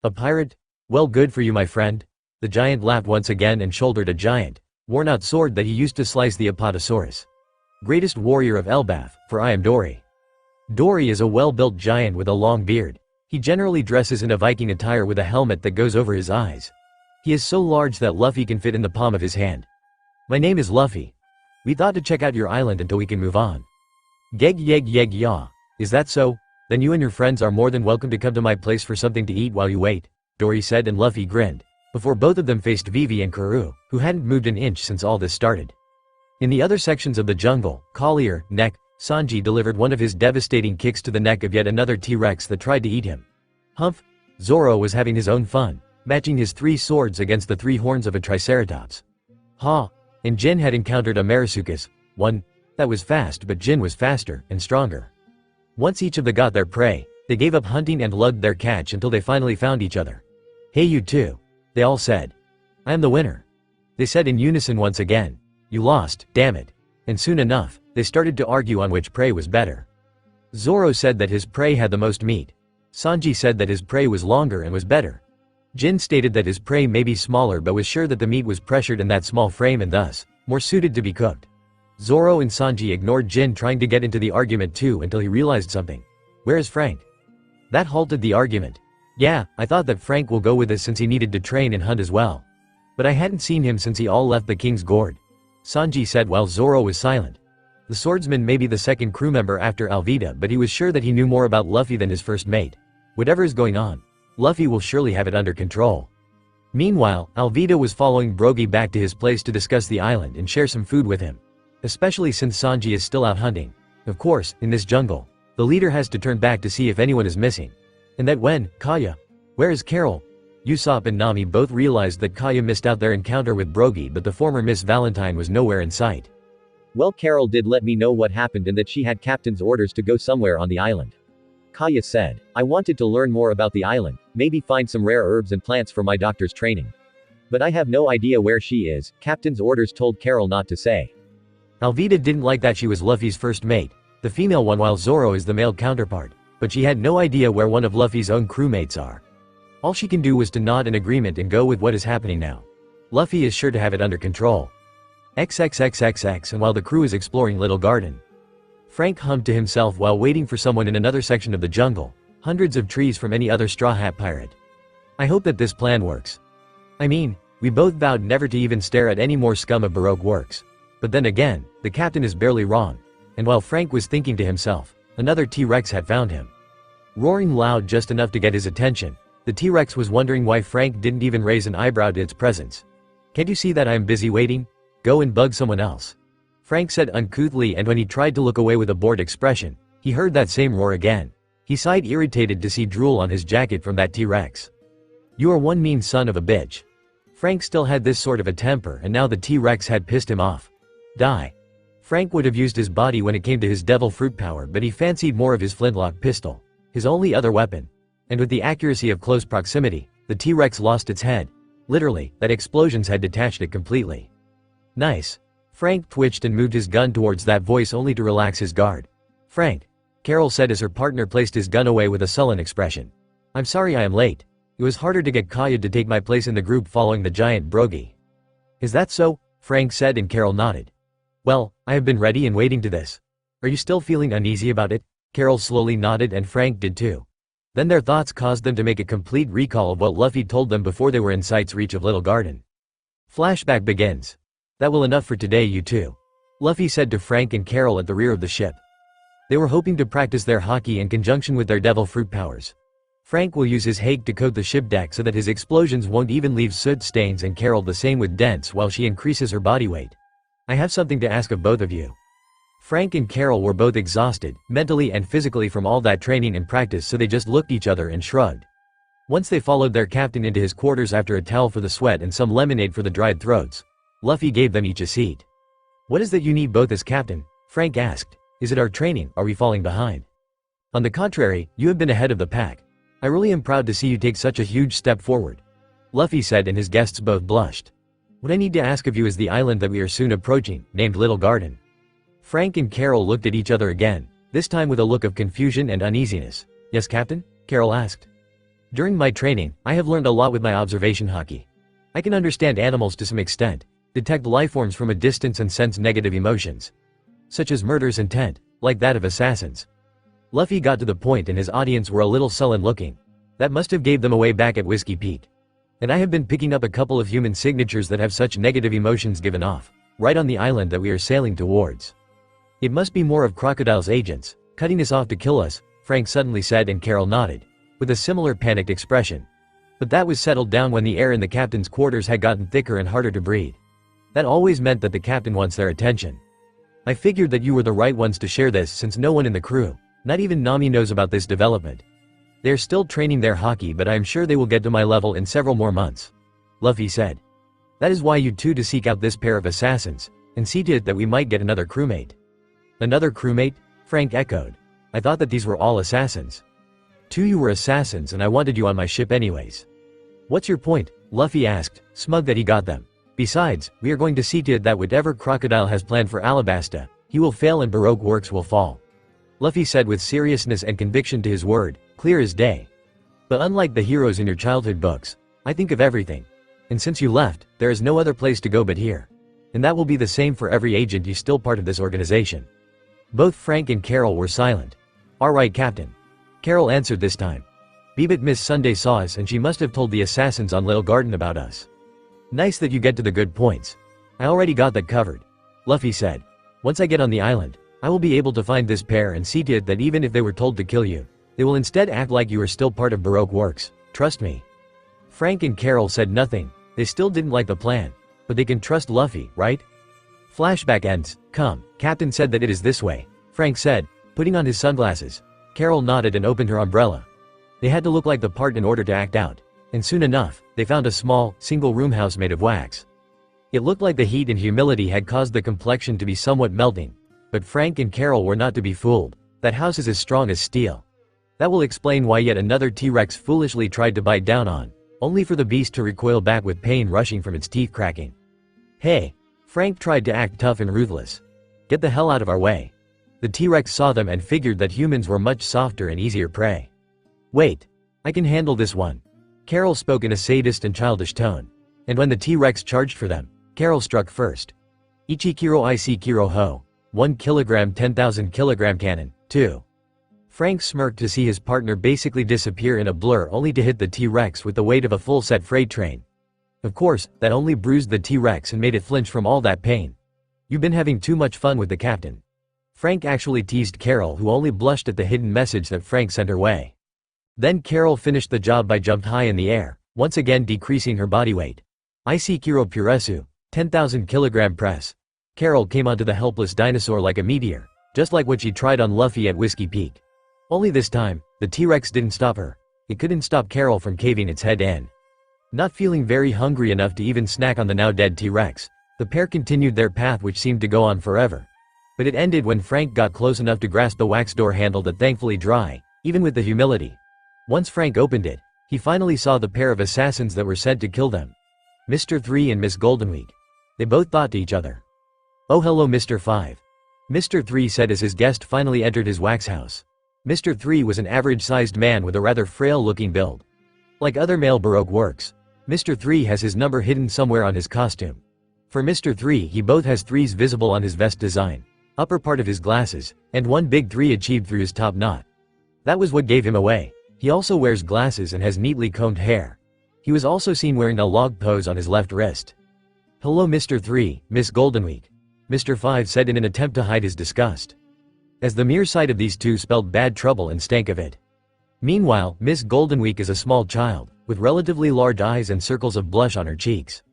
A pirate? Well, good for you, my friend. The giant laughed once again and shouldered a giant, worn-out sword that he used to slice the Apatosaurus. Greatest warrior of Elbaf, for I am Dory. Dory is a well-built giant with a long beard. He generally dresses in a Viking attire with a helmet that goes over his eyes. He is so large that Luffy can fit in the palm of his hand. My name is Luffy. We thought to check out your island until we can move on. Geg yeg yeg yaw. Is that so? Then you and your friends are more than welcome to come to my place for something to eat while you wait, Dory said, and Luffy grinned, before both of them faced Vivi and Karoo, who hadn't moved an inch since all this started. In the other sections of the jungle, Collier, Neck, Sanji delivered one of his devastating kicks to the neck of yet another T-Rex that tried to eat him. Humph! Zoro was having his own fun, matching his 3 swords against the 3 horns of a Triceratops. Ha! And Jin had encountered a Marasuchus, one that was fast, but Jin was faster and stronger. Once each of them got their prey, they gave up hunting and lugged their catch until they finally found each other. Hey, you two! They all said. I am the winner. They said in unison once again. You lost, damn it. And soon enough, they started to argue on which prey was better. Zoro said that his prey had the most meat. Sanji said that his prey was longer and was better. Jin stated that his prey may be smaller but was sure that the meat was pressured in that small frame and thus, more suited to be cooked. Zoro and Sanji ignored Jin trying to get into the argument too until he realized something. Where is Frank? That halted the argument. Yeah, I thought that Frank will go with us since he needed to train and hunt as well. But I hadn't seen him since he all left the king's gourd, Sanji said while Zoro was silent. The swordsman may be the second crew member after Alvida, but he was sure that he knew more about Luffy than his first mate. Whatever is going on, Luffy will surely have it under control. Meanwhile, Alvida was following Brogy back to his place to discuss the island and share some food with him. Especially since Sanji is still out hunting. Of course, in this jungle, the leader has to turn back to see if anyone is missing. And that when, Kaya, where is Carol? Usopp and Nami both realized that Kaya missed out their encounter with Brogy, but the former Miss Valentine was nowhere in sight. Well, Carol did let me know what happened and that she had captain's orders to go somewhere on the island. Kaya said, I wanted to learn more about the island, maybe find some rare herbs and plants for my doctor's training. But I have no idea where she is, captain's orders told Carol not to say. Alvida didn't like that she was Luffy's first mate, the female one, while Zoro is the male counterpart, but she had no idea where one of Luffy's own crewmates are. All she can do was to nod in agreement and go with what is happening now. Luffy is sure to have it under control. XXXXX. And while the crew is exploring Little Garden, Frank hummed to himself while waiting for someone in another section of the jungle, hundreds of trees from any other Straw Hat pirate. I hope that this plan works. I mean, we both vowed never to even stare at any more scum of Baroque works. But then again, the captain is barely wrong. And while Frank was thinking to himself, another T-Rex had found him. Roaring loud just enough to get his attention, the T-Rex was wondering why Frank didn't even raise an eyebrow to its presence. Can't you see that I am busy waiting? Go and bug someone else. Frank said uncouthly, and when he tried to look away with a bored expression, he heard that same roar again. He sighed, irritated to see drool on his jacket from that T-Rex. You are one mean son of a bitch. Frank still had this sort of a temper, and now the T-Rex had pissed him off. Die. Frank would have used his body when it came to his devil fruit power, but he fancied more of his flintlock pistol, his only other weapon. And with the accuracy of close proximity, the T-Rex lost its head. Literally, that explosions had detached it completely. Nice. Frank twitched and moved his gun towards that voice only to relax his guard. Frank, Carol said as her partner placed his gun away with a sullen expression. I'm sorry I am late. It was harder to get Kaya to take my place in the group following the giant Brogy. Is that so? Frank said, and Carol nodded. Well, I have been ready and waiting to this. Are you still feeling uneasy about it? Carol slowly nodded, and Frank did too. Then their thoughts caused them to make a complete recall of what Luffy told them before they were in sight's reach of Little Garden. Flashback begins. That will enough for today, you two. Luffy said to Frank and Carol at the rear of the ship. They were hoping to practice their haki in conjunction with their devil fruit powers. Frank will use his hake to coat the ship deck so that his explosions won't even leave soot stains, and Carol the same with dents while she increases her body weight. I have something to ask of both of you. Frank and Carol were both exhausted, mentally and physically, from all that training and practice, so they just looked at each other and shrugged. Once they followed their captain into his quarters after a towel for the sweat and some lemonade for the dried throats, Luffy gave them each a seat. What is that you need both as captain? Frank asked. Is it our training? Are we falling behind? On the contrary, you have been ahead of the pack. I really am proud to see you take such a huge step forward. Luffy said, and his guests both blushed. What I need to ask of you is the island that we are soon approaching, named Little Garden. Frank and Carol looked at each other again, this time with a look of confusion and uneasiness. Yes, Captain? Carol asked. During my training, I have learned a lot with my observation haki. I can understand animals to some extent, detect lifeforms from a distance, and sense negative emotions, such as murder's intent, like that of assassins. Luffy got to the point, and his audience were a little sullen looking. That must have gave them away back at Whiskey Peak. And I have been picking up a couple of human signatures that have such negative emotions given off, right on the island that we are sailing towards. It must be more of Crocodile's agents, cutting us off to kill us, Frank suddenly said, and Carol nodded, with a similar panicked expression. But that was settled down when the air in the captain's quarters had gotten thicker and harder to breathe. That always meant that the captain wants their attention. I figured that you were the right ones to share this, since no one in the crew, not even Nami, knows about this development. They are still training their haki, but I am sure they will get to my level in several more months. Luffy said. That is why you two to seek out this pair of assassins, and see to it that we might get another crewmate. Another crewmate? Frank echoed. I thought that these were all assassins. Two, you were assassins, and I wanted you on my ship anyways. What's your point? Luffy asked, smug that he got them. Besides, we are going to see to it that whatever Crocodile has planned for Alabasta, he will fail and Baroque works will fall. Luffy said with seriousness and conviction to his word, clear as day. But unlike the heroes in your childhood books, I think of everything. And since you left, there is no other place to go but here. And that will be the same for every agent you still part of this organization. Both Frank and Carol were silent. Alright, Captain. Carol answered this time. But Miss Sunday saw us, and she must have told the assassins on Little Garden about us. Nice that you get to the good points. I already got that covered. Luffy said. Once I get on the island, I will be able to find this pair and see to it that even if they were told to kill you, they will instead act like you are still part of Baroque works. Trust me. Frank and Carol said nothing. They still didn't like the plan. But they can trust Luffy, right? Flashback ends. Come, Captain said that it is this way. Frank said, putting on his sunglasses. Carol nodded and opened her umbrella. They had to look like the part in order to act out. And soon enough, they found a small, single-room house made of wax. It looked like the heat and humidity had caused the complexion to be somewhat melting. But Frank and Carol were not to be fooled. That house is as strong as steel. That will explain why yet another T-Rex foolishly tried to bite down on, only for the beast to recoil back with pain rushing from its teeth cracking. Hey! Frank tried to act tough and ruthless. Get the hell out of our way. The T-Rex saw them and figured that humans were much softer and easier prey. Wait. I can handle this one. Carol spoke in a sadist and childish tone. And when the T-Rex charged for them, Carol struck first. Ichikiro Kiro Ho. 1 kilogram 10,000 kilogram cannon. 2. Frank smirked to see his partner basically disappear in a blur only to hit the T-Rex with the weight of a full-set freight train. Of course, that only bruised the T-Rex and made it flinch from all that pain. You've been having too much fun with the captain. Frank actually teased Carol, who only blushed at the hidden message that Frank sent her way. Then Carol finished the job by jumped high in the air, once again decreasing her body weight. Kiro Puresu, 10,000 kilogram press. Carol came onto the helpless dinosaur like a meteor, just like what she tried on Luffy at Whiskey Peak. Only this time, the T-Rex didn't stop her. It couldn't stop Carol from caving its head in. Not feeling very hungry enough to even snack on the now dead T-Rex, the pair continued their path, which seemed to go on forever. But it ended when Frank got close enough to grasp the wax door handle that thankfully dry, even with the humility. Once Frank opened it, he finally saw the pair of assassins that were sent to kill them. Mr. 3 and Miss Goldenweek. They both thought to each other. Oh hello Mr. 5. Mr. 3 said as his guest finally entered his wax house. Mr. 3 was an average-sized man with a rather frail-looking build. Like other male Baroque works, Mr. 3 has his number hidden somewhere on his costume. For Mr. 3 he both has 3s visible on his vest design, upper part of his glasses, and one big 3 achieved through his top knot. That was what gave him away. He also wears glasses and has neatly combed hair. He was also seen wearing a log pose on his left wrist. Hello Mr. 3, Miss Goldenweek. Mr. 5 said in an attempt to hide his disgust, as the mere sight of these two spelled bad trouble and stank of it. Meanwhile, Miss Goldenweek is a small child, with relatively large eyes and circles of blush on her cheeks.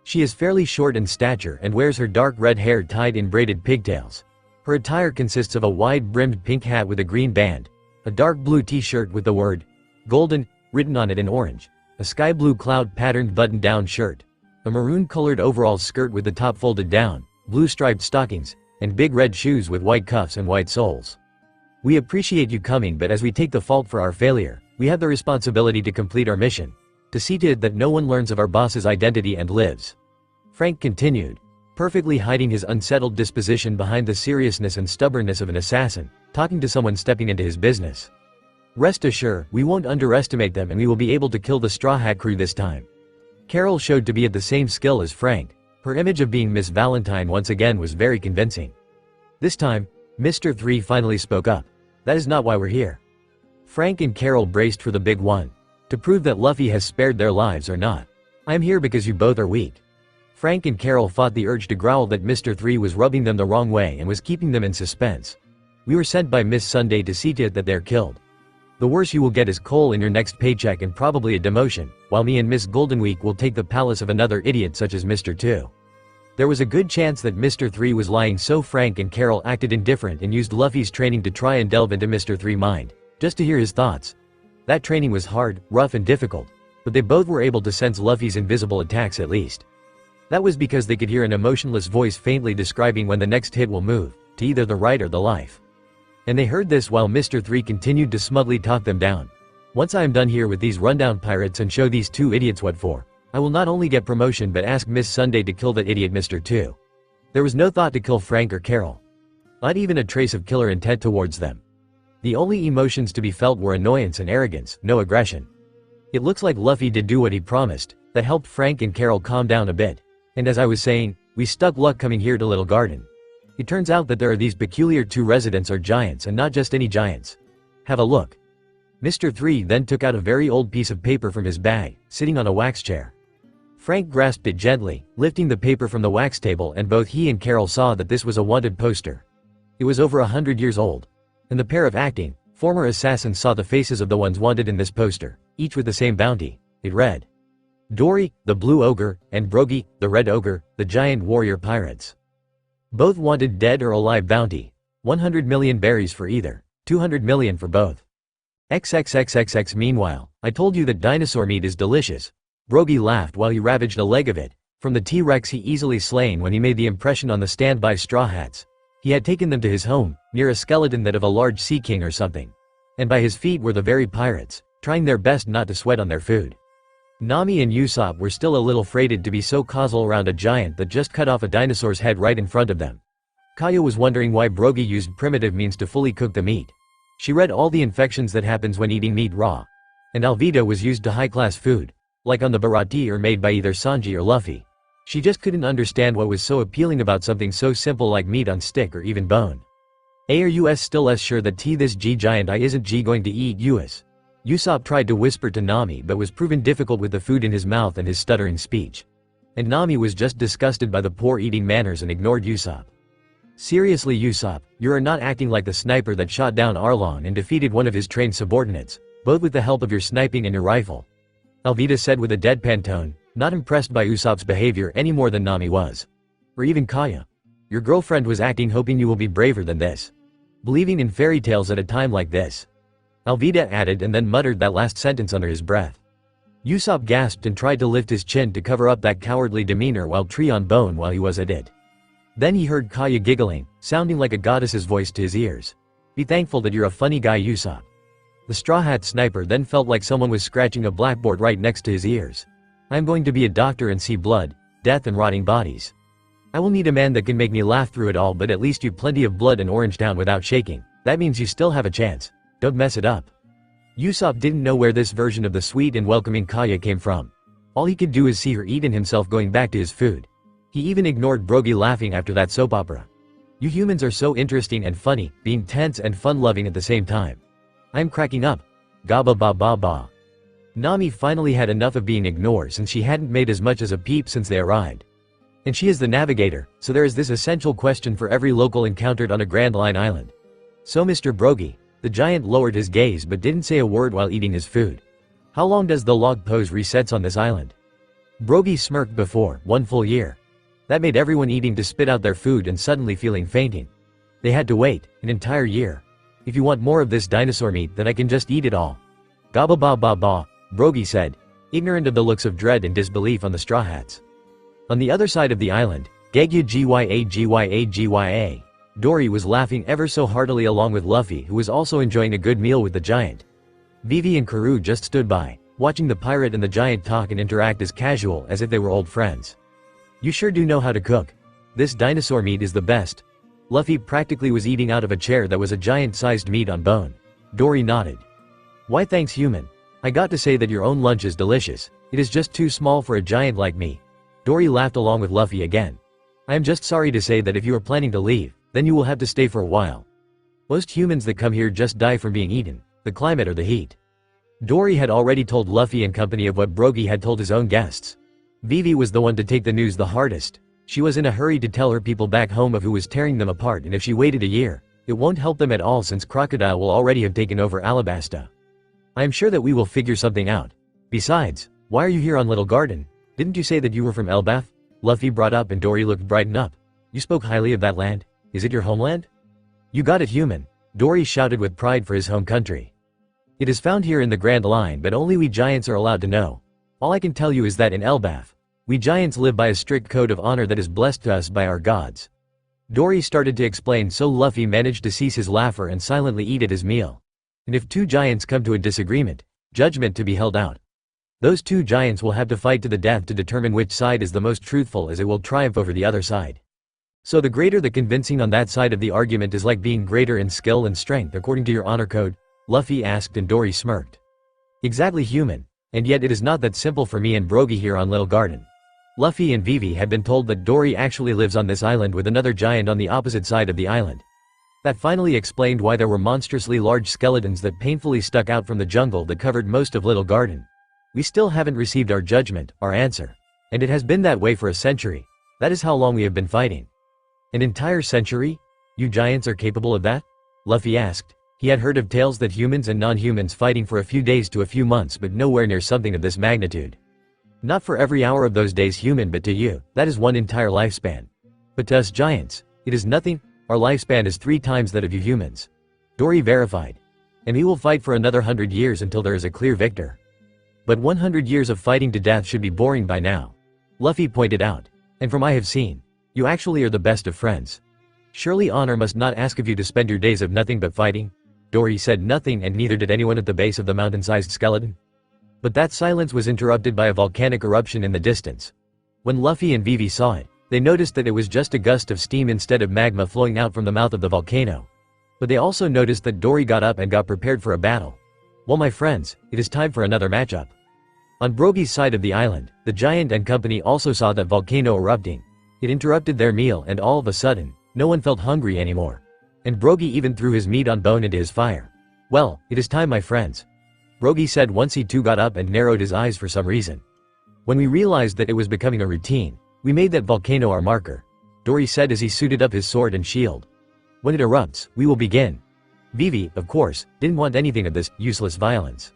She is fairly short in stature and wears her dark red hair tied in braided pigtails. Her attire consists of a wide-brimmed pink hat with a green band, a dark blue t-shirt with the word "Golden" written on it in orange, a sky blue cloud-patterned button-down shirt, a maroon-colored overall skirt with the top folded down, blue striped stockings, and big red shoes with white cuffs and white soles. We appreciate you coming, but as we take the fault for our failure, we have the responsibility to complete our mission, to see to it that no one learns of our boss's identity and lives. Frank continued, perfectly hiding his unsettled disposition behind the seriousness and stubbornness of an assassin, talking to someone stepping into his business. Rest assured, we won't underestimate them and we will be able to kill the Straw Hat crew this time. Carol showed to be at the same skill as Frank. Her image of being Miss Valentine once again was very convincing. This time, Mr. 3 finally spoke up. That is not why we're here. Frank and Carol braced for the big one. To prove that Luffy has spared their lives or not. I am here because you both are weak. Frank and Carol fought the urge to growl that Mr. 3 was rubbing them the wrong way and was keeping them in suspense. We were sent by Miss Sunday to see to it that they're killed. The worst you will get is coal in your next paycheck and probably a demotion, while me and Miss Goldenweek will take the palace of another idiot such as Mr. 2. There was a good chance that Mr. 3 was lying, so Frank and Carol acted indifferent and used Luffy's training to try and delve into Mr. 3's mind, just to hear his thoughts. That training was hard, rough and difficult, but they both were able to sense Luffy's invisible attacks at least. That was because they could hear an emotionless voice faintly describing when the next hit will move, to either the right or the left. And they heard this while Mr. 3 continued to smugly talk them down. Once I am done here with these rundown pirates and show these two idiots what for, I will not only get promotion but ask Miss Sunday to kill that idiot Mr. 2. There was no thought to kill Frank or Carol. Not even a trace of killer intent towards them. The only emotions to be felt were annoyance and arrogance, no aggression. It looks like Luffy did do what he promised, that helped Frank and Carol calm down a bit. And as I was saying, we stuck luck coming here to Little Garden. It turns out that there are these peculiar two residents or giants, and not just any giants. Have a look. Mr. 3 then took out a very old piece of paper from his bag, sitting on a wax chair. Frank grasped it gently, lifting the paper from the wax table, and both he and Carol saw that this was a wanted poster. It was over 100 years old. And the pair of acting, former assassins saw the faces of the ones wanted in this poster, each with the same bounty. It read, Darry, the Blue Ogre, and Brogy, the Red Ogre, the Giant Warrior Pirates. Both wanted dead or alive bounty. 100 million berries for either. 200 million for both. XXXXX. Meanwhile, I told you that dinosaur meat is delicious. Brogy laughed while he ravaged a leg of it. From the T-Rex he easily slain when he made the impression on the standby Straw Hats. He had taken them to his home, near a skeleton that of a large sea king or something. And by his feet were the very pirates, trying their best not to sweat on their food. Nami and Usopp were still a little freighted to be so causal around a giant that just cut off a dinosaur's head right in front of them. Kaya was wondering why Brogy used primitive means to fully cook the meat. She read all the infections that happens when eating meat raw. And Alvida was used to high-class food, like on the Barati or made by either Sanji or Luffy. She just couldn't understand what was so appealing about something so simple like meat on stick or even bone. Are you still less sure that this G giant I isn't G going to eat us? Usopp tried to whisper to Nami but was proven difficult with the food in his mouth and his stuttering speech. And Nami was just disgusted by the poor eating manners and ignored Usopp. Seriously Usopp, you are not acting like the sniper that shot down Arlong and defeated one of his trained subordinates, both with the help of your sniping and your rifle. Alvida said with a deadpan tone, not impressed by Usopp's behavior any more than Nami was. Or even Kaya. Your girlfriend was acting hoping you will be braver than this. Believing in fairy tales at a time like this. Alvida added and then muttered that last sentence under his breath. Usopp gasped and tried to lift his chin to cover up that cowardly demeanor while tree on bone while he was at it. Then he heard Kaya giggling, sounding like a goddess's voice to his ears. Be thankful that you're a funny guy Usopp. The Straw Hat Sniper then felt like someone was scratching a blackboard right next to his ears. I'm going to be a doctor and see blood, death and rotting bodies. I will need a man that can make me laugh through it all, but at least you plenty of blood in Orange Town without shaking. That means you still have a chance. Don't mess it up. Usopp didn't know where this version of the sweet and welcoming Kaya came from. All he could do is see her eat and himself going back to his food. He even ignored Brogy laughing after that soap opera. You humans are so interesting and funny, being tense and fun-loving at the same time. I'm cracking up. Gaba ba ba ba. Nami finally had enough of being ignored since she hadn't made as much as a peep since they arrived. And she is the navigator, so there is this essential question for every local encountered on a Grand Line island. So Mr. Brogy, the giant lowered his gaze but didn't say a word while eating his food. How long does the log pose resets on this island? Brogy smirked before, 1 full year. That made everyone eating to spit out their food and suddenly feeling fainting. They had to wait, an entire year. If you want more of this dinosaur meat then I can just eat it all. Gaba ba ba ba, Brogy said, ignorant of the looks of dread and disbelief on the Straw Hats. On the other side of the island, Gya, Darry was laughing ever so heartily along with Luffy, who was also enjoying a good meal with the giant. Vivi and Karoo just stood by, watching the pirate and the giant talk and interact as casual as if they were old friends. You sure do know how to cook. This dinosaur meat is the best. Luffy practically was eating out of a chair that was a giant-sized meat on bone. Darry nodded. Why thanks human. I got to say that your own lunch is delicious. It is just too small for a giant like me. Darry laughed along with Luffy again. I am just sorry to say that if you are planning to leave, then you will have to stay for a while. Most humans that come here just die from being eaten, the climate or the heat. Darry had already told Luffy and company of what Brogy had told his own guests. Vivi was the one to take the news the hardest. She was in a hurry to tell her people back home of who was tearing them apart, and if she waited a year, it won't help them at all since Crocodile will already have taken over Alabasta. I am sure that we will figure something out. Besides, why are you here on Little Garden? Didn't you say that you were from Elbaf? Luffy brought up and Darry looked brightened up. You spoke highly of that land? Is it your homeland? You got it human. Darry shouted with pride for his home country. It is found here in the Grand Line, but only we giants are allowed to know. All I can tell you is that in Elbaf, we giants live by a strict code of honor that is blessed to us by our gods. Darry started to explain, so Luffy managed to cease his laughter and silently eat at his meal. And if two giants come to a disagreement, judgment to be held out. Those two giants will have to fight to the death to determine which side is the most truthful, as it will triumph over the other side. So the greater the convincing on that side of the argument is like being greater in skill and strength according to your honor code? Luffy asked and Darry smirked. Exactly human. And yet it is not that simple for me and Brogy here on Little Garden. Luffy and Vivi had been told that Darry actually lives on this island with another giant on the opposite side of the island. That finally explained why there were monstrously large skeletons that painfully stuck out from the jungle that covered most of Little Garden. We still haven't received our judgment, our answer. And it has been that way for a century. That is how long we have been fighting. An entire century? You giants are capable of that? Luffy asked. He had heard of tales that humans and non-humans fighting for a few days to a few months, but nowhere near something of this magnitude. Not for every hour of those days human, but to you, that is one entire lifespan. But to us giants, it is nothing. Our lifespan is 3 times that of you humans. Darry verified. And we will fight for another 100 years until there is a clear victor. But 100 years of fighting to death should be boring by now. Luffy pointed out. And from I have seen, you actually are the best of friends. Surely honor must not ask of you to spend your days of nothing but fighting? Darry said nothing, and neither did anyone at the base of the mountain-sized skeleton. But that silence was interrupted by a volcanic eruption in the distance. When Luffy and Vivi saw it, they noticed that it was just a gust of steam instead of magma flowing out from the mouth of the volcano. But they also noticed that Darry got up and got prepared for a battle. Well, my friends, it is time for another matchup. On Brogy's side of the island, the giant and company also saw that volcano erupting. It interrupted their meal, and all of a sudden, no one felt hungry anymore. And Brogy even threw his meat on bone into his fire. Well, it is time, my friends. Brogy said once he too got up and narrowed his eyes for some reason. When we realized that it was becoming a routine, we made that volcano our marker. Darry said as he suited up his sword and shield. When it erupts, we will begin. Vivi, of course, didn't want anything of this useless violence.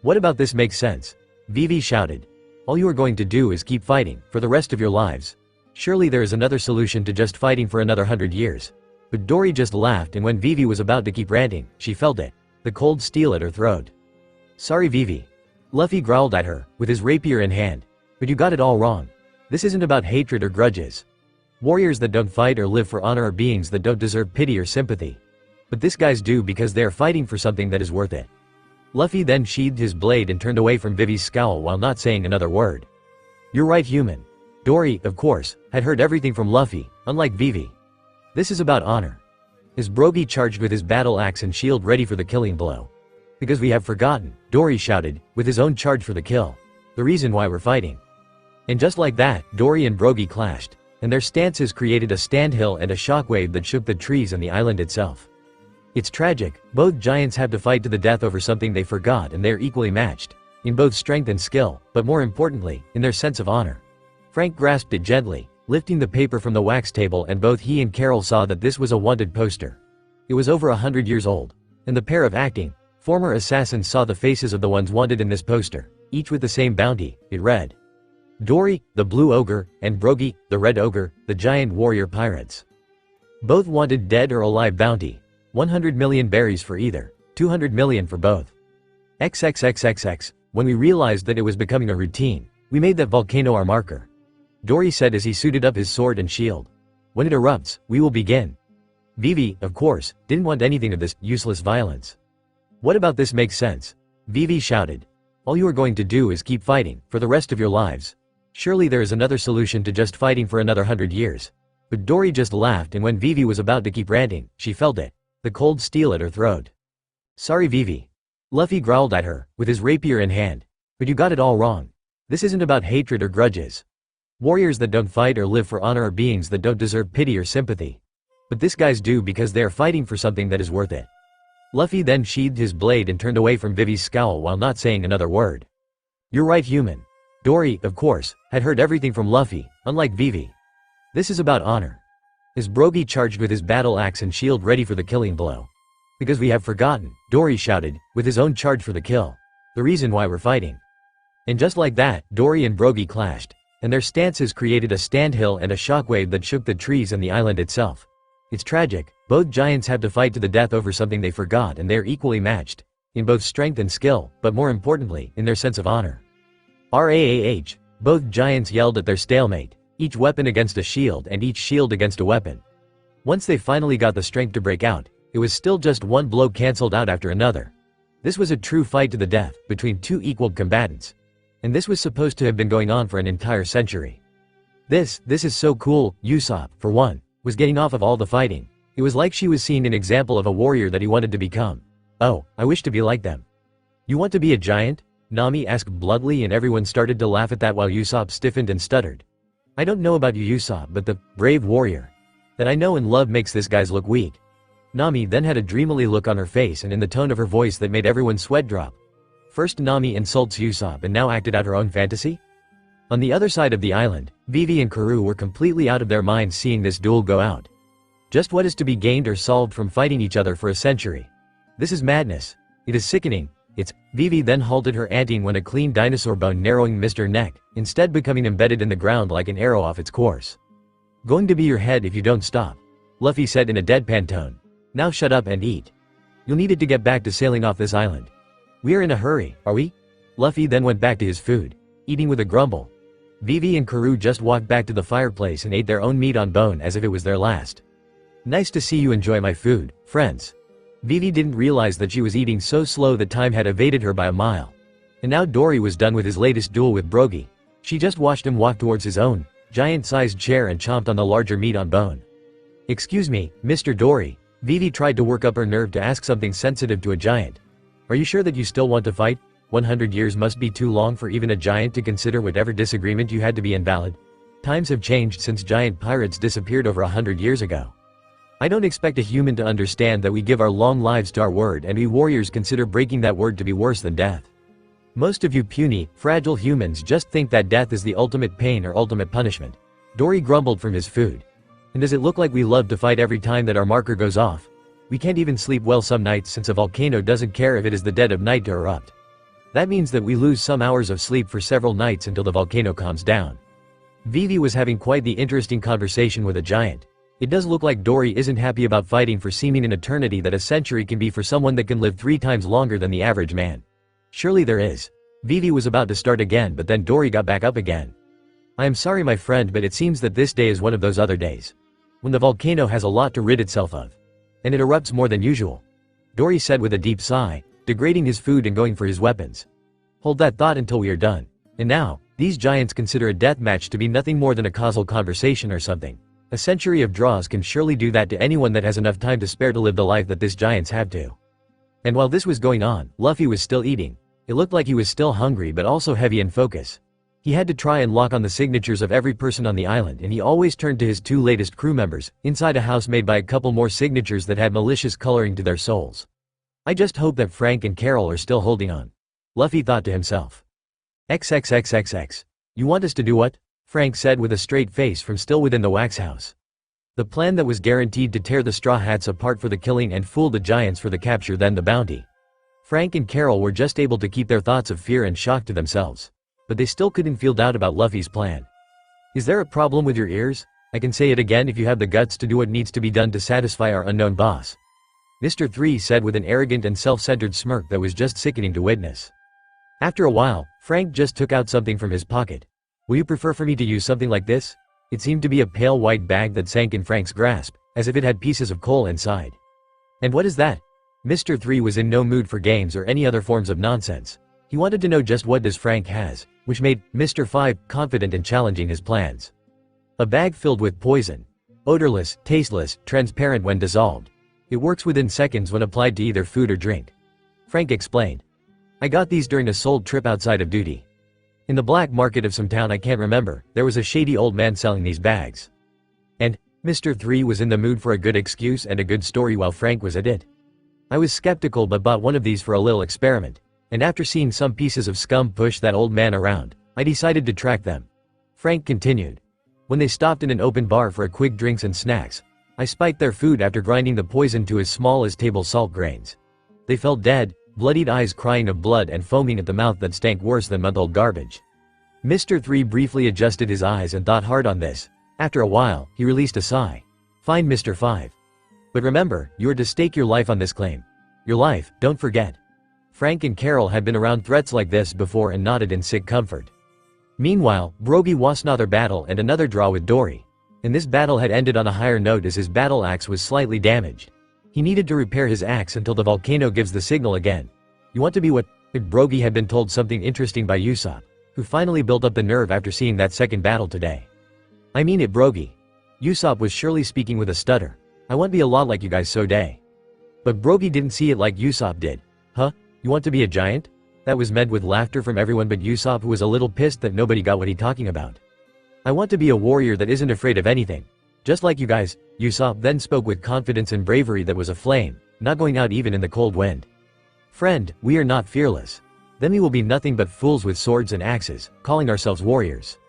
What about this makes sense? Vivi shouted. All you are going to do is keep fighting, for the rest of your lives. Surely there is another solution to just fighting for another 100 years. But Darry just laughed, and when Vivi was about to keep ranting, she felt it. The cold steel at her throat. Sorry Vivi. Luffy growled at her, with his rapier in hand. But you got it all wrong. This isn't about hatred or grudges. Warriors that don't fight or live for honor are beings that don't deserve pity or sympathy. But these guys do, because they are fighting for something that is worth it. Luffy then sheathed his blade and turned away from Vivi's scowl while not saying another word. You're right, human. Darry, of course, had heard everything from Luffy, unlike Vivi. This is about honor. Is Brogy charged with his battle axe and shield ready for the killing blow? Because we have forgotten, Darry shouted, with his own charge for the kill. The reason why we're fighting. And just like that, Darry and Brogy clashed, and their stances created a standhill and a shockwave that shook the trees and the island itself. It's tragic, both giants have to fight to the death over something they forgot, and they're equally matched. In both strength and skill, but more importantly, in their sense of honor. Frank grasped it gently, lifting the paper from the wax table, and both he and Carol saw that this was a wanted poster. It was over 100 years old. And the pair of acting, former assassins saw the faces of the ones wanted in this poster, each with the same bounty. It read. Darry, the blue ogre, and Brogy, the red ogre, the giant warrior pirates. Both wanted dead or alive bounty. 100 million berries for either, 200 million for both. XXXXX, when we realized that it was becoming a routine, we made that volcano our marker. Darry said as he suited up his sword and shield. When it erupts, we will begin. Vivi, of course, didn't want anything of this useless violence. What about this makes sense? Vivi shouted. All you are going to do is keep fighting, for the rest of your lives. Surely there is another solution to just fighting for another 100 years. But Darry just laughed, and when Vivi was about to keep ranting, she felt it. The cold steel at her throat. Sorry Vivi. Luffy growled at her, with his rapier in hand. But you got it all wrong. This isn't about hatred or grudges. Warriors that don't fight or live for honor are beings that don't deserve pity or sympathy. But these guys do, because they are fighting for something that is worth it. Luffy then sheathed his blade and turned away from Vivi's scowl while not saying another word. You're right, human. Darry, of course, had heard everything from Luffy, unlike Vivi. This is about honor. Is Brogy charged with his battle axe and shield ready for the killing blow? Because we have forgotten, Darry shouted, with his own charge for the kill. The reason why we're fighting. And just like that, Darry and Brogy clashed, and their stances created a standhill and a shockwave that shook the trees and the island itself. It's tragic, both giants have to fight to the death over something they forgot, and they're equally matched. In both strength and skill, but more importantly, in their sense of honor. RAAH, both giants yelled at their stalemate. Each weapon against a shield and each shield against a weapon. Once they finally got the strength to break out, it was still just one blow cancelled out after another. This was a true fight to the death, between two equal combatants. And this was supposed to have been going on for an entire century. This is so cool. Usopp, for one, was getting off of all the fighting. It was like she was seeing an example of a warrior that he wanted to become. Oh, I wish to be like them. You want to be a giant? Nami asked bluntly, and everyone started to laugh at that while Usopp stiffened and stuttered. I don't know about you Usopp, but the brave warrior that I know and love makes this guys look weak. Nami then had a dreamily look on her face and in the tone of her voice that made everyone sweat drop. First Nami insults Usopp and now acted out her own fantasy? On the other side of the island, Vivi and Karoo were completely out of their minds seeing this duel go out. Just what is to be gained or solved from fighting each other for a century? This is madness. It is sickening. Vivi then halted her anting when a clean dinosaur bone narrowing missed her neck, instead becoming embedded in the ground like an arrow off its course. Going to be your head if you don't stop, Luffy said in a deadpan tone. Now shut up and eat. You'll need it to get back to sailing off this island. We are in a hurry, are we? Luffy then went back to his food, eating with a grumble. Vivi and Karoo just walked back to the fireplace and ate their own meat on bone as if it was their last. Nice to see you enjoy my food, friends. Vivi didn't realize that she was eating so slow that time had evaded her by a mile. And now Darry was done with his latest duel with Brogy. She just watched him walk towards his own giant-sized chair and chomped on the larger meat on bone. Excuse me, Mr. Darry. Vivi tried to work up her nerve to ask something sensitive to a giant. Are you sure that you still want to fight? 100 years must be too long for even a giant to consider whatever disagreement you had to be invalid. Times have changed since giant pirates disappeared over 100 years ago. I don't expect a human to understand that we give our long lives to our word and we warriors consider breaking that word to be worse than death. Most of you puny, fragile humans just think that death is the ultimate pain or ultimate punishment. Darry grumbled from his food. And does it look like we love to fight every time that our marker goes off? We can't even sleep well some nights since a volcano doesn't care if it is the dead of night to erupt. That means that we lose some hours of sleep for several nights until the volcano calms down. Vivi was having quite the interesting conversation with a giant. It does look like Darry isn't happy about fighting for seeming an eternity that a century can be for someone that can live 3 times longer than the average man. Surely there is. Vivi was about to start again but then Darry got back up again. I am sorry my friend but it seems that this day is one of those other days. When the volcano has a lot to rid itself of. And it erupts more than usual. Darry said with a deep sigh, degrading his food and going for his weapons. Hold that thought until we are done. And now, these giants consider a death match to be nothing more than a causal conversation or something. A century of draws can surely do that to anyone that has enough time to spare to live the life that these giants have to. And while this was going on, Luffy was still eating. It looked like he was still hungry but also heavy in focus. He had to try and lock on the signatures of every person on the island and he always turned to his 2 latest crew members, inside a house made by a couple more signatures that had malicious coloring to their souls. I just hope that Frank and Carol are still holding on. Luffy thought to himself. XXXXX. You want us to do what? Frank said with a straight face from still within the wax house. The plan that was guaranteed to tear the Straw Hats apart for the killing and fool the giants for the capture then the bounty. Frank and Carol were just able to keep their thoughts of fear and shock to themselves. But they still couldn't feel doubt about Luffy's plan. Is there a problem with your ears? I can say it again if you have the guts to do what needs to be done to satisfy our unknown boss. Mr. 3 said with an arrogant and self-centered smirk that was just sickening to witness. After a while, Frank just took out something from his pocket. Will you prefer for me to use something like this? It seemed to be a pale white bag that sank in Frank's grasp, as if it had pieces of coal inside. And what is that? Mr. 3 was in no mood for games or any other forms of nonsense. He wanted to know just what does Frank has, which made Mr. 5 confident in challenging his plans. A bag filled with poison. Odorless, tasteless, transparent when dissolved. It works within seconds when applied to either food or drink. Frank explained. I got these during a sold trip outside of duty. In the black market of some town I can't remember, there was a shady old man selling these bags. And Mr. 3 was in the mood for a good excuse and a good story while Frank was at it. I was skeptical but bought one of these for a little experiment. And after seeing some pieces of scum push that old man around, I decided to track them. Frank continued. When they stopped in an open bar for a quick drinks and snacks, I spiked their food after grinding the poison to as small as table salt grains. They fell dead, bloodied eyes crying of blood and foaming at the mouth that stank worse than month-old garbage. Mr. 3 briefly adjusted his eyes and thought hard on this. After a while, he released a sigh. Fine Mr. 5. But remember, you are to stake your life on this claim. Your life, don't forget. Frank and Carol had been around threats like this before and nodded in sick comfort. Meanwhile, Brogy was another battle and another draw with Darry. And this battle had ended on a higher note as his battle axe was slightly damaged. He needed to repair his axe until the volcano gives the signal again. You want to be what? Brogy had been told something interesting by Usopp, who finally built up the nerve after seeing that second battle today. I mean it Brogy. Usopp was surely speaking with a stutter. I want to be a lot like you guys so day. But Brogy didn't see it like Usopp did. Huh? You want to be a giant? That was met with laughter from everyone but Usopp, who was a little pissed that nobody got what he talking about. I want to be a warrior that isn't afraid of anything. Just like you guys. Usopp then spoke with confidence and bravery that was aflame, not going out even in the cold wind. Friend, we are not fearless. Then we will be nothing but fools with swords and axes, calling ourselves warriors.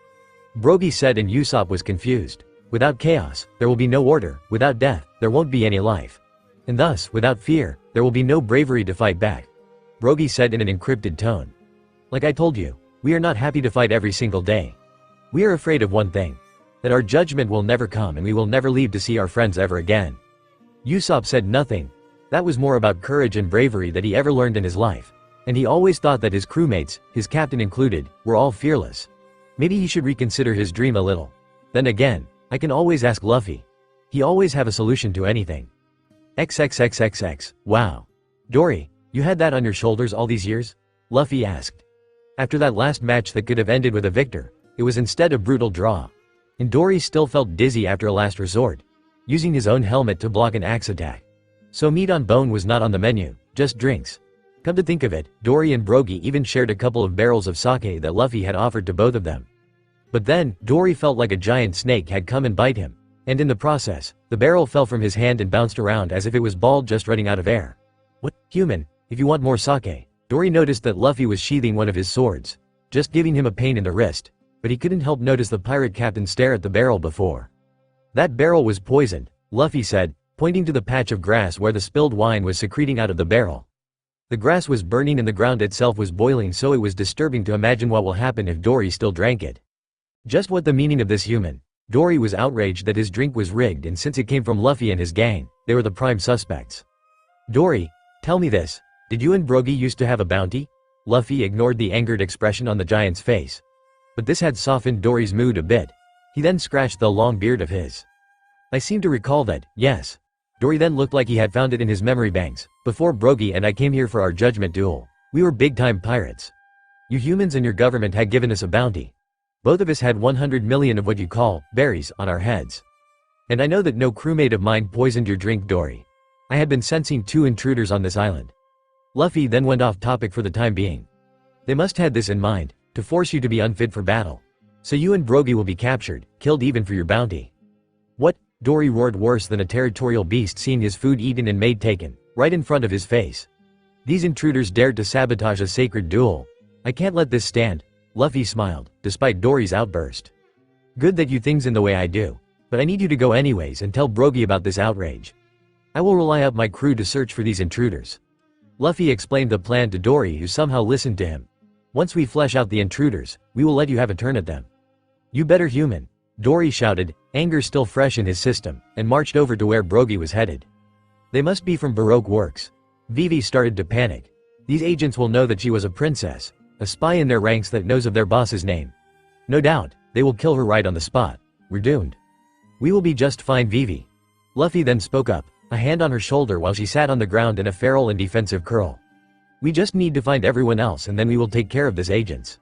Brogy said, and Usopp was confused. Without chaos, there will be no order. Without death, there won't be any life. And thus, without fear, there will be no bravery to fight back. Brogy said in an encrypted tone. Like I told you, we are not happy to fight every single day. We are afraid of one thing. That our judgment will never come and we will never leave to see our friends ever again. Usopp said nothing. That was more about courage and bravery that he ever learned in his life. And he always thought that his crewmates, his captain included, were all fearless. Maybe he should reconsider his dream a little. Then again, I can always ask Luffy. He always have a solution to anything. XXXXX, wow. Dory, you had that on your shoulders all these years? Luffy asked. After that last match that could have ended with a victor, it was instead a brutal draw. And Dory still felt dizzy after a last resort, using his own helmet to block an axe attack. So meat on bone was not on the menu, just drinks. Come to think of it, Dory and Brogy even shared a couple of barrels of sake that Luffy had offered to both of them. But then, Dory felt like a giant snake had come and bite him. And in the process, the barrel fell from his hand and bounced around as if it was bald just running out of air. What, human, if you want more sake? Dory noticed that Luffy was sheathing one of his swords, just giving him a pain in the wrist, but he couldn't help notice the pirate captain stare at the barrel before. That barrel was poisoned, Luffy said, pointing to the patch of grass where the spilled wine was secreting out of the barrel. The grass was burning and the ground itself was boiling, so it was disturbing to imagine what will happen if Dory still drank it. Just what the meaning of this human? Dory was outraged that his drink was rigged, and since it came from Luffy and his gang, they were the prime suspects. Dory, tell me this, did you and Brogy used to have a bounty? Luffy ignored the angered expression on the giant's face. But this had softened Dory's mood a bit. He then scratched the long beard of his. I seem to recall that, yes. Dory then looked like he had found it in his memory banks. Before Brogy and I came here for our judgment duel, we were big-time pirates. You humans and your government had given us a bounty. Both of us had 100 million of what you call berries on our heads. And I know that no crewmate of mine poisoned your drink, Dory. I had been sensing 2 intruders on this island. Luffy then went off topic for the time being. They must had this in mind, to force you to be unfit for battle. So you and Brogy will be captured, killed even for your bounty. What? Dory roared, worse than a territorial beast seeing his food eaten and maid taken, right in front of his face. These intruders dared to sabotage a sacred duel. I can't let this stand. Luffy smiled, despite Dory's outburst. Good that you things in the way I do. But I need you to go anyways and tell Brogy about this outrage. I will rely up my crew to search for these intruders. Luffy explained the plan to Dory, who somehow listened to him. Once we flesh out the intruders, we will let you have a turn at them. You better, human. Dory shouted, anger still fresh in his system, and marched over to where Brogy was headed. They must be from Baroque Works. Vivi started to panic. These agents will know that she was a princess, a spy in their ranks that knows of their boss's name. No doubt, they will kill her right on the spot. We're doomed. We will be just fine, Vivi. Luffy then spoke up, a hand on her shoulder while she sat on the ground in a feral and defensive curl. We just need to find everyone else and then we will take care of this agents.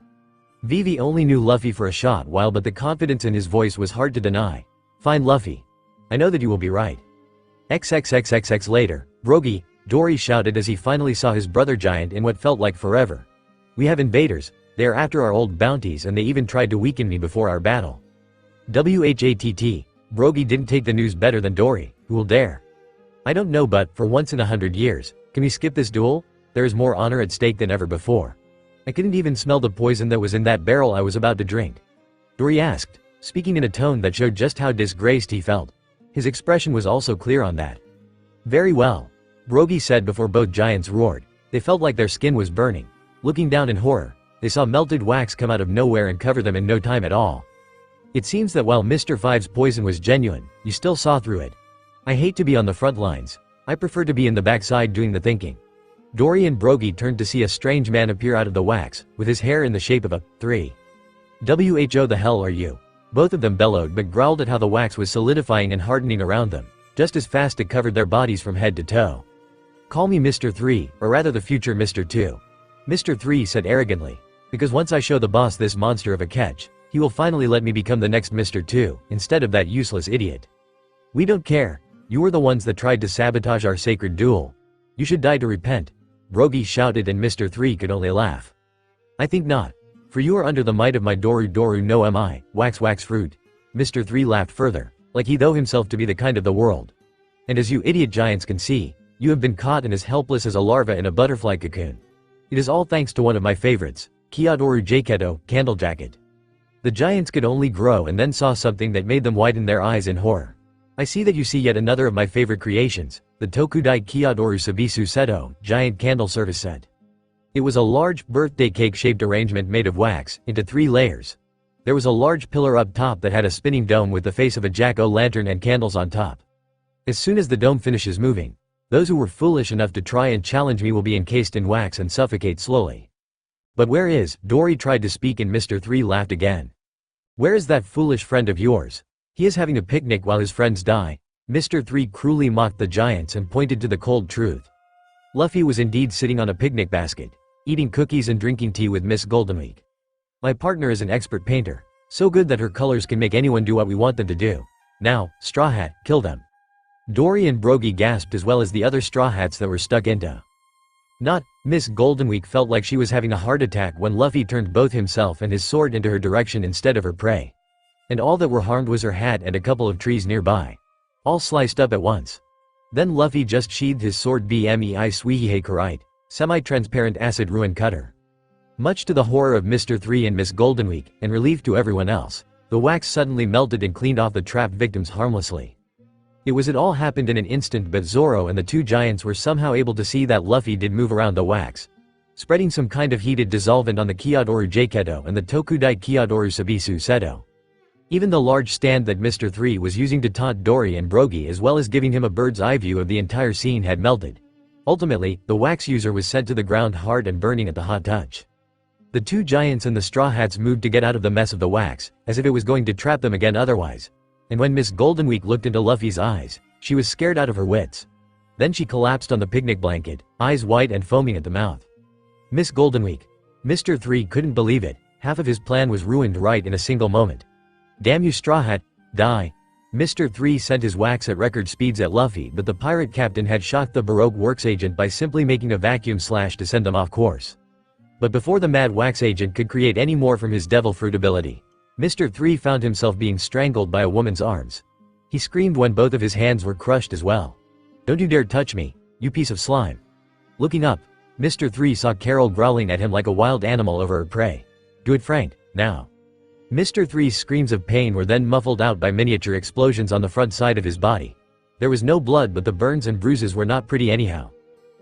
Vivi only knew Luffy for a short while, but the confidence in his voice was hard to deny. Fine, Luffy. I know that you will be right. XXXXX later, Brogy, Dory shouted as he finally saw his brother giant in what felt like forever. We have invaders, they are after our old bounties and they even tried to weaken me before our battle. WHATT, Brogy didn't take the news better than Dory, who will dare? I don't know, but for once in 100 years, can we skip this duel? There is more honor at stake than ever before. I couldn't even smell the poison that was in that barrel I was about to drink. Dory asked, speaking in a tone that showed just how disgraced he felt. His expression was also clear on that. Very well. Brogy said before both giants roared. They felt like their skin was burning. Looking down in horror, they saw melted wax come out of nowhere and cover them in no time at all. It seems that while Mr. Five's poison was genuine, you still saw through it. I hate to be on the front lines. I prefer to be in the backside doing the thinking. Dory and Brogy turned to see a strange man appear out of the wax, with his hair in the shape of a 3. Who the hell are you? Both of them bellowed but growled at how the wax was solidifying and hardening around them, just as fast it covered their bodies from head to toe. Call me Mr. 3, or rather the future Mr. 2. Mr. 3 said arrogantly, because once I show the boss this monster of a catch, he will finally let me become the next Mr. 2, instead of that useless idiot. We don't care. You were the ones that tried to sabotage our sacred duel. You should die to repent. Brogy shouted and Mr. 3 could only laugh. I think not. For you are under the might of my Doru no mi, wax fruit. Mr. 3 laughed further, like he though himself to be the kind of the world. And as you idiot giants can see, you have been caught and as helpless as a larva in a butterfly cocoon. It is all thanks to one of my favorites, Kiadoru Jaketo, Candle Jacket. The giants could only grow and then saw something that made them widen their eyes in horror. I see that you see yet another of my favorite creations, the Tokudai Kiyadoru Sabisu Seto, giant candle service set. It was a large, birthday cake-shaped arrangement made of wax, into 3 layers. There was a large pillar up top that had a spinning dome with the face of a jack-o'-lantern and candles on top. As soon as the dome finishes moving, those who were foolish enough to try and challenge me will be encased in wax and suffocate slowly. But where is, Dory tried to speak and Mr. 3 laughed again. Where is that foolish friend of yours? He is having a picnic while his friends die. Mr. 3 cruelly mocked the giants and pointed to the cold truth. Luffy was indeed sitting on a picnic basket, eating cookies and drinking tea with Miss Goldenweek. My partner is an expert painter, so good that her colors can make anyone do what we want them to do. Now, Straw Hat, kill them. Dory and Brogy gasped as well as the other Straw Hats that were stuck into. Not, Miss Goldenweek felt like she was having a heart attack when Luffy turned both himself and his sword into her direction instead of her prey. And all that were harmed was her hat and a couple of trees nearby. All sliced up at once. Then Luffy just sheathed his sword Bmei Suihei Karite, semi-transparent acid ruin cutter. Much to the horror of Mr. 3 and Miss Goldenweek, and relief to everyone else, the wax suddenly melted and cleaned off the trapped victims harmlessly. It all happened in an instant, but Zoro and the 2 giants were somehow able to see that Luffy did move around the wax, spreading some kind of heated dissolvent on the Kiyadoru Jakedo and the Tokudai Kiyadoru Sabisu Seto. Even the large stand that Mr. 3 was using to taunt Dory and Brogy as well as giving him a bird's eye view of the entire scene had melted. Ultimately, the wax user was sent to the ground hard and burning at the hot touch. The 2 giants and the Straw Hats moved to get out of the mess of the wax, as if it was going to trap them again otherwise. And when Miss Goldenweek looked into Luffy's eyes, she was scared out of her wits. Then she collapsed on the picnic blanket, eyes white and foaming at the mouth. Miss Goldenweek. Mr. 3 couldn't believe it, half of his plan was ruined right in a single moment. Damn you Straw Hat, die. Mr. 3 sent his wax at record speeds at Luffy, but the pirate captain had shocked the Baroque Works agent by simply making a vacuum slash to send them off course. But before the mad wax agent could create any more from his devil fruit ability, Mr. 3 found himself being strangled by a woman's arms. He screamed when both of his hands were crushed as well. Don't you dare touch me, you piece of slime. Looking up, Mr. 3 saw Carol growling at him like a wild animal over her prey. Do it Frank, now. Mr. 3's screams of pain were then muffled out by miniature explosions on the front side of his body. There was no blood, but the burns and bruises were not pretty anyhow.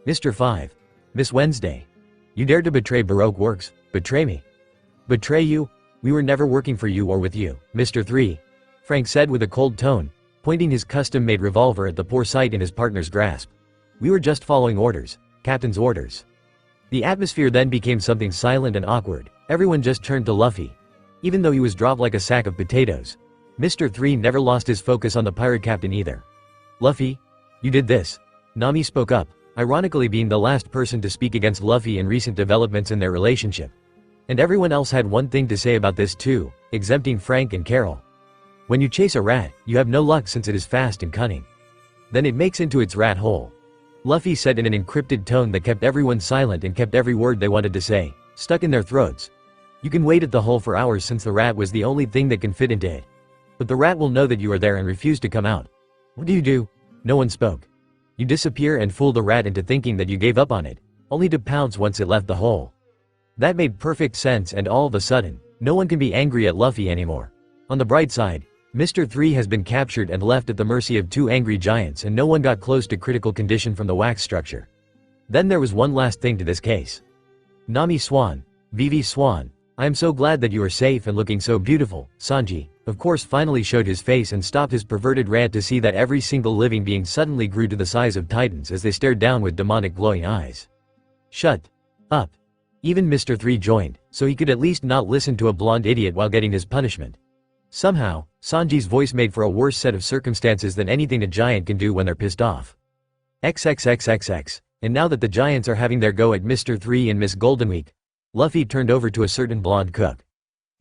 Mr. 5. Miss Wednesday. You dared to betray Baroque Works, betray me. Betray you? We were never working for you or with you, Mr. 3. Frank said with a cold tone, pointing his custom-made revolver at the poor sight in his partner's grasp. We were just following orders, Captain's orders. The atmosphere then became something silent and awkward. Everyone just turned to Luffy. Even though he was dropped like a sack of potatoes, Mr. 3 never lost his focus on the pirate captain either. Luffy? You did this. Nami spoke up, ironically being the last person to speak against Luffy in recent developments in their relationship. And everyone else had one thing to say about this too, exempting Frank and Carol. When you chase a rat, you have no luck since it is fast and cunning. Then it makes into its rat hole. Luffy said in an encrypted tone that kept everyone silent and kept every word they wanted to say stuck in their throats. You can wait at the hole for hours since the rat was the only thing that can fit into it. But the rat will know that you are there and refuse to come out. What do? No one spoke. You disappear and fool the rat into thinking that you gave up on it, only to pounce once it left the hole. That made perfect sense, and all of a sudden, no one can be angry at Luffy anymore. On the bright side, Mr. 3 has been captured and left at the mercy of 2 angry giants, and no one got close to critical condition from the wax structure. Then there was one last thing to this case. Nami Swan, Vivi Swan, I am so glad that you are safe and looking so beautiful. Sanji, of course, finally showed his face and stopped his perverted rant to see that every single living being suddenly grew to the size of titans as they stared down with demonic glowing eyes. Shut up. Even Mr. 3 joined, so he could at least not listen to a blonde idiot while getting his punishment. Somehow, Sanji's voice made for a worse set of circumstances than anything a giant can do when they're pissed off. XXXXX, and now that the giants are having their go at Mr. 3 and Miss Goldenweek, Luffy turned over to a certain blonde cook.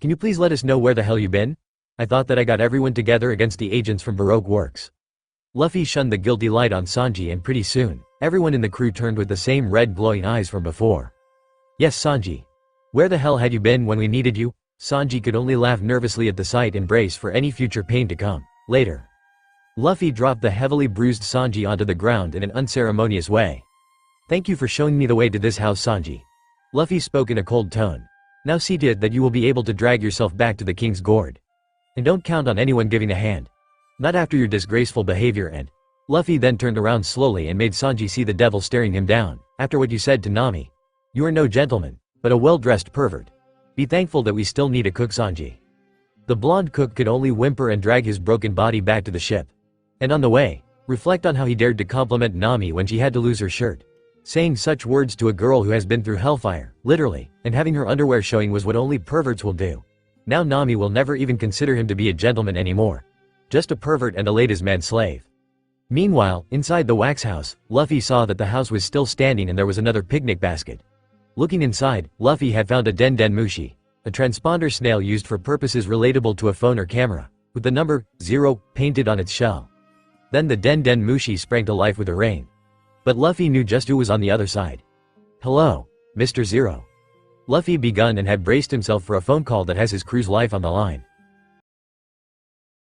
Can you please let us know where the hell you been? I thought that I got everyone together against the agents from Baroque Works. Luffy shunned the guilty light on Sanji, and pretty soon, everyone in the crew turned with the same red glowing eyes from before. Yes, Sanji. Where the hell had you been when we needed you? Sanji could only laugh nervously at the sight and brace for any future pain to come. Later, Luffy dropped the heavily bruised Sanji onto the ground in an unceremonious way. Thank you for showing me the way to this house, Sanji. Luffy spoke in a cold tone. Now see to it that you will be able to drag yourself back to the king's gourd. And don't count on anyone giving a hand. Not after your disgraceful behavior. And Luffy then turned around slowly and made Sanji see the devil staring him down. After what you said to Nami. You are no gentleman, but a well-dressed pervert. Be thankful that we still need a cook, Sanji. The blonde cook could only whimper and drag his broken body back to the ship. And on the way, reflect on how he dared to compliment Nami when she had to lose her shirt. Saying such words to a girl who has been through hellfire, literally, and having her underwear showing was what only perverts will do. Now Nami will never even consider him to be a gentleman anymore. Just a pervert and a ladies' man slave. Meanwhile, inside the wax house, Luffy saw that the house was still standing and there was another picnic basket. Looking inside, Luffy had found a Den Den Mushi, a transponder snail used for purposes relatable to a phone or camera, with the number 0 painted on its shell. Then the Den Den Mushi sprang to life with a rain. But Luffy knew just who was on the other side. Hello, Mr. Zero. Luffy begun and had braced himself for a phone call that has his crew's life on the line.